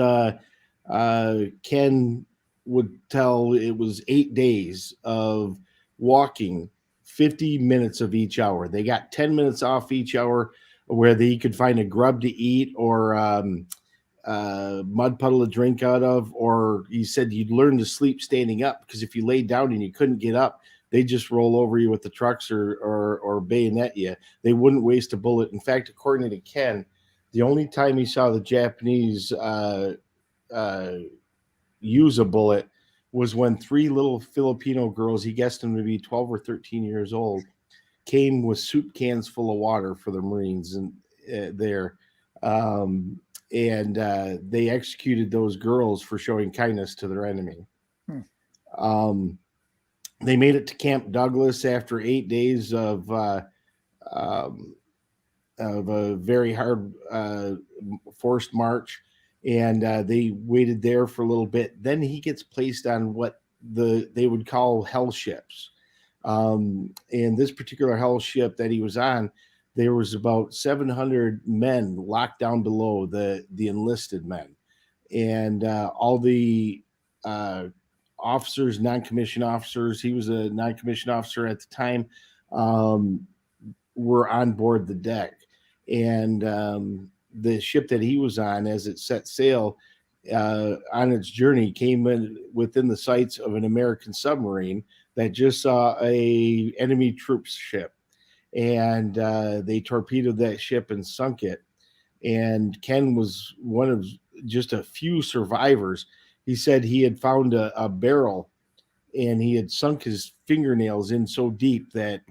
Ken would tell, it was 8 days of walking 50 minutes of each hour. They got 10 minutes off each hour where they could find a grub to eat or mud puddle to drink out of, or he said you'd learn to sleep standing up, because if you laid down and you couldn't get up, they just roll over you with the trucks or bayonet you. They wouldn't waste a bullet. In fact, according to Ken, the only time he saw the Japanese use a bullet was when 3 little Filipino girls, he guessed them to be 12 or 13 years old, came with soup cans full of water for the Marines and there. And they executed those girls for showing kindness to their enemy. They made it to Camp Douglas after 8 days of a very hard forced march, and they waited there for a little bit. Then he gets placed on what they would call hell ships. And this particular hell ship that he was on, there was about 700 men locked down below, the enlisted men, and all the officers, non-commissioned officers. He was a non-commissioned officer at the time. Were on board the deck, and the ship that he was on, as it set sail on its journey, came in within the sights of an American submarine that just saw a enemy troops ship, and they torpedoed that ship and sunk it. And Ken was one of just a few survivors. He said he had found a barrel, and he had sunk his fingernails in so deep that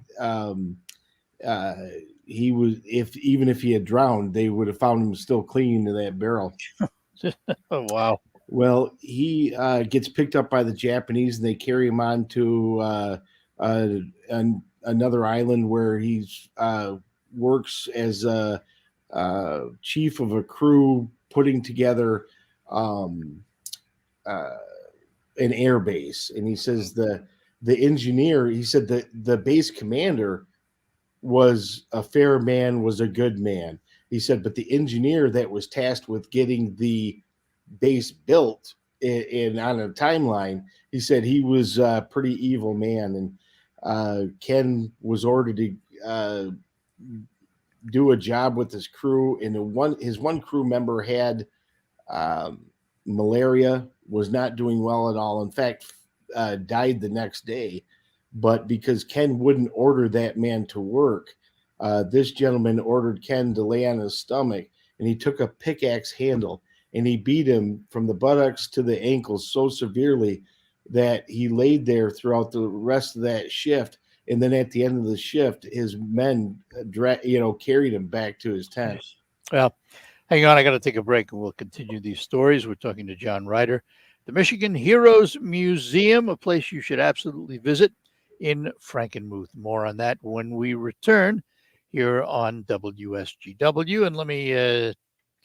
he was, even if he had drowned, they would have found him still clinging to that barrel. Oh, wow. Well, he gets picked up by the Japanese, and they carry him on to another island where he works as a chief of a crew putting together an air base. And he says the engineer, he said the base commander was a fair man, was a good man. He said, but the engineer that was tasked with getting the base built in on a timeline, he said he was a pretty evil man. And Ken was ordered to do a job with his crew, and his one crew member had malaria, was not doing well at all. In fact, died the next day. But because Ken wouldn't order that man to work, this gentleman ordered Ken to lay on his stomach, and he took a pickaxe handle and he beat him from the buttocks to the ankles so severely that he laid there throughout the rest of that shift. And then at the end of the shift, his men, carried him back to his tent. Well, Hang on, I got to take a break and we'll continue these stories. We're talking to John Ryder. The Michigan Heroes Museum, a place you should absolutely visit in Frankenmuth. More on that when we return here on WSGW. And let me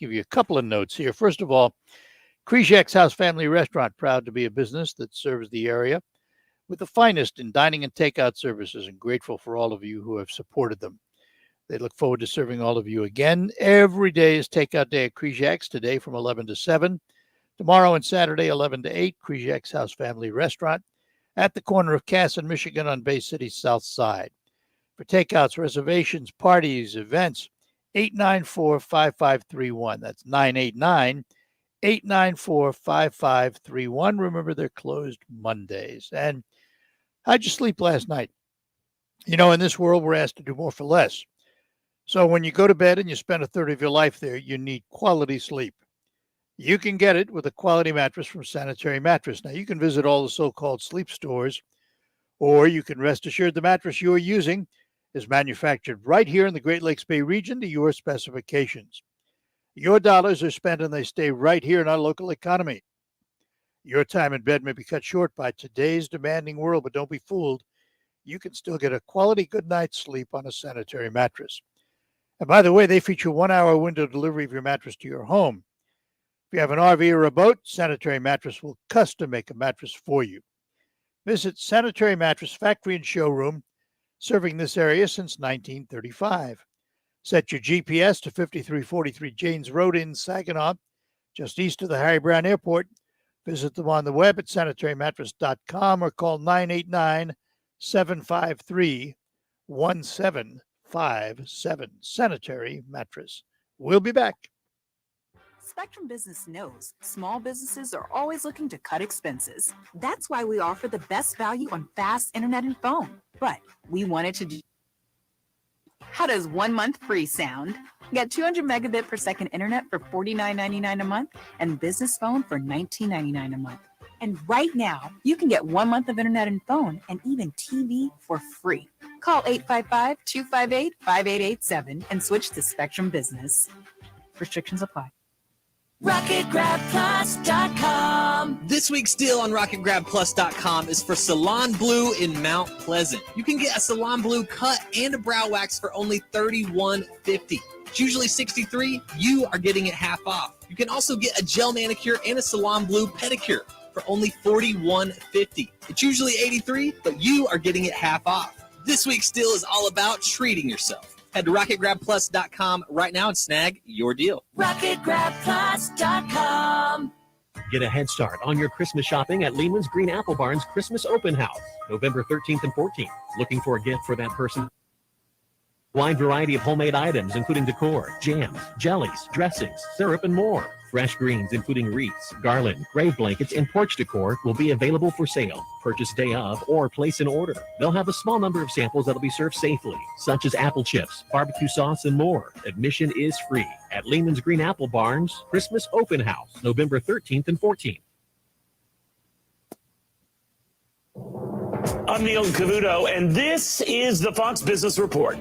give you a couple of notes here. First of all, Krzyzak's House Family Restaurant, proud to be a business that serves the area with the finest in dining and takeout services, and grateful for all of you who have supported them. They look forward to serving all of you again. Every day is takeout day at Krzyzak's, today from 11 to 7. Tomorrow and Saturday, 11 to 8, Krzyzak's House Family Restaurant at the corner of Cass and Michigan on Bay City's south side. For takeouts, reservations, parties, events, 894-5531. That's 989-894-5531. Remember, they're closed Mondays. And how'd you sleep last night? You know, in this world, we're asked to do more for less. So when you go to bed and you spend a third of your life there, you need quality sleep. You can get it with a quality mattress from Sanitary Mattress. Now, you can visit all the so-called sleep stores, or you can rest assured the mattress you're using is manufactured right here in the Great Lakes Bay region to your specifications. Your dollars are spent and they stay right here in our local economy. Your time in bed may be cut short by today's demanding world, but don't be fooled. You can still get a quality good night's sleep on a Sanitary Mattress. And by the way, they feature 1-hour window delivery of your mattress to your home. If you have an RV or a boat, Sanitary Mattress will custom make a mattress for you. Visit Sanitary Mattress Factory and Showroom, serving this area since 1935. Set your GPS to 5343 Janes Road in Saginaw, just east of the Harry Brown Airport. Visit them on the web at sanitarymattress.com or call 989-753-1757. Sanitary Mattress. We'll be back. Spectrum Business knows small businesses are always looking to cut expenses. That's why we offer the best value on fast internet and phone. But we wanted to do. How does 1 month free sound? Get 200 megabit per second internet for $49.99 a month and business phone for $19.99 a month. And right now, you can get 1 month of internet and phone and even TV for free. Call 855-258-5887 and switch to Spectrum Business. Restrictions apply. RocketGrabPlus.com. This week's deal on RocketGrabPlus.com is for Salon Blue in Mount Pleasant. You can get a Salon Blue cut and a brow wax for only $31.50. It's usually $63. You are getting it half off. You can also get a gel manicure and a Salon Blue pedicure for only $41.50. It's usually $83, but you are getting it half off. This week's deal is all about treating yourself. Head to RocketGrabPlus.com right now and snag your deal. RocketGrabPlus.com. Get a head start on your Christmas shopping at Lehman's Green Apple Barn's Christmas Open House, November 13th and 14th. Looking for a gift for that person? Wide variety of homemade items, including decor, jams, jellies, dressings, syrup, and more. Fresh greens, including wreaths, garland, grave blankets, and porch decor will be available for sale. Purchase day of or place an order. They'll have a small number of samples that'll be served safely, such as apple chips, barbecue sauce, and more. Admission is free at Lehman's Green Apple Barn's Christmas Open House, November 13th and 14th. I'm Neil Cavuto, and this is the Fox Business Report.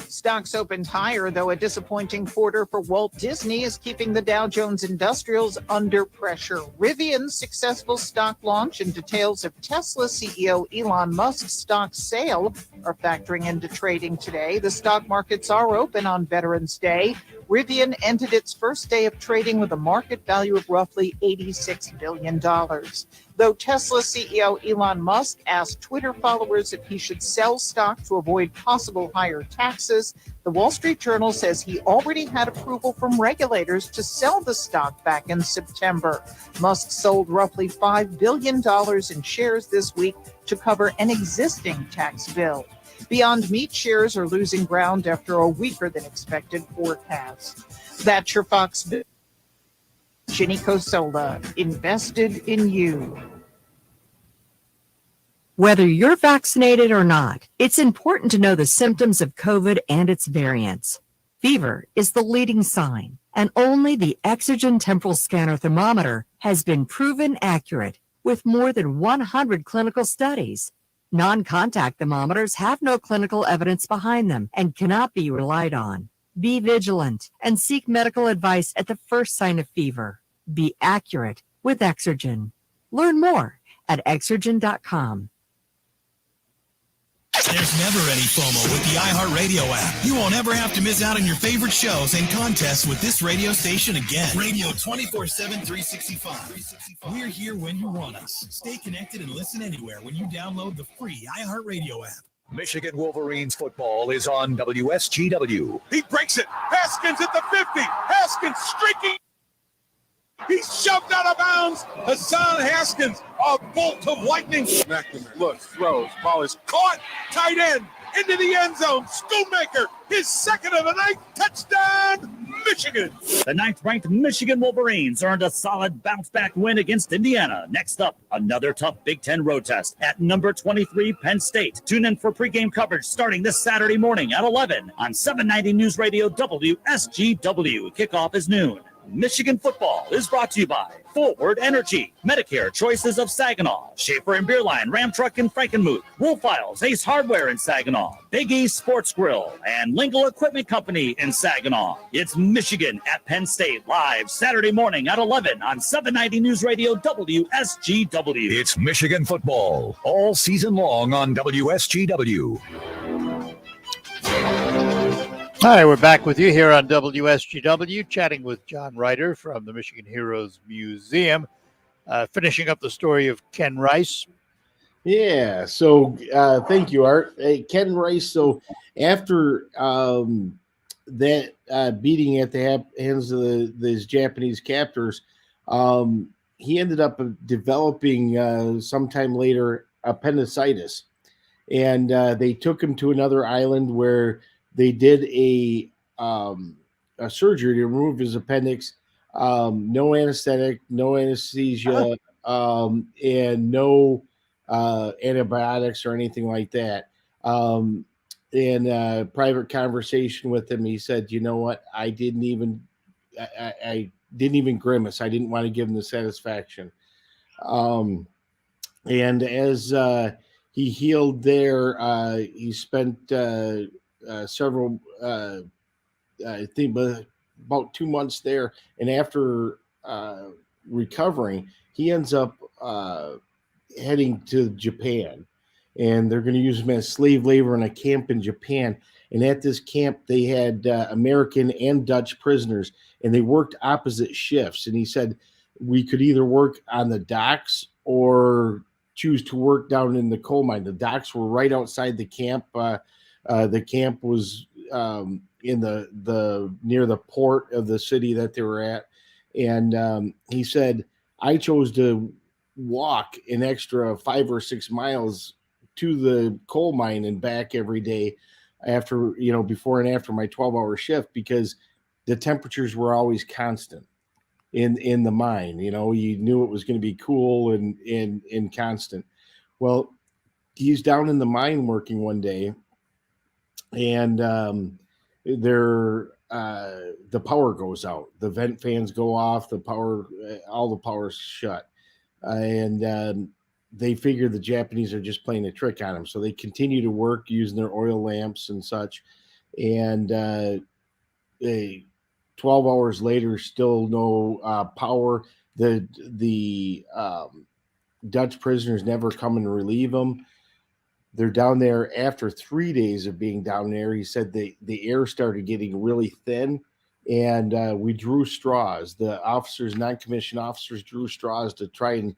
Stocks opened higher, though a disappointing quarter for Walt Disney is keeping the Dow Jones Industrials under pressure. Rivian's successful stock launch and details of Tesla CEO Elon Musk's stock sale are factoring into trading today. The stock markets are open on Veterans Day. Rivian ended its first day of trading with a market value of roughly $86 billion. Though Tesla CEO Elon Musk asked Twitter followers if he should sell stock to avoid possible higher taxes, the Wall Street Journal says he already had approval from regulators to sell the stock back in September. Musk sold roughly $5 billion in shares this week to cover an existing tax bill. Beyond Meat shares are losing ground after a weaker than expected forecast. That's your Fox Business. Ginny Cosola, invested in you. Whether you're vaccinated or not, it's important to know the symptoms of COVID and its variants. Fever is the leading sign, and only the Exergen temporal scanner thermometer has been proven accurate with more than 100 clinical studies. Non-contact thermometers have no clinical evidence behind them and cannot be relied on. Be vigilant and seek medical advice at the first sign of fever. Be accurate with Exergen. Learn more at Exergen.com. There's never any FOMO with the iHeartRadio app. You won't ever have to miss out on your favorite shows and contests with this radio station again. Radio 24/7, 365. We're here when you want us. Stay connected and listen anywhere when you download the free iHeartRadio app. Michigan Wolverines football is on WSGW. He breaks it. Haskins at the 50. Haskins streaking. He's shoved out of bounds. Hassan Haskins, a bolt of lightning. McNamara looks, throws. Ball is caught. Tight end into the end zone. Schoonmaker, his second of the night. Touchdown, Michigan. The 9th-ranked Michigan Wolverines earned a solid bounce-back win against Indiana. Next up, another tough Big Ten road test at number 23 Penn State. Tune in for pregame coverage starting this Saturday morning at 11 on 790 News Radio WSGW. Kickoff is noon. Michigan football is brought to you by Forward Energy, Medicare Choices of Saginaw, Schaefer and Beerline, Ram Truck in Frankenmuth, Woolfiles, Ace Hardware in Saginaw, Big East Sports Grill, and Lingle Equipment Company in Saginaw. It's Michigan at Penn State live Saturday morning at 11 on 790 News Radio WSGW. It's Michigan football all season long on WSGW. Hi, we're back with you here on WSGW, chatting with John Ryder from the Michigan Heroes Museum, finishing up the story of Ken Rice. Yeah, so thank you, Art. Hey, Ken Rice, so after that beating at the hands of these Japanese captors, he ended up developing sometime later appendicitis. And they took him to another island where they did a surgery to remove his appendix, no anesthetic, no anesthesia, and no antibiotics or anything like that. In a private conversation with him, he said, "You know what? I didn't even grimace. I didn't want to give him the satisfaction." And as he healed there, he spent several, I think, about 2 months there. And after recovering, he ends up heading to Japan. And they're going to use him as slave labor in a camp in Japan. And at this camp, they had American and Dutch prisoners, and they worked opposite shifts. And he said, we could either work on the docks or choose to work down in the coal mine. The docks were right outside the camp. The camp was in the near the port of the city that they were at. And he said, I chose to walk an extra 5 or 6 miles to the coal mine and back every day after, before and after my 12-hour shift, because the temperatures were always constant in the mine. You knew it was going to be cool and constant. Well, he's down in the mine working one day, and the power goes out. The vent fans go off. All the power's shut, and they figure the Japanese are just playing a trick on them. So they continue to work using their oil lamps and such. And 12 hours later, still no power. The Dutch prisoners never come and relieve them. They're down there after 3 days of being down there. He said the air started getting really thin, and we drew straws. The officers, non-commissioned officers, drew straws to try and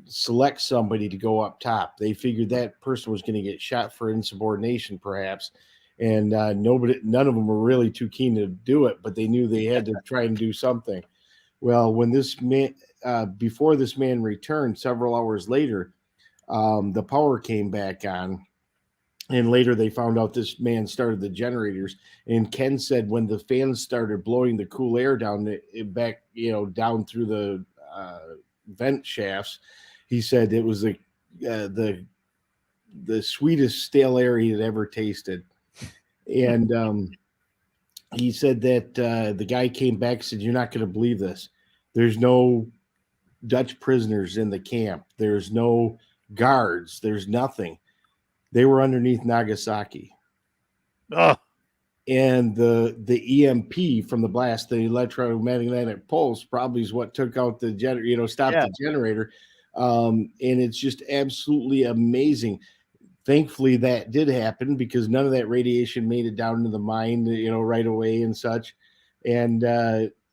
select somebody to go up top. They figured that person was going to get shot for insubordination, perhaps, and none of them were really too keen to do it, but they knew they had to try and do something. Well, when this man, before this man returned, several hours later, the power came back on, and later they found out this man started the generators. And Ken said when the fans started blowing the cool air down through the vent shafts, he said it was the sweetest stale air he had ever tasted. And he said that the guy came back and said, "You're not going to believe this. There's no Dutch prisoners in the camp. There's no guards. There's nothing. They were underneath Nagasaki." Oh. and the EMP from the blast, the electromagnetic pulse, probably is what took out the generator, stopped the generator. And it's just absolutely amazing. Thankfully, that did happen because none of that radiation made it down to the mine, right away and such. And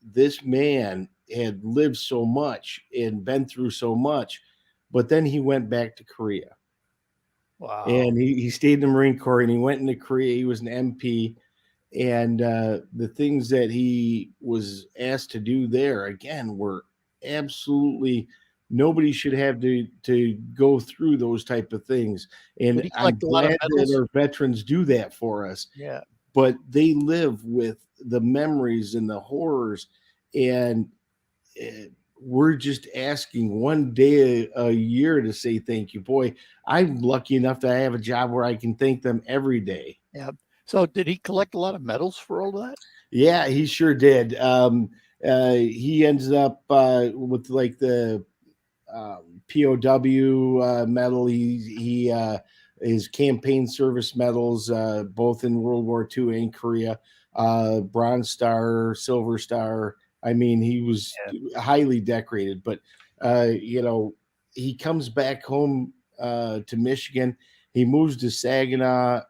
this man had lived so much and been through so much, but then he went back to Korea. Wow. And he stayed in the Marine Corps, and he went into Korea. He was an MP. And the things that he was asked to do there, again, were absolutely, nobody should have to go through those type of things. And I'm glad that our veterans do that for us. Yeah. But they live with the memories and the horrors. And we're just asking one day a year to say thank you. Boy, I'm lucky enough that I have a job where I can thank them every day. Yeah. So did he collect a lot of medals for all that? Yeah, he sure did. He ends up with like the POW medal. He his campaign service medals, both in World War II and Korea, Bronze Star, Silver Star. I mean, he was highly decorated, but he comes back home to Michigan. He moves to Saginaw.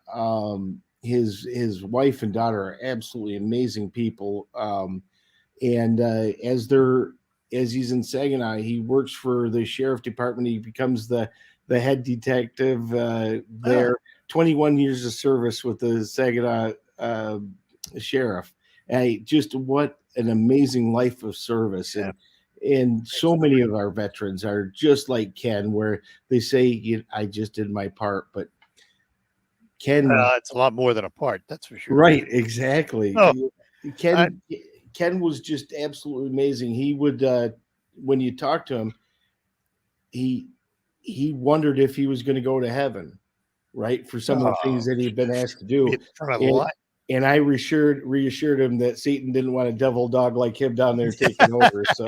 His wife and daughter are absolutely amazing people. And as he's in Saginaw, he works for the sheriff department. He becomes the head detective there. 21 years of service with the Saginaw sheriff. And just what an amazing life of service. And so many of our veterans are just like Ken, where they say, I just did my part, but Ken, it's a lot more than a part, that's for sure. Right, exactly. Oh, Ken was just absolutely amazing. He would, when you talk to him, he wondered if he was going to go to heaven, right, for some of the things that he'd been asked to do. And I reassured him that Satan didn't want a devil dog like him down there taking over. So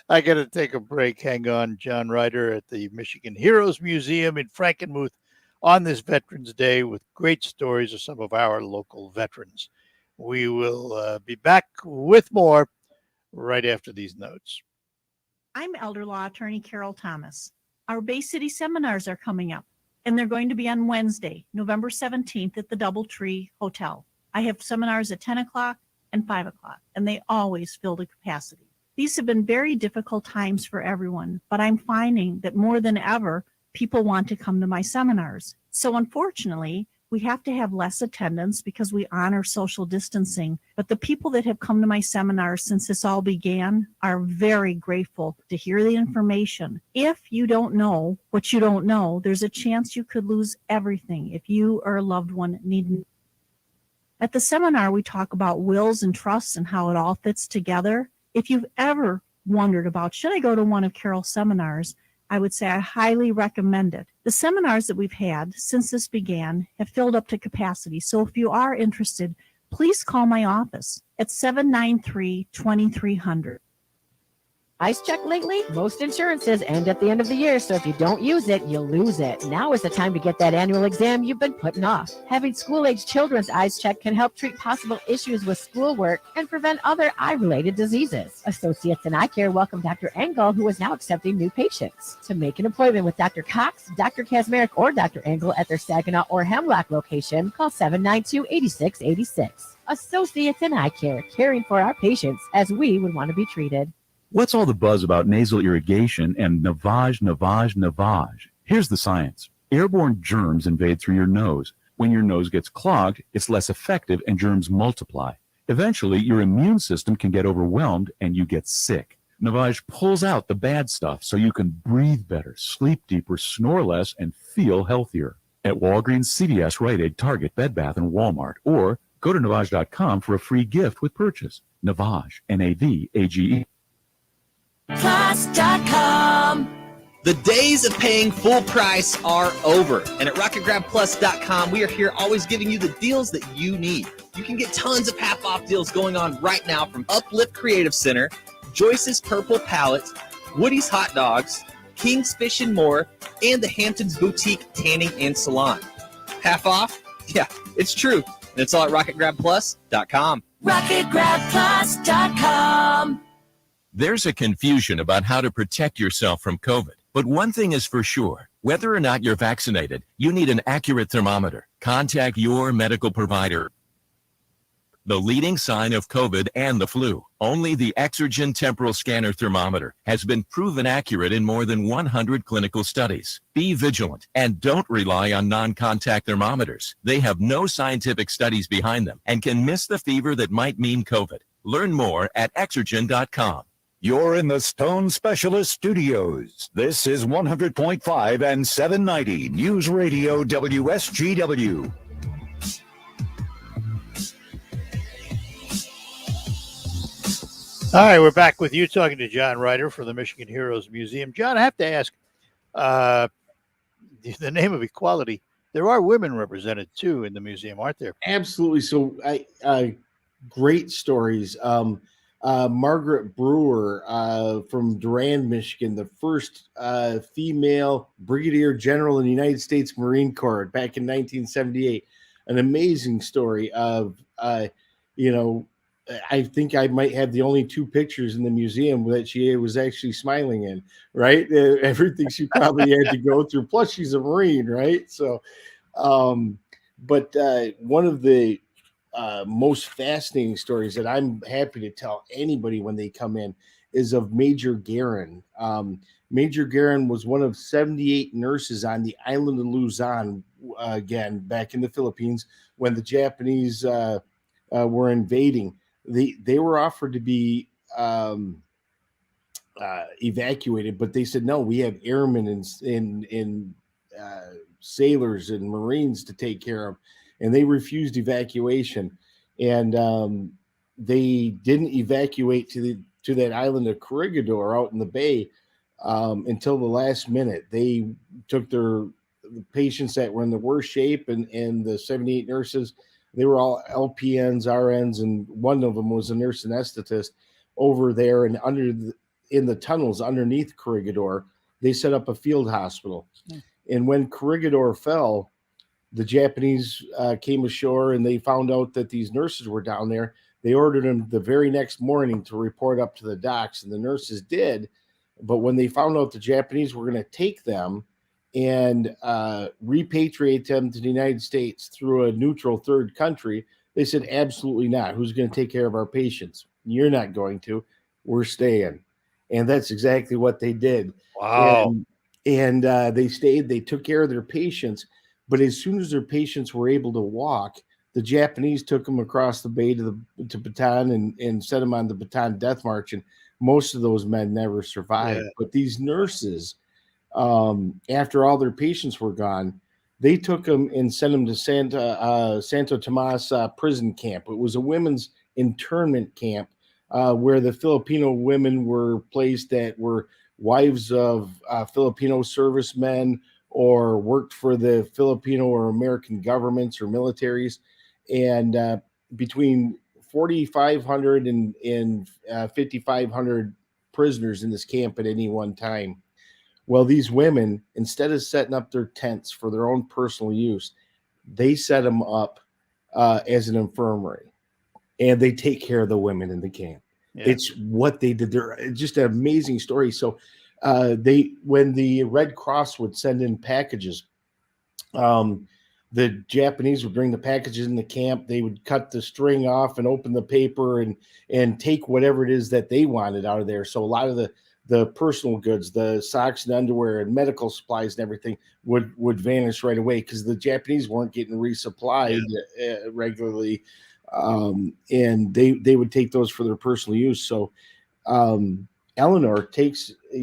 I got to take a break. Hang on. John Ryder at the Michigan Heroes Museum in Frankenmuth on this Veterans Day with great stories of some of our local veterans. We will be back with more right after these notes. I'm elder law attorney Carol Thomas. Our Bay City seminars are coming up, and they're going to be on Wednesday, November 17th at the Doubletree Hotel. I have seminars at 10 o'clock and 5 o'clock, and they always fill to capacity. These have been very difficult times for everyone, but I'm finding that more than ever, people want to come to my seminars. So unfortunately, we have to have less attendance because we honor social distancing. But the people that have come to my seminars since this all began are very grateful to hear the information. If you don't know what you don't know, there's a chance you could lose everything if you or a loved one need. At the seminar, we talk about wills and trusts and how it all fits together. If you've ever wondered about, should I go to one of Carol's seminars, I would say I highly recommend it. The seminars that we've had since this began have filled up to capacity. So if you are interested, please call my office at 793-2300. Ice check lately? Most insurances end at the end of the year, so if you don't use it, you'll lose it. Now is the time to get that annual exam you've been putting off. Having school-age children's eyes check can help treat possible issues with schoolwork and prevent other eye-related diseases. Associates in Eye Care welcome Dr. Engel, who is now accepting new patients. To make an appointment with Dr. Cox, Dr. Kazmarek, or Dr. Engel at their Saginaw or Hemlock location, call 792-8686. Associates in Eye Care, caring for our patients as we would want to be treated. What's all the buzz about nasal irrigation and navage? Here's the science. Airborne germs invade through your nose. When your nose gets clogged, it's less effective and germs multiply. Eventually, your immune system can get overwhelmed and you get sick. Navage pulls out the bad stuff so you can breathe better, sleep deeper, snore less, and feel healthier. At Walgreens, CVS, Rite Aid, Target, Bed Bath, and Walmart. Or go to Navage.com for a free gift with purchase. Navage, Navage. Plus.com. The days of paying full price are over. And at RocketGrabPlus.com, we are here always giving you the deals that you need. You can get tons of half-off deals going on right now from Uplift Creative Center, Joyce's Purple Palette, Woody's Hot Dogs, King's Fish and More, and the Hamptons Boutique Tanning and Salon. Half off? Yeah, it's true. And it's all at RocketGrabPlus.com. RocketGrabPlus.com. There's a confusion about how to protect yourself from COVID. But one thing is for sure, whether or not you're vaccinated, you need an accurate thermometer. Contact your medical provider. The leading sign of COVID and the flu. Only the Exergen Temporal Scanner Thermometer has been proven accurate in more than 100 clinical studies. Be vigilant and don't rely on non-contact thermometers. They have no scientific studies behind them and can miss the fever that might mean COVID. Learn more at Exergen.com. You're in the Stone Specialist Studios. This is 100.5 and 790 News Radio WSGW. All right, we're back with you talking to John Ryder for the Michigan Heroes Museum. John, I have to ask, the name of equality, there are women represented too in the museum, aren't there? Absolutely. So great stories. Margaret Brewer from Durand, Michigan, the first female brigadier general in the United States Marine Corps back in 1978. An amazing story of, I think I might have the only two pictures in the museum that she was actually smiling in, right? Everything she probably had to go through. Plus, she's a Marine, right? So, but one of the most fascinating stories that I'm happy to tell anybody when they come in is of Major Guerin. Major Guerin was one of 78 nurses on the island of Luzon, again, back in the Philippines when the Japanese were invading. They were offered to be evacuated, but they said, no, we have airmen and sailors and Marines to take care of. And they refused evacuation. And they didn't evacuate to that island of Corregidor out in the bay until the last minute. They took the patients that were in the worst shape and the 78 nurses. They were all LPNs, RNs, and one of them was a nurse anesthetist over there. And in the tunnels underneath Corregidor, they set up a field hospital. And when Corregidor fell, the Japanese came ashore and they found out that these nurses were down there. They ordered them the very next morning to report up to the docks, and the nurses did. But when they found out the Japanese were going to take them and repatriate them to the United States through a neutral third country, they said, absolutely not. Who's going to take care of our patients? You're not going to. We're staying. And that's exactly what they did. Wow. And they stayed. They took care of their patients. But as soon as their patients were able to walk, the Japanese took them across the bay to Bataan and set them on the Bataan Death March. And most of those men never survived. Yeah. But these nurses, after all their patients were gone, they took them and sent them to Santo Tomas prison camp. It was a women's internment camp where the Filipino women were placed that were wives of Filipino servicemen or worked for the Filipino or American governments or militaries. And between 4,500 and 5,500 prisoners in this camp at any one time. Well, these women, instead of setting up their tents for their own personal use, they set them up as an infirmary, and they take care of the women in the camp. Yeah. It's what they did. They're just an amazing story. So when the Red Cross would send in packages, the Japanese would bring the packages in the camp. They would cut the string off and open the paper and take whatever it is that they wanted out of there. So a lot of the personal goods, the socks and underwear and medical supplies and everything would vanish right away because the Japanese weren't getting resupplied regularly. And they would take those for their personal use. So Eleanor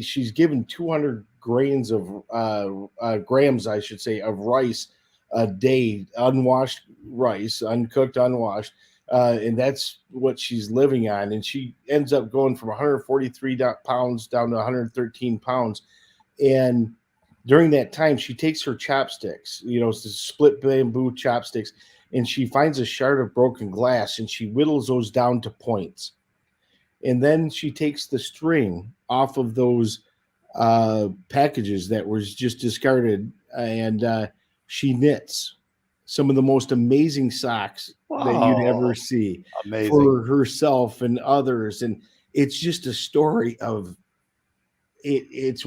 she's given 200 grams, I should say, of rice a day, unwashed rice, uncooked, unwashed. And that's what she's living on. And she ends up going from 143 pounds down to 113 pounds. And during that time, she takes her chopsticks, split bamboo chopsticks, and she finds a shard of broken glass and she whittles those down to points. And then she takes the string off of those packages that was just discarded and she knits. some of the most amazing socks that you'd ever see for herself and others. And it's just a story of it's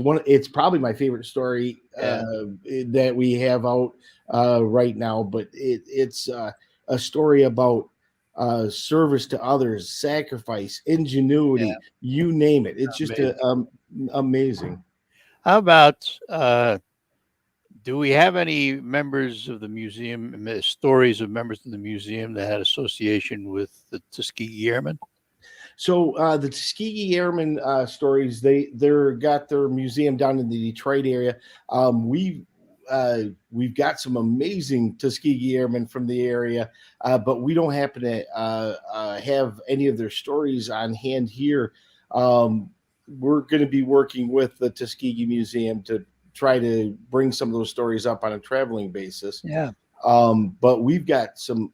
probably my favorite story that we have out right now, but it's a story about service to others, sacrifice, ingenuity, you name it. It's just amazing. How about do we have any members of the museum, stories of members of the museum that had association with the Tuskegee Airmen? So the Tuskegee Airmen stories, they're got their museum down in the Detroit area. We've got some amazing Tuskegee Airmen from the area, but we don't happen to have any of their stories on hand here. We're going to be working with the Tuskegee Museum to try to bring some of those stories up on a traveling basis. Yeah. But we've got some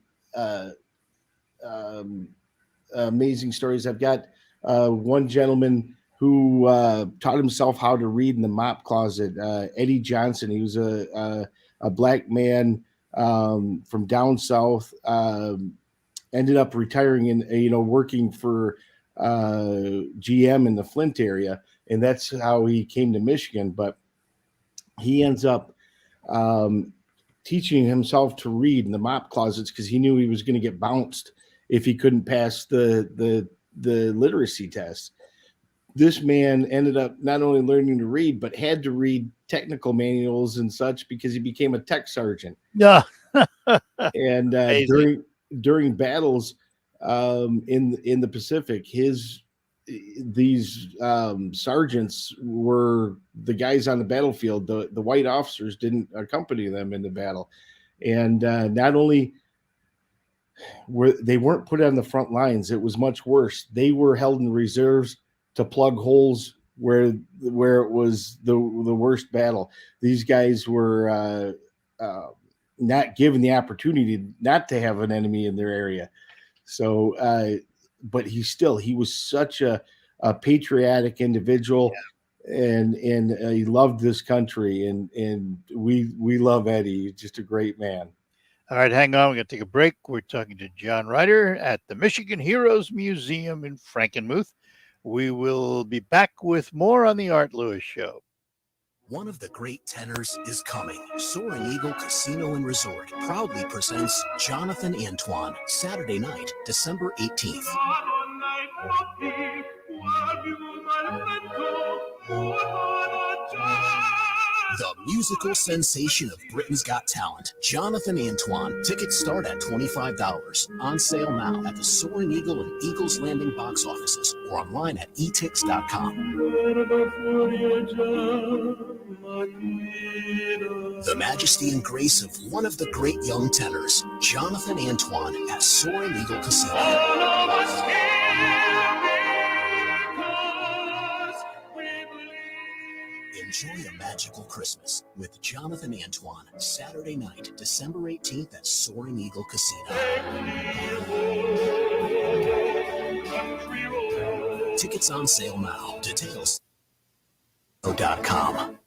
amazing stories. I've got one gentleman who taught himself how to read in the mop closet. Eddie Johnson. He was a black man from down south. Ended up retiring and working for GM in the Flint area, and that's how he came to Michigan. But he ends up teaching himself to read in the mop closets because he knew he was going to get bounced if he couldn't pass the literacy test. This man ended up not only learning to read, but had to read technical manuals and such because he became a tech sergeant. Yeah. And during battles in the Pacific, these sergeants were the guys on the battlefield. The white officers didn't accompany them in the battle, and not only they weren't put on the front lines, it was much worse. They were held in reserves to plug holes where it was the worst battle. These guys were not given the opportunity not to have an enemy in their area. So, but he was such a patriotic individual, and he loved this country, and we love Eddie. He's just a great man. All right, hang on. We're going to take a break. We're talking to John Ryder at the Michigan Heroes Museum in Frankenmuth. We will be back with more on the Art Lewis Show. One of the great tenors is coming. Soaring Eagle Casino and Resort proudly presents Jonathan Antoine, Saturday night, December 18th. The musical sensation of Britain's Got Talent, Jonathan Antoine. Tickets start at $25. On sale now at the Soaring Eagle and Eagles Landing box offices or online at etix.com. The majesty and grace of one of the great young tenors, Jonathan Antoine at Soaring Eagle Casino. Enjoy a magical Christmas with Jonathan Antoine, Saturday night, December 18th at Soaring Eagle Casino. Tickets on sale now. Details .com.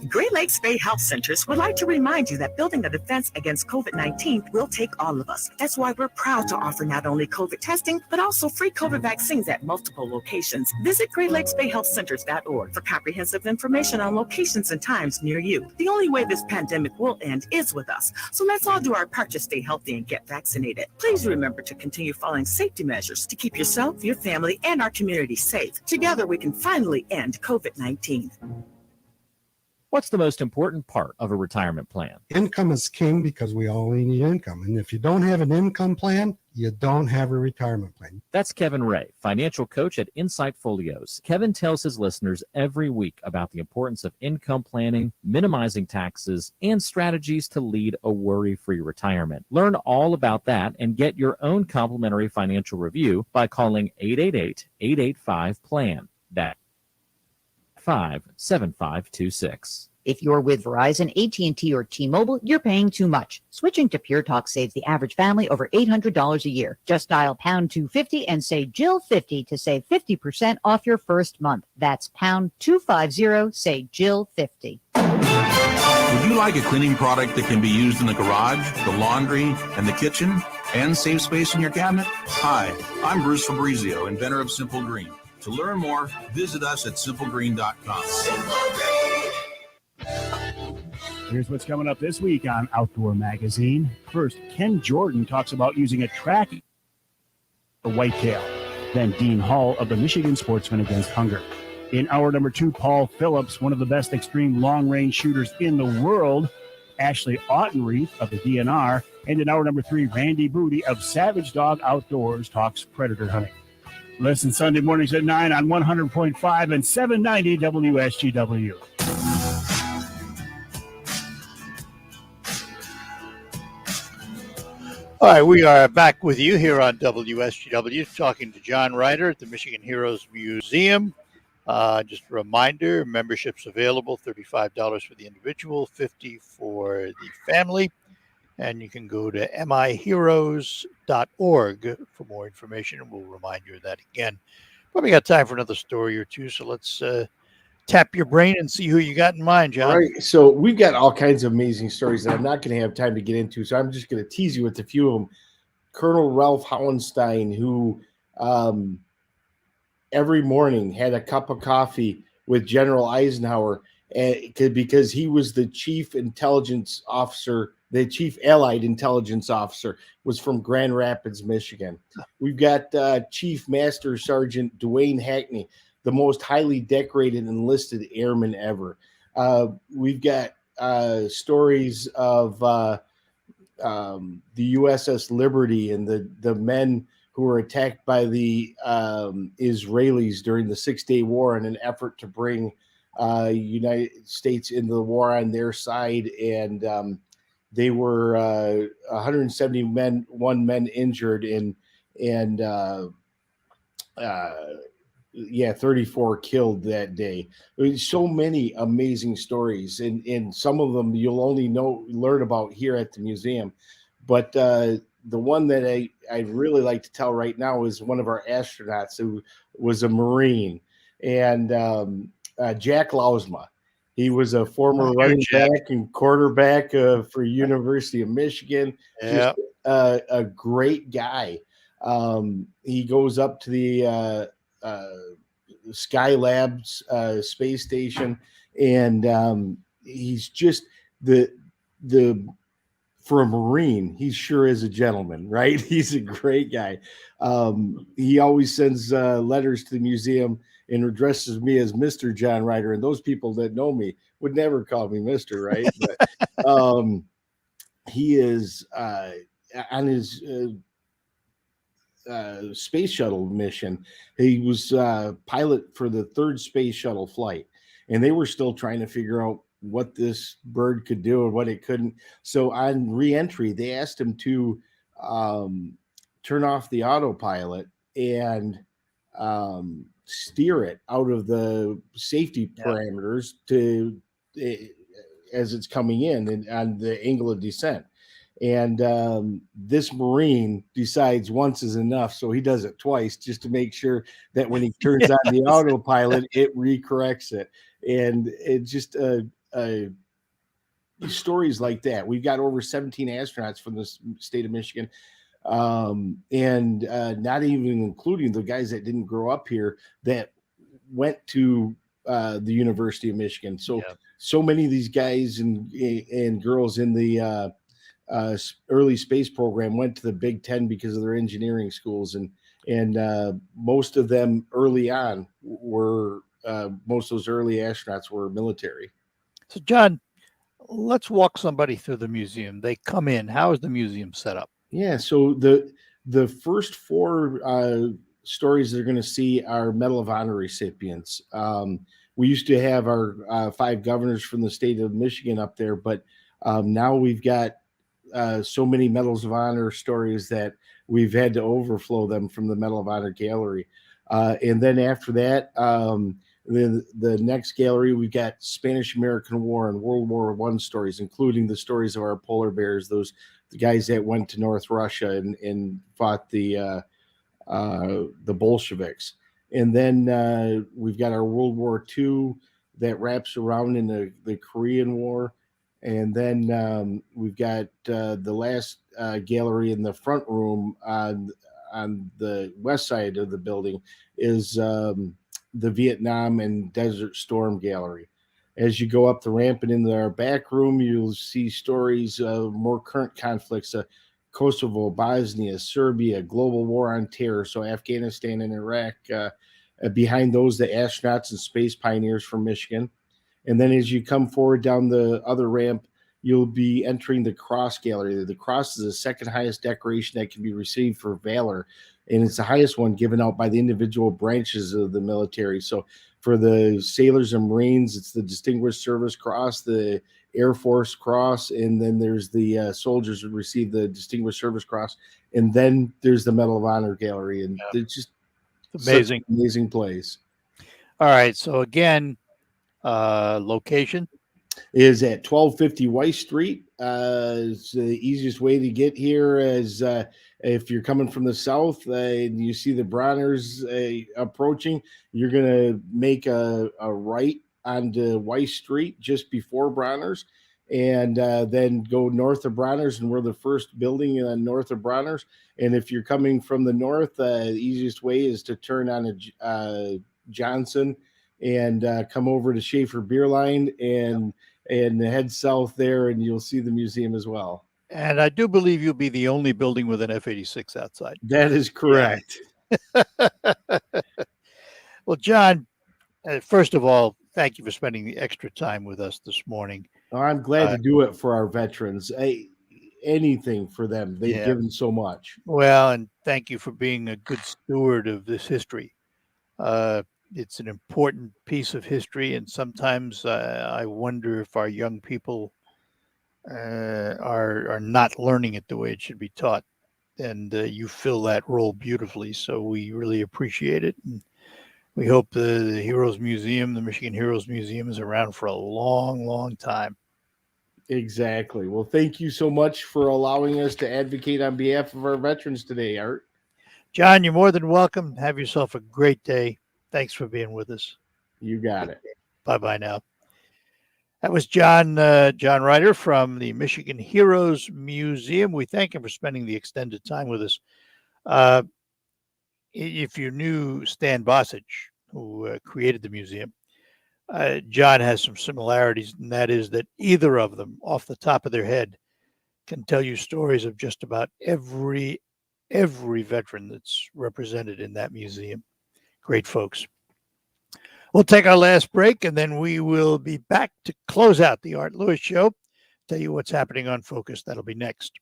Great Lakes Bay Health Centers would like to remind you that building a defense against COVID-19 will take all of us. That's why we're proud to offer not only COVID testing, but also free COVID vaccines at multiple locations. Visit GreatLakesBayHealthCenters.org for comprehensive information on locations and times near you. The only way this pandemic will end is with us. So let's all do our part to stay healthy and get vaccinated. Please remember to continue following safety measures to keep yourself, your family, and our community safe. Together, we can finally end COVID-19. What's the most important part of a retirement plan? Income is king because we all need income. And if you don't have an income plan, you don't have a retirement plan. That's Kevin Ray, financial coach at Insight Folios. Kevin tells his listeners every week about the importance of income planning, minimizing taxes, and strategies to lead a worry-free retirement. Learn all about that and get your own complimentary financial review by calling 888-885-PLAN. That's 57526. If you're with Verizon, AT&T, or T-Mobile, you're paying too much. Switching to Pure Talk saves the average family over $800 a year. Just dial pound 250 and say Jill 50 to save 50% off your first month. That's pound 250, say Jill 50. Would you like a cleaning product that can be used in the garage, the laundry, and the kitchen, and save space in your cabinet? Hi, I'm Bruce Fabrizio, inventor of Simple Green. To learn more, visit us at simplegreen.com. Here's what's coming up this week on Outdoor Magazine. First, Ken Jordan talks about using a track for whitetail. Then Dean Hall of the Michigan Sportsman Against Hunger. In hour number 2, Paul Phillips, one of the best extreme long-range shooters in the world. Ashley Autenreith of the DNR. And in hour number 3, Randy Booty of Savage Dog Outdoors talks predator hunting. Listen Sunday mornings at 9 on 100.5 and 790 WSGW. All right, we are back with you here on WSGW, talking to John Ryder at the Michigan Heroes Museum. Just a reminder, memberships available, $35 for the individual, $50 for the family. And you can go to miheroes.org for more information, and we'll remind you of that again. Probably got time for another story or two, so let's tap your brain and see who you got in mind, John. All right, so we've got all kinds of amazing stories that I'm not going to have time to get into, so I'm just going to tease you with a few of them. Colonel Ralph Howenstein, who every morning had a cup of coffee with General Eisenhower because he was the chief intelligence officer, the chief allied intelligence officer, was from Grand Rapids, Michigan. We've got Chief Master Sergeant Dwayne Hackney, the most highly decorated enlisted airman ever. We've got stories of the USS Liberty and the men who were attacked by the Israelis during the 6-Day War in an effort to bring United States into the war on their side. And they were 171 men injured and 34 killed that day. There's so many amazing stories, and some of them you'll only learn about here at the museum. But the one that I'd really like to tell right now is one of our astronauts who was a Marine, and Jack Lausma. He was a former running back and quarterback for University of Michigan. Yeah. Just a great guy. He goes up to the Skylabs space station, and he's just the for a Marine, he sure is a gentleman, right? He's a great guy. He always sends letters to the museum and addresses me as Mr. John Ryder, and those people that know me would never call me Mr., right? But he is on his space shuttle mission. He was pilot for the 3rd space shuttle flight, and they were still trying to figure out what this bird could do and what it couldn't. So on re-entry, they asked him to turn off the autopilot and steer it out of the safety parameters to as it's coming in and on the angle of descent. And this Marine decides once is enough, so he does it twice just to make sure that when he turns on the autopilot, it recorrects it. And it just stories like that. We've got over 17 astronauts from the state of Michigan, and not even including the guys that didn't grow up here that went to the University of Michigan. So many of these guys and girls in the early space program went to the Big Ten because of their engineering schools, and most of them early on were most of those early astronauts were military. So, John, let's walk somebody through the museum. They come in. How is the museum set up? Yeah, so the first 4 stories they're going to see are Medal of Honor recipients. We used to have our 5 governors from the state of Michigan up there, but now we've got so many Medals of Honor stories that we've had to overflow them from the Medal of Honor gallery. And then after that, the next gallery, we've got Spanish-American War and World War I stories, including the stories of our polar bears, the guys that went to North Russia and fought the Bolsheviks. And then we've got our World War II that wraps around in the Korean War. And then we've got the last gallery in the front room on the west side of the building is the Vietnam and Desert Storm Gallery. As you go up the ramp and into our back room, you'll see stories of more current conflicts, Kosovo, Bosnia, Serbia, global war on terror, so Afghanistan and Iraq. Behind those, the astronauts and space pioneers from Michigan. And then as you come forward down the other ramp, you'll be entering the Cross Gallery. The cross is the second highest decoration that can be received for valor, and it's the highest one given out by the individual branches of the military. So for the sailors and Marines, it's the Distinguished Service Cross, the Air Force Cross, and then there's the soldiers who receive the Distinguished Service Cross, and then there's the Medal of Honor Gallery, and it's just amazing, amazing place. All right, so again, location is at 1250 Weiss Street. It's the easiest way to get here is if you're coming from the south and you see the Bronners approaching, you're going to make a right onto Weiss Street just before Bronners, and then go north of Bronners, and we're the first building north of Bronners. And if you're coming from the north, the easiest way is to turn on a Johnson and come over to Schaefer Beer Line and head south there, and you'll see the museum as well. And I do believe you'll be the only building with an F-86 outside. That is correct. Yeah. Well, John, first of all, thank you for spending the extra time with us this morning. I'm glad to do it for our veterans. Anything for them. They've given so much. Well, and thank you for being a good steward of this history. It's an important piece of history, and sometimes I wonder if our young people are not learning it the way it should be taught. And you fill that role beautifully, so we really appreciate it. And we hope the Heroes Museum, the Michigan Heroes Museum, is around for a long, long time. Exactly. Well, thank you so much for allowing us to advocate on behalf of our veterans today, Art. John, you're more than welcome. Have yourself a great day. Thanks for being with us. You got it. Bye-bye now. That was John Ryder from the Michigan Heroes Museum. We thank him for spending the extended time with us. If you knew Stan Bosich, who created the museum, John has some similarities, and that is that either of them, off the top of their head, can tell you stories of just about every veteran that's represented in that museum. Great folks. We'll take our last break, and then we will be back to close out the Art Lewis Show. Tell you what's happening on Focus. That'll be next.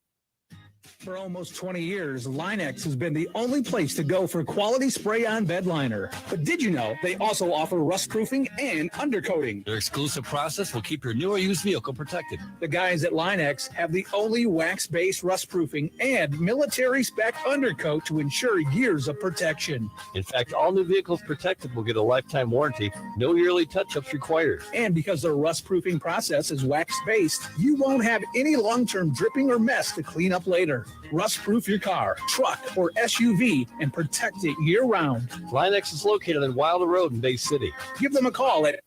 For almost 20 years, Line-X has been the only place to go for quality spray-on bed liner. But did you know they also offer rust-proofing and undercoating? Their exclusive process will keep your new or used vehicle protected. The guys at Line-X have the only wax-based rust-proofing and military-spec undercoat to ensure years of protection. In fact, all new vehicles protected will get a lifetime warranty. No yearly touch-ups required. And because their rust-proofing process is wax-based, you won't have any long-term dripping or mess to clean up later. Rust-proof your car, truck, or SUV and protect it year-round. Line-X is located on Wilder Road in Bay City. Give them a call at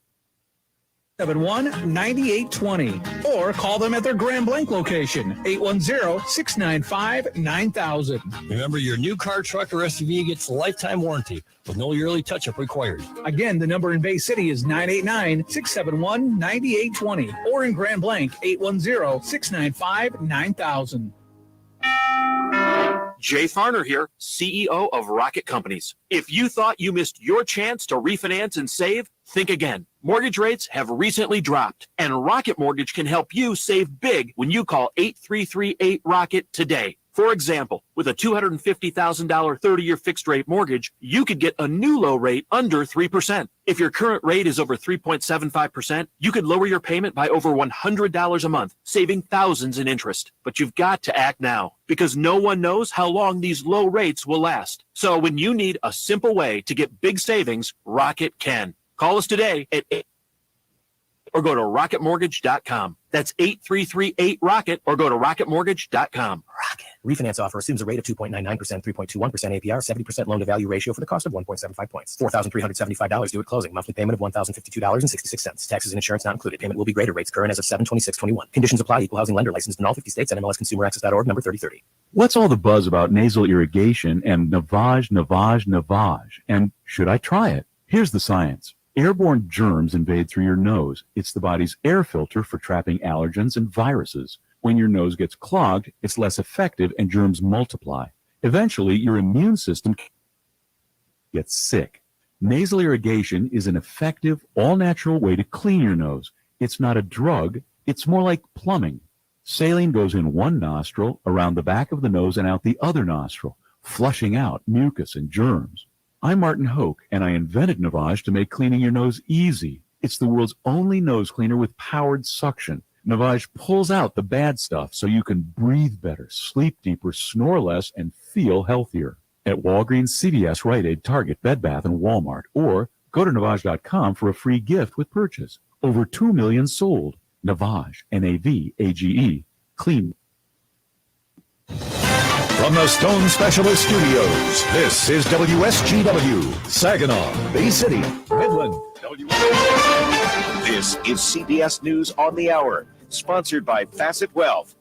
871-9820 or call them at their Grand Blanc location, 810-695-9000. Remember, your new car, truck, or SUV gets a lifetime warranty with no yearly touch-up required. Again, the number in Bay City is 989-671-9820 or in Grand Blanc, 810-695-9000. Jay Farner here, CEO of Rocket Companies. If you thought you missed your chance to refinance and save, think again. Mortgage rates have recently dropped, and Rocket Mortgage can help you save big when you call 8338-ROCKET today. For example, with a $250,000 30-year fixed-rate mortgage, you could get a new low rate under 3%. If your current rate is over 3.75%, you could lower your payment by over $100 a month, saving thousands in interest. But you've got to act now, because no one knows how long these low rates will last. So when you need a simple way to get big savings, Rocket can. Call us today at 8 or go to rocketmortgage.com. That's 8338-ROCKET or go to rocketmortgage.com. Rocket. Refinance offer assumes a rate of 2.99%, 3.21% APR, 70% loan to value ratio for the cost of 1.75 points. $4,375 due at closing. Monthly payment of $1,052.66. Taxes and insurance not included. Payment will be greater. Rates current as of 7/26/21. Conditions apply. Equal housing lender licensed in all 50 states. NMLSconsumeraccess.org number 3030. What's all the buzz about nasal irrigation and Navage? And should I try it? Here's the science. Airborne germs invade through your nose. It's the body's air filter for trapping allergens and viruses. When your nose gets clogged, it's less effective and germs multiply. Eventually, your immune system gets sick. Nasal irrigation is an effective, all-natural way to clean your nose. It's not a drug. It's more like plumbing. Saline goes in one nostril, around the back of the nose, and out the other nostril, flushing out mucus and germs. I'm Martin Hoke, and I invented Navage to make cleaning your nose easy. It's the world's only nose cleaner with powered suction. Navage pulls out the bad stuff so you can breathe better, sleep deeper, snore less, and feel healthier. At Walgreens, CVS, Rite Aid, Target, Bed Bath, and Walmart. Or go to Navage.com for a free gift with purchase. Over 2 million sold. Navage, Navage, clean. From the Stone Specialist Studios, this is WSGW, Saginaw, Bay City, Midland. This is CBS News on the Hour, sponsored by Facet Wealth.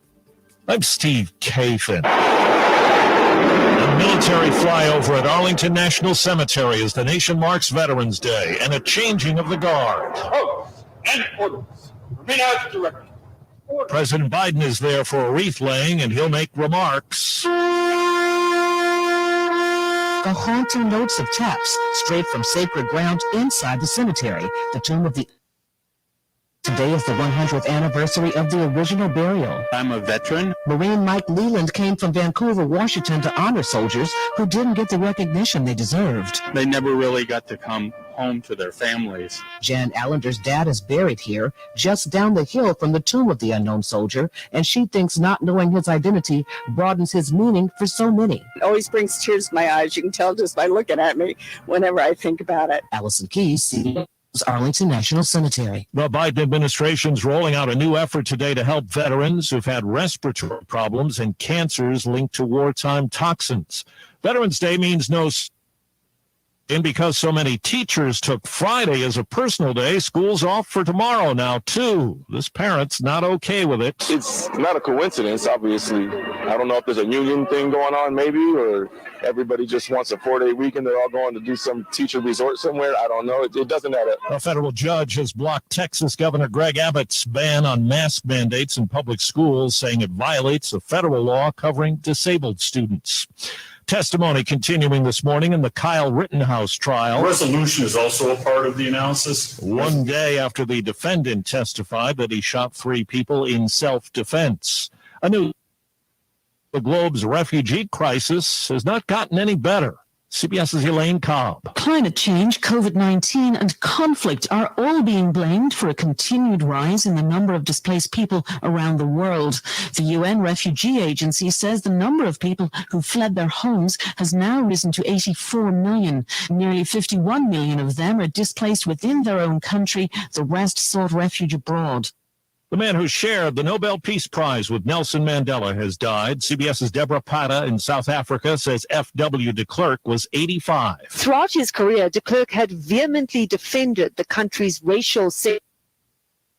I'm Steve Kafin. A military flyover at Arlington National Cemetery as the nation marks Veterans Day and a changing of the guard. And orders. Remain as directed. President Biden is there for a wreath laying, and he'll make remarks. The haunting notes of taps straight from sacred ground inside the cemetery, the tomb of the... Today is the 100th anniversary of the original burial. I'm a veteran. Marine Mike Leland came from Vancouver, Washington to honor soldiers who didn't get the recognition they deserved. They never really got to come home to their families. Jan Allender's dad is buried here, just down the hill from the tomb of the unknown soldier, and she thinks not knowing his identity broadens his meaning for so many. It always brings tears to my eyes. You can tell just by looking at me whenever I think about it. Allison Keyes, CBS Arlington National Cemetery. The Biden administration's rolling out a new effort today to help veterans who've had respiratory problems and cancers linked to wartime toxins. Veterans Day means no... And because so many teachers took Friday as a personal day, school's off for tomorrow now, too. This parent's not okay with it. It's not a coincidence, obviously. I don't know if there's a union thing going on, maybe, or everybody just wants a 4-day weekend. They're all going to do some teacher resort somewhere. I don't know. It doesn't add up. A federal judge has blocked Texas Governor Greg Abbott's ban on mask mandates in public schools, saying it violates a federal law covering disabled students. Testimony continuing this morning in the Kyle Rittenhouse trial. Resolution is also a part of the analysis. One day after the defendant testified that he shot 3 people in self-defense. The globe's refugee crisis has not gotten any better. CBS's Elaine Cobb. Climate change, COVID-19, and conflict are all being blamed for a continued rise in the number of displaced people around the world. The UN Refugee Agency says the number of people who fled their homes has now risen to 84 million. Nearly 51 million of them are displaced within their own country. The rest sought refuge abroad. The man who shared the Nobel Peace Prize with Nelson Mandela has died. CBS's Deborah Pata in South Africa says F.W. de Klerk was 85. Throughout his career, de Klerk had vehemently defended the country's racial segregation.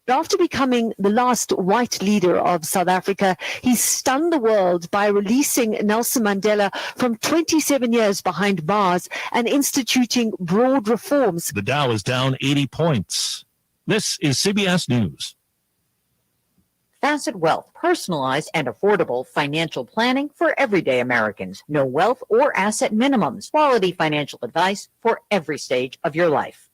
After becoming the last white leader of South Africa, he stunned the world by releasing Nelson Mandela from 27 years behind bars and instituting broad reforms. The Dow is down 80 points. This is CBS News. Facet Wealth, personalized and affordable financial planning for everyday Americans. No wealth or asset minimums. Quality financial advice for every stage of your life.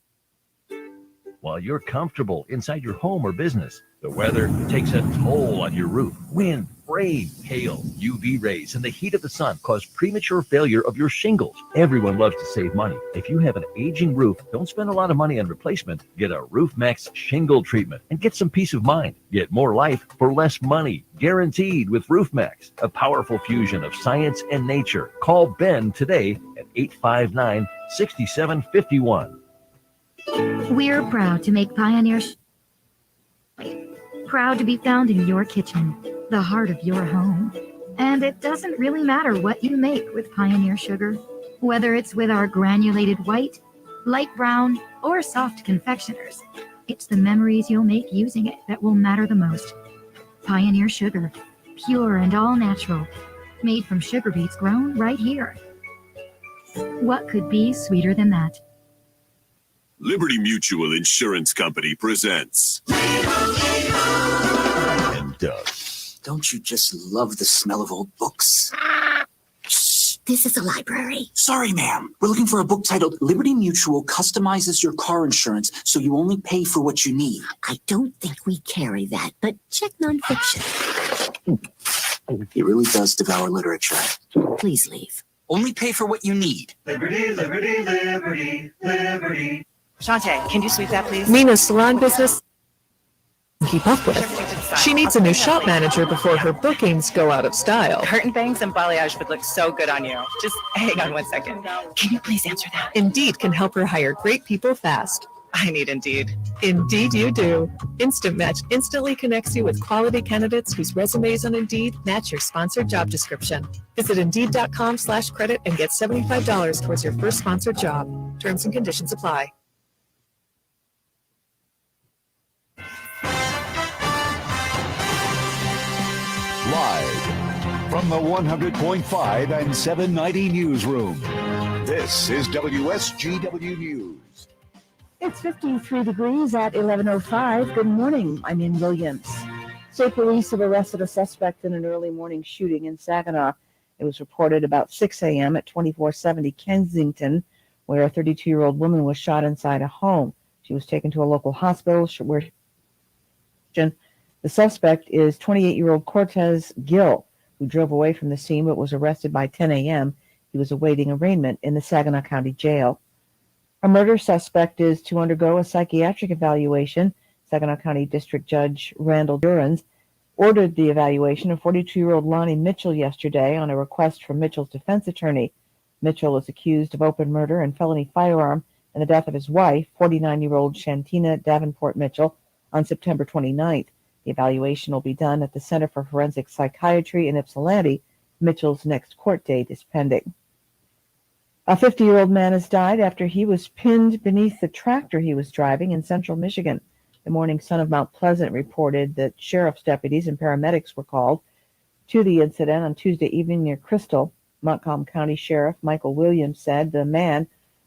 While you're comfortable inside your home or business, the weather takes a toll on your roof. Wind, rain, hail, UV rays, and the heat of the sun cause premature failure of your shingles. Everyone loves to save money. If you have an aging roof, don't spend a lot of money on replacement. Get a RoofMax shingle treatment and get some peace of mind. Get more life for less money. Guaranteed with RoofMax, a powerful fusion of science and nature. Call Ben today at 859-6751. We're proud to make Pioneers. Proud to be found in your kitchen, the heart of your home. And it doesn't really matter what you make with Pioneer sugar, whether it's with our granulated white, light brown, or soft confectioners. It's the memories you'll make using it that will matter the most. Pioneer sugar, pure and all natural, made from sugar beets grown right here. What could be sweeter than that? Liberty Mutual Insurance Company presents. And Doug. Don't you just love the smell of old books? Shh, this is a library. Sorry, ma'am. We're looking for a book titled Liberty Mutual Customizes Your Car Insurance so you only pay for what you need. I don't think we carry that, but check nonfiction. He really does devour literature. Please leave. Only pay for what you need. Liberty, liberty, liberty, liberty. Shantae, can you sweep that, please? Mina's salon business keep up with. She needs a new shop manager before her bookings go out of style. Curtain bangs and balayage would look so good on you. Just hang on 1 second. Can you please answer that? Indeed can help her hire great people fast. I need Indeed. Indeed you do. Instant Match instantly connects you with quality candidates whose resumes on Indeed match your sponsored job description. Visit Indeed.com/credit and get $75 towards your first sponsored job. Terms and conditions apply. Live from the 100.5 and 790 newsroom, this is WSGW News. It's 53 degrees at 11:05. Good morning. I'm in Williams. State police have arrested a suspect in an early morning shooting in Saginaw. It was reported about 6 a.m. at 2470 Kensington, where a 32-year-old woman was shot inside a home. She was taken to a local hospital where the suspect is 28-year-old Cortez Gill, who drove away from the scene but was arrested by 10 a.m. He was awaiting arraignment in the Saginaw County Jail. A murder suspect is to undergo a psychiatric evaluation. Saginaw County District Judge Randall Durans ordered the evaluation of 42-year-old Lonnie Mitchell yesterday on a request from Mitchell's defense attorney. Mitchell is accused of open murder and felony firearm in the death of his wife, 49-year-old Shantina Davenport Mitchell, on September 29th. The evaluation will be done at the Center for Forensic Psychiatry in Ypsilanti. Mitchell's next court date is pending. A 50-year-old man has died after he was pinned beneath the tractor he was driving in central Michigan. The Morning Sun of Mount Pleasant reported that sheriff's deputies and paramedics were called to the incident on Tuesday evening near Crystal. Montcalm County Sheriff Michael Williams said the man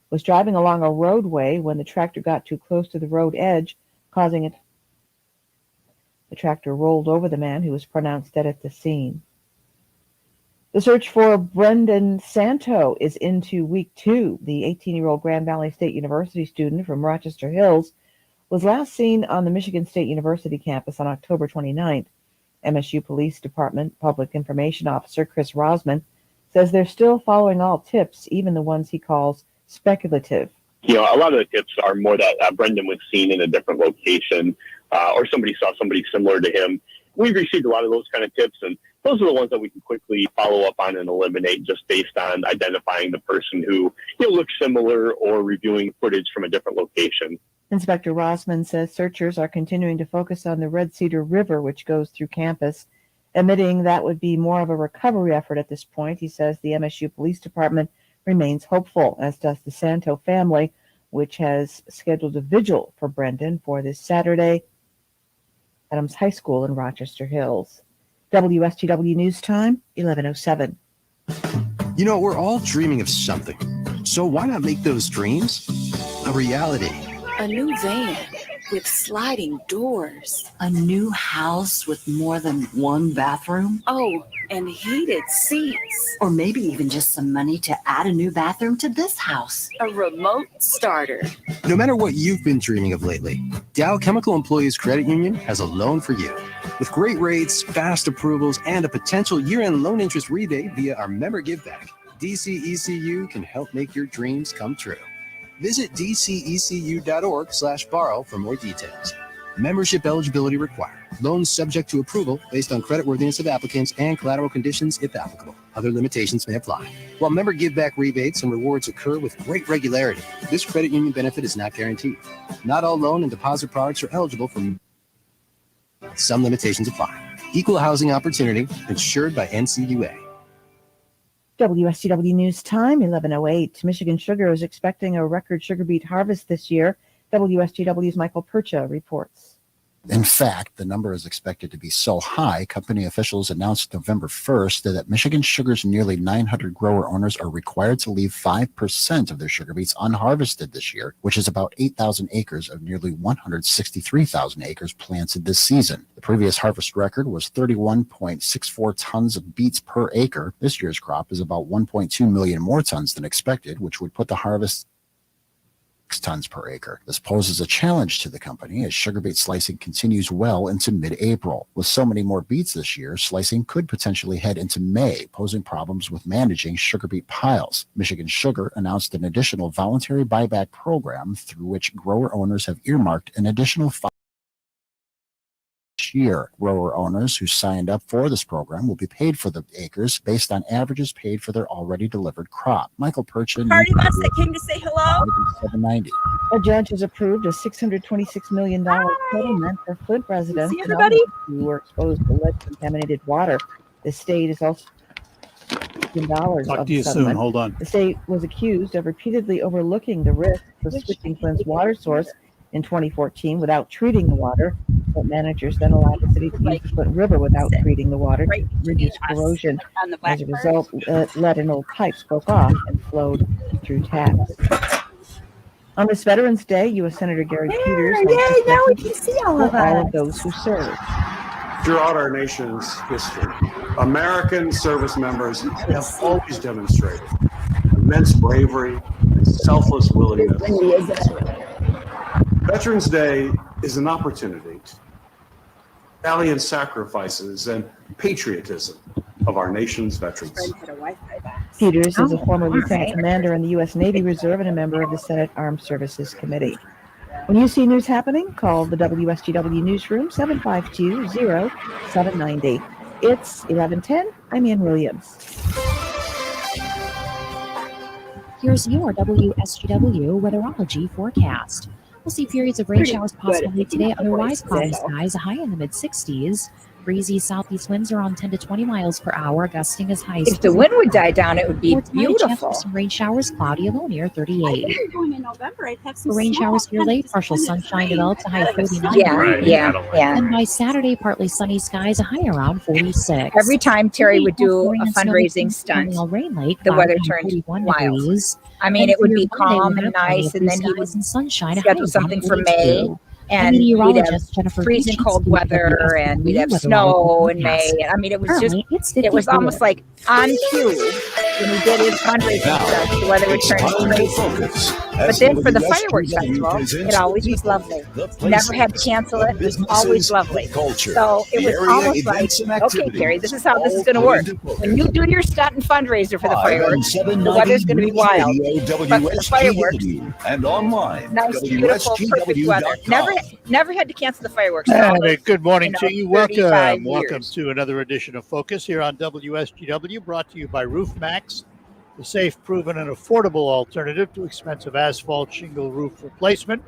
was driving along a roadway when the tractor got too close to the road edge, causing it. The tractor rolled over the man, who was pronounced dead at the scene. The search for Brendan Santo is into week 2. The 18-year-old Grand Valley State University student from Rochester Hills was last seen on the Michigan State University campus on October 29th. MSU Police Department Public Information Officer Chris Rosman says they're still following all tips, even the ones he calls speculative. You know, a lot of the tips are more that Brendan was seen in a different location or somebody saw somebody similar to him. We've received a lot of those kind of tips, and those are the ones that we can quickly follow up on and eliminate just based on identifying the person who looks similar or reviewing footage from a different location. Inspector Rossman says searchers are continuing to focus on the Red Cedar River, which goes through campus, admitting that would be more of a recovery effort at this point. He says the MSU Police Department remains hopeful, as does the Santo family, which has scheduled a vigil for Brendan for this Saturday. Adams High School in Rochester Hills. WSTW News Time, 11:07. You know, we're all dreaming of something. So why not make those dreams a reality? A new van with sliding doors. A new house with more than one bathroom. Oh, and heated seats. Or maybe even just some money to add a new bathroom to this house. A remote starter. No matter what you've been dreaming of lately, Dow Chemical Employees Credit Union has a loan for you. With great rates, fast approvals, and a potential year-end loan interest rebate via our member giveback, DCECU can help make your dreams come true. Visit dcecu.org/borrow for more details. Membership eligibility required. Loans subject to approval based on creditworthiness of applicants and collateral conditions if applicable. Other limitations may apply. While member giveback rebates and rewards occur with great regularity, this credit union benefit is not guaranteed. Not all loan and deposit products are eligible for some limitations apply. Equal housing opportunity, insured by NCUA. WSTW News Time, 11:08. Michigan Sugar is expecting a record sugar beet harvest this year. WSTW's Michael Percha reports. In fact, the number is expected to be so high, company officials announced November 1st that Michigan Sugar's nearly 900 grower owners are required to leave 5% of their sugar beets unharvested this year, which is about 8,000 acres of nearly 163,000 acres planted this season. The previous harvest record was 31.64 tons of beets per acre. This year's crop is about 1.2 million more tons than expected, which would put the harvest tons per acre. This poses a challenge to the company as sugar beet slicing continues well into mid-April. With so many more beets this year, slicing could potentially head into May, posing problems with managing sugar beet piles. Michigan Sugar announced an additional voluntary buyback program through which grower owners have earmarked an additional year. Grower owners who signed up for this program will be paid for the acres based on averages paid for their already delivered crop. Michael Perchin, Party bus that came to say hello. 790. A judge has approved a $626 million settlement for Flint residents See everybody? who were exposed to lead contaminated water. The state is also $1 Talk of to you soon. settlement. Hold on. The state was accused of repeatedly overlooking the risks of switching Flint's water source in 2014 without treating the water, but managers then allowed the city to use the Flint River without treating the water to reduce corrosion. As a result, lead in old pipes broke off and flowed through taps. On this Veterans Day, U.S. Senator Gary Peters Now we can see all of all us. of those who served. Throughout our nation's history, American service members have always demonstrated immense bravery and selfless willingness. Veterans Day is an opportunity to valiant sacrifices and patriotism of our nation's veterans. Peters is a former lieutenant commander in the U.S. Navy Reserve and a member of the Senate Armed Services Committee. When you see news happening, call the WSTW Newsroom, 752-0790. It's 11:10. I'm Ann Williams. Here's your WSGW weatherology forecast. We'll see periods of rain showers possible late today, otherwise cloudy skies, a high in the mid-60s. Breezy southeast winds around 10 to 20 miles per hour, gusting as high as... If the wind would die down, it would be For tonight, a chance beautiful. for some rain showers, cloudy, a low near 38. Going in November, I'd have some For rain snow. showers here late, partial sunshine develops, a high of 39. Yeah. And by Saturday, partly sunny skies, a high around 46. Every time Terry would do Rain a and snow fundraising stunt, rain late, the weather cloudy, turned 41 wild. degrees. I mean, And it would for be your Monday, calm we and have nice, and then he skies would and sunshine, a high schedule of something for 42. May, and we'd have meteorologist Jennifer freezing Beach cold speaks with weather, and we'd have weather snow in forecast. May. I mean, it was Currently, just, it's it was 54. almost like on cue when he did his fundraising Now, stuff. The weather would it's turn time to crazy. focus. But then for the fireworks festival, it always was lovely. Never had to cancel it. It was always lovely. Culture, So it the was area, almost like, events, and okay, activities, Terry, this is how this is all going to put work. into focus. When you do your stunt and fundraiser for the Live on fireworks, the 790 weather's going to be News wild. Radio, But for the fireworks, WSGW, and online, nice, beautiful, perfect weather. Never had to cancel the fireworks. And good morning to you. 35 Welcome. Welcome years. to another edition of Focus here on WSGW, brought to you by RoofMax, the safe, proven, and affordable alternative to expensive asphalt shingle roof replacement.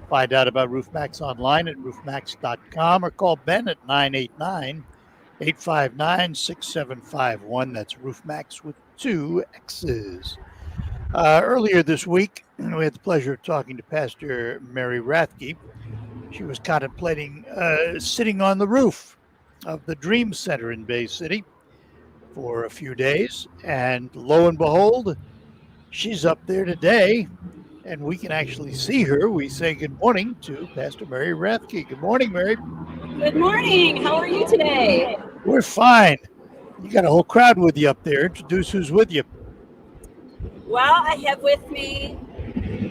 Find out about RoofMax online at roofmax.com or call Ben at 989-859-6751. That's RoofMax with 2 X's. Earlier this week, we had the pleasure of talking to Pastor Mary Rathke. She was contemplating sitting on the roof of the Dream Center in Bay City for a few days. And lo and behold, she's up there today, and we can actually see her. We say good morning to Pastor Mary Rathke. Good morning, Mary. Good morning. How are you today? We're fine. You got a whole crowd with you up there. Introduce who's with you. Well, I have with me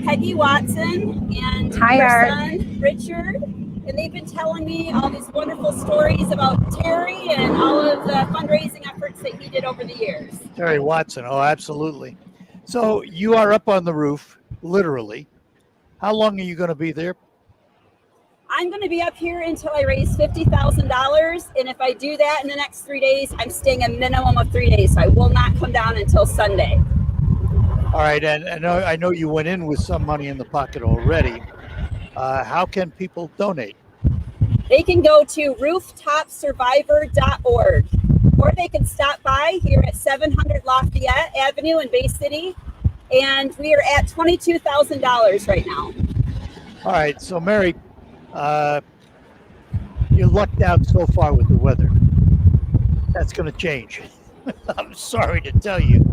Peggy Watson and Hi, her Art. son, Richard. And they've been telling me all these wonderful stories about Terry and all of the fundraising efforts that he did over the years. Terry Watson. Oh, absolutely. So you are up on the roof, literally. How long are you going to be there? I'm going to be up here until I raise $50,000. And if I do that in the next 3 days, I'm staying a minimum of 3 days. So I will not come down until Sunday. All right, and I know you went in with some money in the pocket already. How can people donate? they can go to rooftopsurvivor.org, or they can stop by here at 700 Lafayette Avenue in Bay City. And we are at $22,000 right now. All right. So, Mary, you lucked out so far with the weather. That's going to change. I'm sorry to tell you.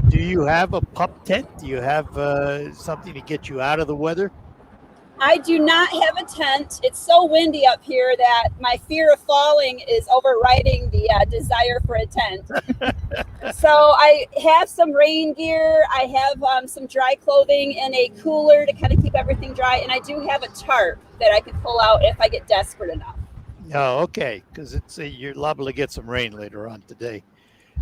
Do you have a pup tent? Do you have something to get you out of the weather? I do not have a tent. It's so windy up here that my fear of falling is overriding the desire for a tent. So I have some rain gear. I have some dry clothing and a cooler to kind of keep everything dry. And I do have a tarp that I can pull out if I get desperate enough. Oh, okay. Because you're liable to get some rain later on today.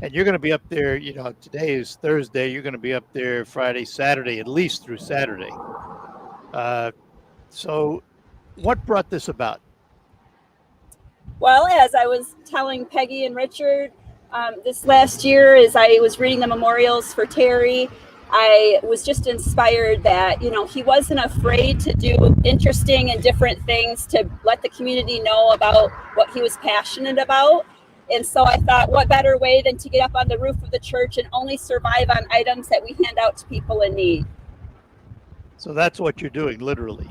And you're going to be up there, today is Thursday. You're going to be up there Friday, Saturday, at least through Saturday. So what brought this about? Well, as I was telling Peggy and Richard, this last year, as I was reading the memorials for Terry, I was just inspired that, he wasn't afraid to do interesting and different things to let the community know about what he was passionate about. And so I thought, what better way than to get up on the roof of the church and only survive on items that we hand out to people in need. So that's what you're doing, literally.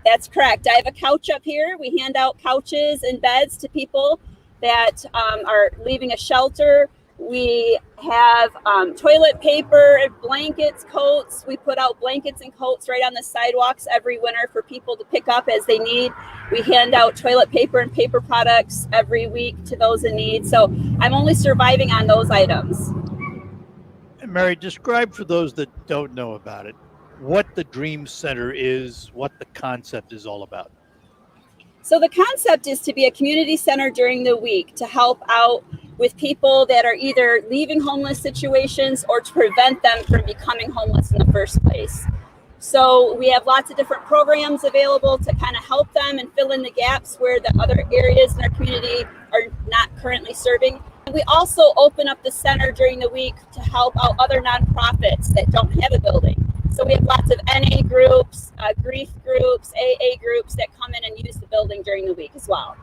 That's correct. I have a couch up here. We hand out couches and beds to people that are leaving a shelter. We have toilet paper, blankets, coats. We put out blankets and coats right on the sidewalks every winter for people to pick up as they need. We hand out toilet paper and paper products every week to those in need. So I'm only surviving on those items. And Mary, describe for those that don't know about it, what the Dream Center is, what the concept is all about. So the concept is to be a community center during the week to help out with people that are either leaving homeless situations or to prevent them from becoming homeless in the first place. So we have lots of different programs available to kind of help them and fill in the gaps where the other areas in our community are not currently serving. We also open up the center during the week to help out other nonprofits that don't have a building. So we have lots of NA groups, grief groups, AA groups that come in and use the building during the week as well.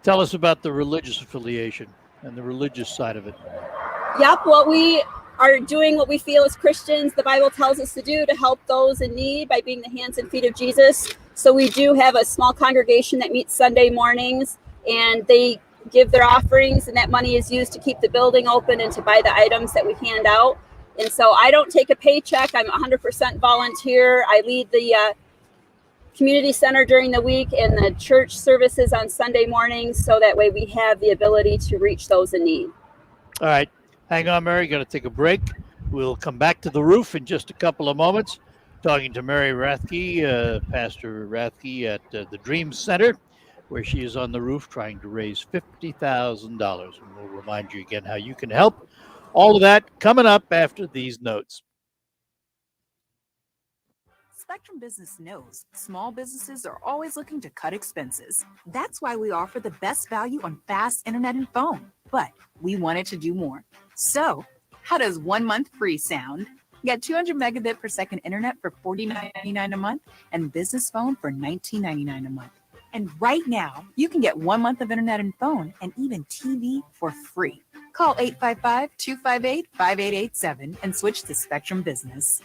Tell us about the religious affiliation and the religious side of it. Yep, well, we are doing what we feel as Christians the Bible tells us to do to help those in need by being the hands and feet of Jesus. So we do have a small congregation that meets Sunday mornings, and they give their offerings, and that money is used to keep the building open and to buy the items that we hand out. And so I don't take a paycheck. I'm 100% volunteer. I lead the community center during the week and the church services on Sunday mornings, so that way we have the ability to reach those in need. All right. Hang on, Mary. Got to take a break. We'll come back to the roof in just a couple of moments, talking to Mary Rathke, Pastor Rathke at the Dream Center, where she is on the roof trying to raise $50,000. And we'll remind you again how you can help. All of that coming up after these notes. Spectrum Business knows small businesses are always looking to cut expenses. That's why we offer the best value on fast internet and phone. But we wanted to do more. So, how does 1 month free sound? Get 200 megabit per second internet for $49.99 a month and business phone for $19.99 a month. And right now, you can get 1 month of internet and phone and even TV for free. Call 855-258-5887 and switch to Spectrum Business.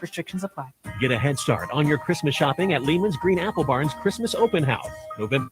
Restrictions apply. Get a head start on your Christmas shopping at Lehman's Green Apple Barn's Christmas Open House, November.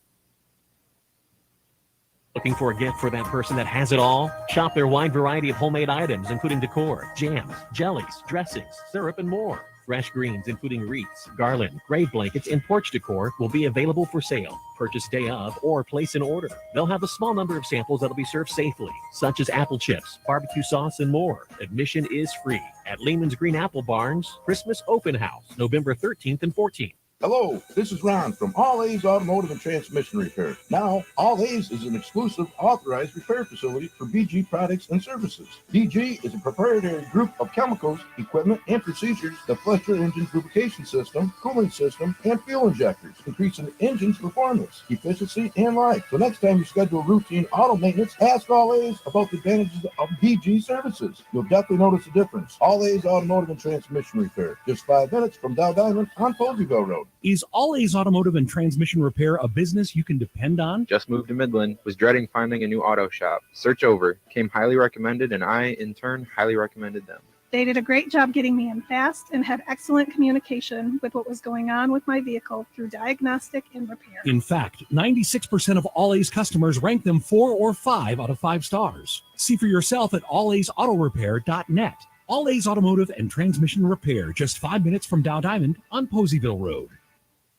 Looking for a gift for that person that has it all? Shop their wide variety of homemade items, including decor, jams, jellies, dressings, syrup, and more. Fresh greens, including wreaths, garland, grave blankets, and porch decor will be available for sale. Purchase day of or place an order. They'll have a small number of samples that'll be served safely, such as apple chips, barbecue sauce, and more. Admission is free at Lehman's Green Apple Barn's Christmas Open House, November 13th and 14th. Hello, this is Ron from All A's Automotive and Transmission Repair. Now, All A's is an exclusive authorized repair facility for BG products and services. BG is a proprietary group of chemicals, equipment, and procedures that flush your engine's lubrication system, cooling system, and fuel injectors, increasing the engine's performance, efficiency, and life. So next time you schedule routine auto maintenance, ask All A's about the advantages of BG services. You'll definitely notice a difference. All A's Automotive and Transmission Repair, just 5 minutes from Dow Diamond on Poseyville Road. Is All A's Automotive and Transmission Repair a business you can depend on? Just moved to Midland, was dreading finding a new auto shop. Search over, came highly recommended, and I, in turn, highly recommended them. They did a great job getting me in fast and had excellent communication with what was going on with my vehicle through diagnostic and repair. In fact, 96% of All A's customers rank them 4 or 5 out of 5 stars. See for yourself at allaysautorepair.net. All A's Automotive and Transmission Repair, just 5 minutes from Dow Diamond on Poseyville Road.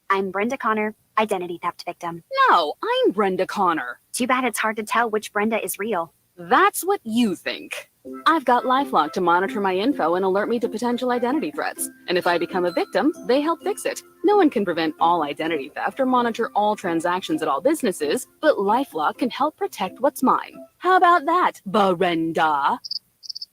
I'm Brenda Connor, identity theft victim. No, I'm Brenda Connor. Too bad it's hard to tell which Brenda is real. That's what you think. I've got LifeLock to monitor my info and alert me to potential identity threats. And if I become a victim, they help fix it. No one can prevent all identity theft or monitor all transactions at all businesses, but LifeLock can help protect what's mine. How about that, Brenda?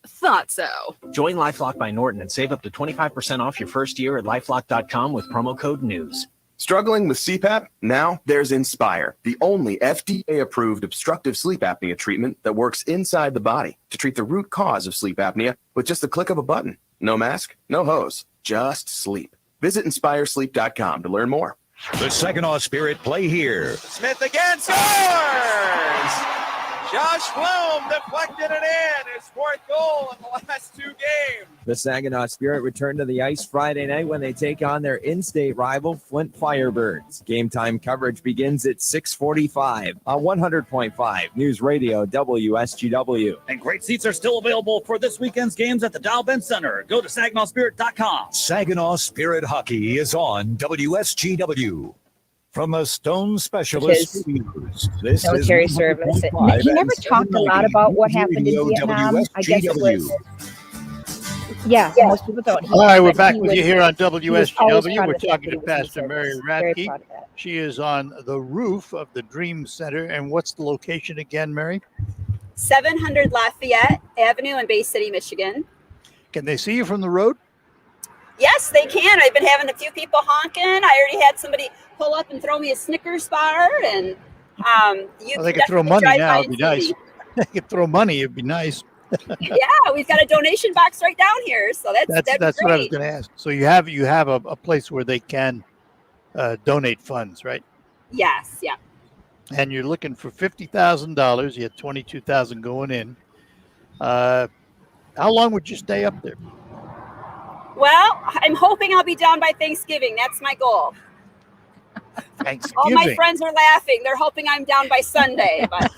Thought so. Join LifeLock by Norton and save up to 25% off your first year at LifeLock.com with promo code NEWS. Struggling with CPAP? Now there's Inspire, the only FDA-approved obstructive sleep apnea treatment that works inside the body to treat the root cause of sleep apnea with just the click of a button. No mask, no hose, just sleep. Visit InspireSleep.com to learn more. The Saginaw Spirit play here. Smith again scores! Josh Blum deflected it in, his 4th goal in the last 2 games. The Saginaw Spirit return to the ice Friday night when they take on their in-state rival, Flint Firebirds. Game time coverage begins at 6:45 on 100.5 News Radio WSGW. And great seats are still available for this weekend's games at the Dow Benz Center. Go to SaginawSpirit.com. Saginaw Spirit Hockey is on WSGW. From a Stone Specialist Studios, this military is service. 100.5 He never and talked a lot about what happened in Vietnam. I guess it was. Yeah, most people don't. All right, we're back with you here on WSGW. We're talking to Pastor Mary Radke. She is on the roof of the Dream Center. And what's the location again, Mary? 700 Lafayette Avenue in Bay City, Michigan. Can they see you from the road? Yes, they can. I've been having a few people honking. I already had somebody pull up and throw me a Snickers bar, and they could throw money now. It'd be nice. They could throw money. It'd be nice. Yeah, we've got a donation box right down here, so that's what I was going to ask. So you have a place where they can donate funds, right? Yes, yeah. And you're looking for $50,000. You had $22,000 going in. How long would you stay up there? Well, I'm hoping I'll be down by Thanksgiving. That's my goal. Thanksgiving. All my friends are laughing. They're hoping I'm down by Sunday. But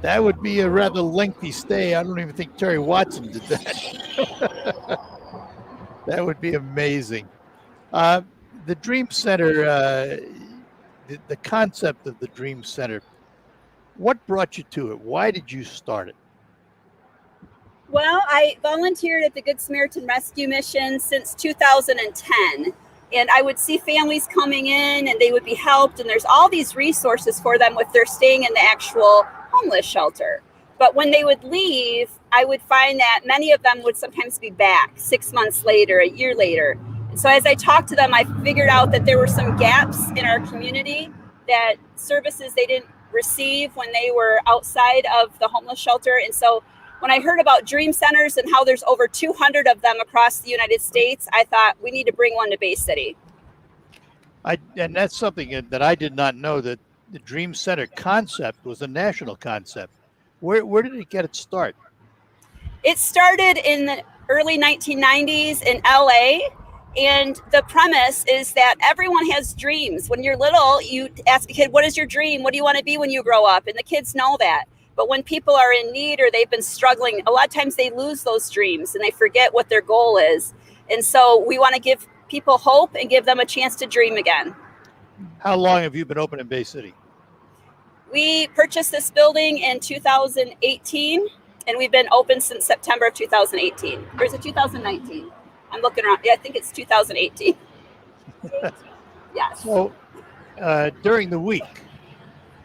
that would be a rather lengthy stay. I don't even think Terry Watson did that. That would be amazing. The Dream Center, the concept of the Dream Center, what brought you to it? Why did you start it? Well, I volunteered at the Good Samaritan Rescue Mission since 2010. And I would see families coming in and they would be helped. And there's all these resources for them if they're staying in the actual homeless shelter. But when they would leave, I would find that many of them would sometimes be back 6 months later, a year later. And so as I talked to them, I figured out that there were some gaps in our community, that services they didn't receive when they were outside of the homeless shelter. And so when I heard about Dream Centers and how there's over 200 of them across the United States, I thought we need to bring one to Bay City. And that's something that I did not know, that the Dream Center concept was a national concept. Where did it get its start? It started in the early 1990s in LA. And the premise is that everyone has dreams. When you're little, you ask a kid, what is your dream? What do you want to be when you grow up? And the kids know that. But when people are in need or they've been struggling, a lot of times they lose those dreams and they forget what their goal is. And so we want to give people hope and give them a chance to dream again. How long have you been open in Bay City? We purchased this building in 2018, and we've been open since September of 2018. Or is it 2019? I'm looking around. Yeah, I think it's 2018. Yes. So during the week,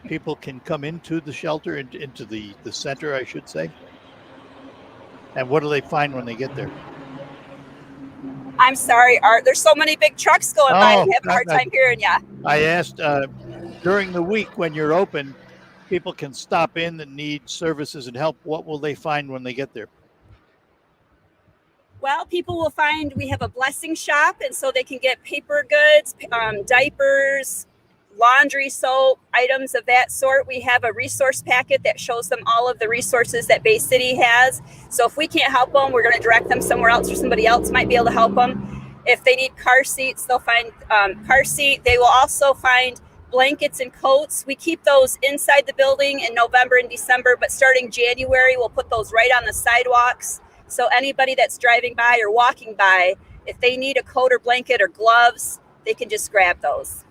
people can come into the shelter, into the center, I should say. And what do they find when they get there? I'm sorry, Art. There's so many big trucks going by. I'm having a hard time hearing you. I asked during the week when you're open, people can stop in that need services and help. What will they find when they get there? Well, people will find we have a blessing shop, and so they can get paper goods, diapers, laundry soap, items of that sort. We have a resource packet that shows them all of the resources that Bay City has. So if we can't help them, we're going to direct them somewhere else, or somebody else might be able to help them. If they need car seats, they'll find car seat. They will also find blankets and coats. We keep those inside the building in November and December, but starting January, we'll put those right on the sidewalks. So anybody that's driving by or walking by, if they need a coat or blanket or gloves, they can just grab those.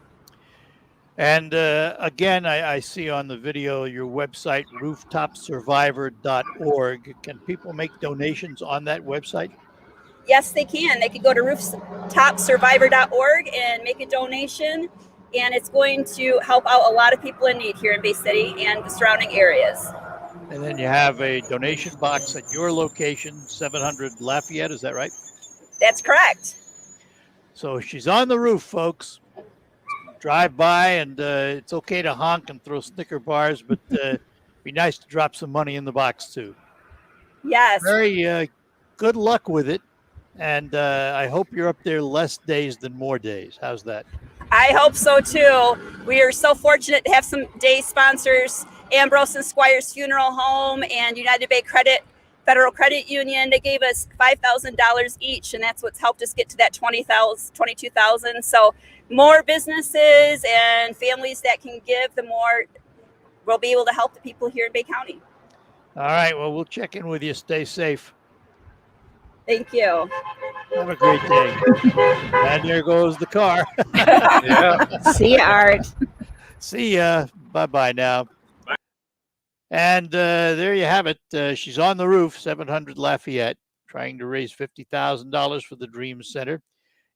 And again, I see on the video your website, rooftopsurvivor.org. Can people make donations on that website? Yes, they can. They can go to rooftopsurvivor.org and make a donation. And it's going to help out a lot of people in need here in Bay City and the surrounding areas. And then you have a donation box at your location, 700 Lafayette. Is that right? That's correct. So she's on the roof, folks. Drive by, and it's okay to honk and throw Snicker bars, but be nice to drop some money in the box, too. Yes. Very good luck with it. And I hope you're up there less days than more days. How's that? I hope so, too. We are so fortunate to have some day sponsors, Ambrose and Squires Funeral Home and United Bay Federal Credit Union. They gave us $5,000 each, and that's what's helped us get to that $22,000. So more businesses and families that can give, the more we'll be able to help the people here in Bay County. All right. Well, we'll check in with you. Stay safe. Thank you. Have a great day. And there goes the car. Yeah. See ya, Art. See ya. Bye-bye now. And there you have it. She's on the roof, 700 Lafayette, trying to raise $50,000 for the Dream Center.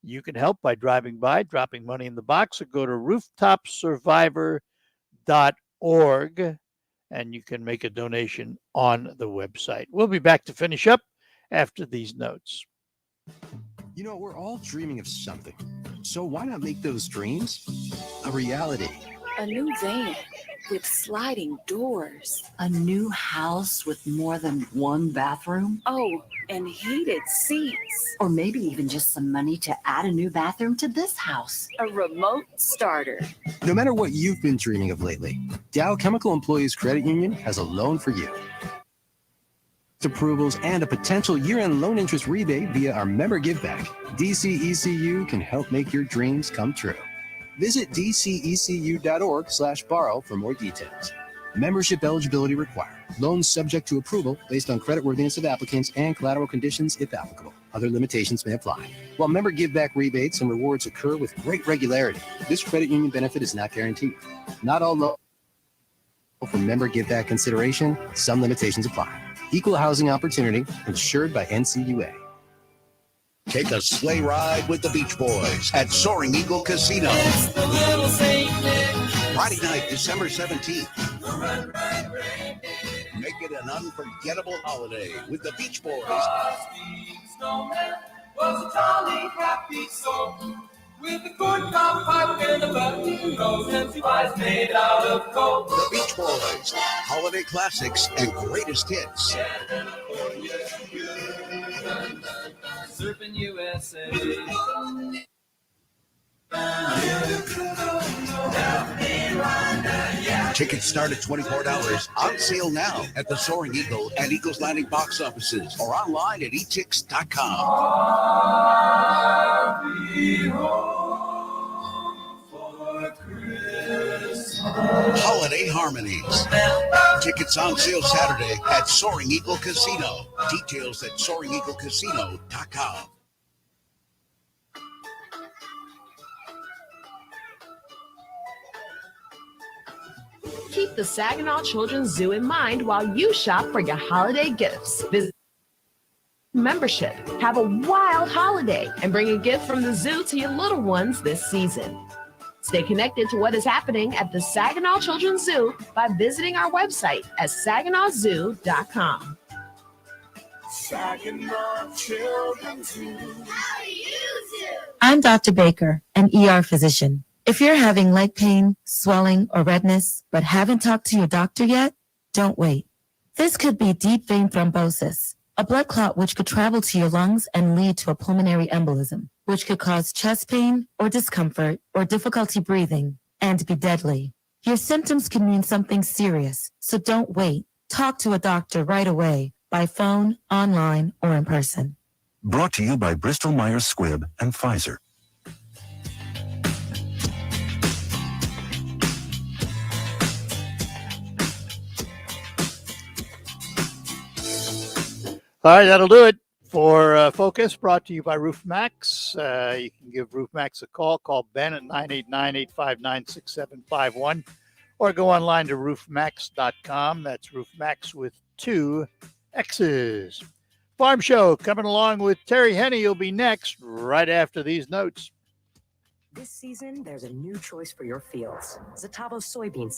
You can help by driving by, dropping money in the box, or go to rooftopsurvivor.org, and you can make a donation on the website. We'll be back to finish up after these notes. You know, we're all dreaming of something. So why not make those dreams a reality? A new van with sliding doors. A new house with more than one bathroom. Oh, and heated seats. Or maybe even just some money to add a new bathroom to this house. A remote starter. No matter what you've been dreaming of lately, Dow Chemical Employees Credit Union has a loan for you. Approvals and a potential year-end loan interest rebate via our member giveback. DCECU can help make your dreams come true. Visit dcecu.org/borrow for more details. Membership eligibility required. Loans subject to approval based on creditworthiness of applicants and collateral conditions if applicable. Other limitations may apply. While member giveback rebates and rewards occur with great regularity, this credit union benefit is not guaranteed. Not all loans for member giveback consideration. Some limitations apply. Equal housing opportunity insured by NCUA. Take a sleigh ride with the Beach Boys at Soaring Eagle Casino. Friday night, December 17th. Make it an unforgettable holiday with the Beach Boys. With a good top pipe and a button nose, empty pies made out of gold. The Beach Boys, holiday classics and greatest hits. Surfing USA. Tickets start at $24. On sale now at the Soaring Eagle and Eagles Landing box offices or online at etix.com. Holiday Harmonies. Tickets on sale Saturday at Soaring Eagle Casino. Details at SoaringEagleCasino.com. Keep the Saginaw Children's Zoo in mind while you shop for your holiday gifts. Visit membership. Have a wild holiday and bring a gift from the zoo to your little ones this season. Stay connected to what is happening at the Saginaw Children's Zoo by visiting our website at SaginawZoo.com. Saginaw Children's Zoo. I'm Dr. Baker, an ER physician. If you're having leg pain, swelling, or redness, but haven't talked to your doctor yet, don't wait. This could be deep vein thrombosis, a blood clot which could travel to your lungs and lead to a pulmonary embolism, which could cause chest pain or discomfort or difficulty breathing and be deadly. Your symptoms can mean something serious, so don't wait. Talk to a doctor right away, by phone, online, or in person. Brought to you by Bristol Myers Squibb and Pfizer. All right, that'll do it for Focus, brought to you by Roof Max. You can give Roof Max a call. Call Ben at 989-859-6751, or go online to roofmax.com. That's Roofmax with 2 X's. Farm Show coming along with Terry Henney will be next, right after these notes. This season, there's a new choice for your fields. Zatavo soybean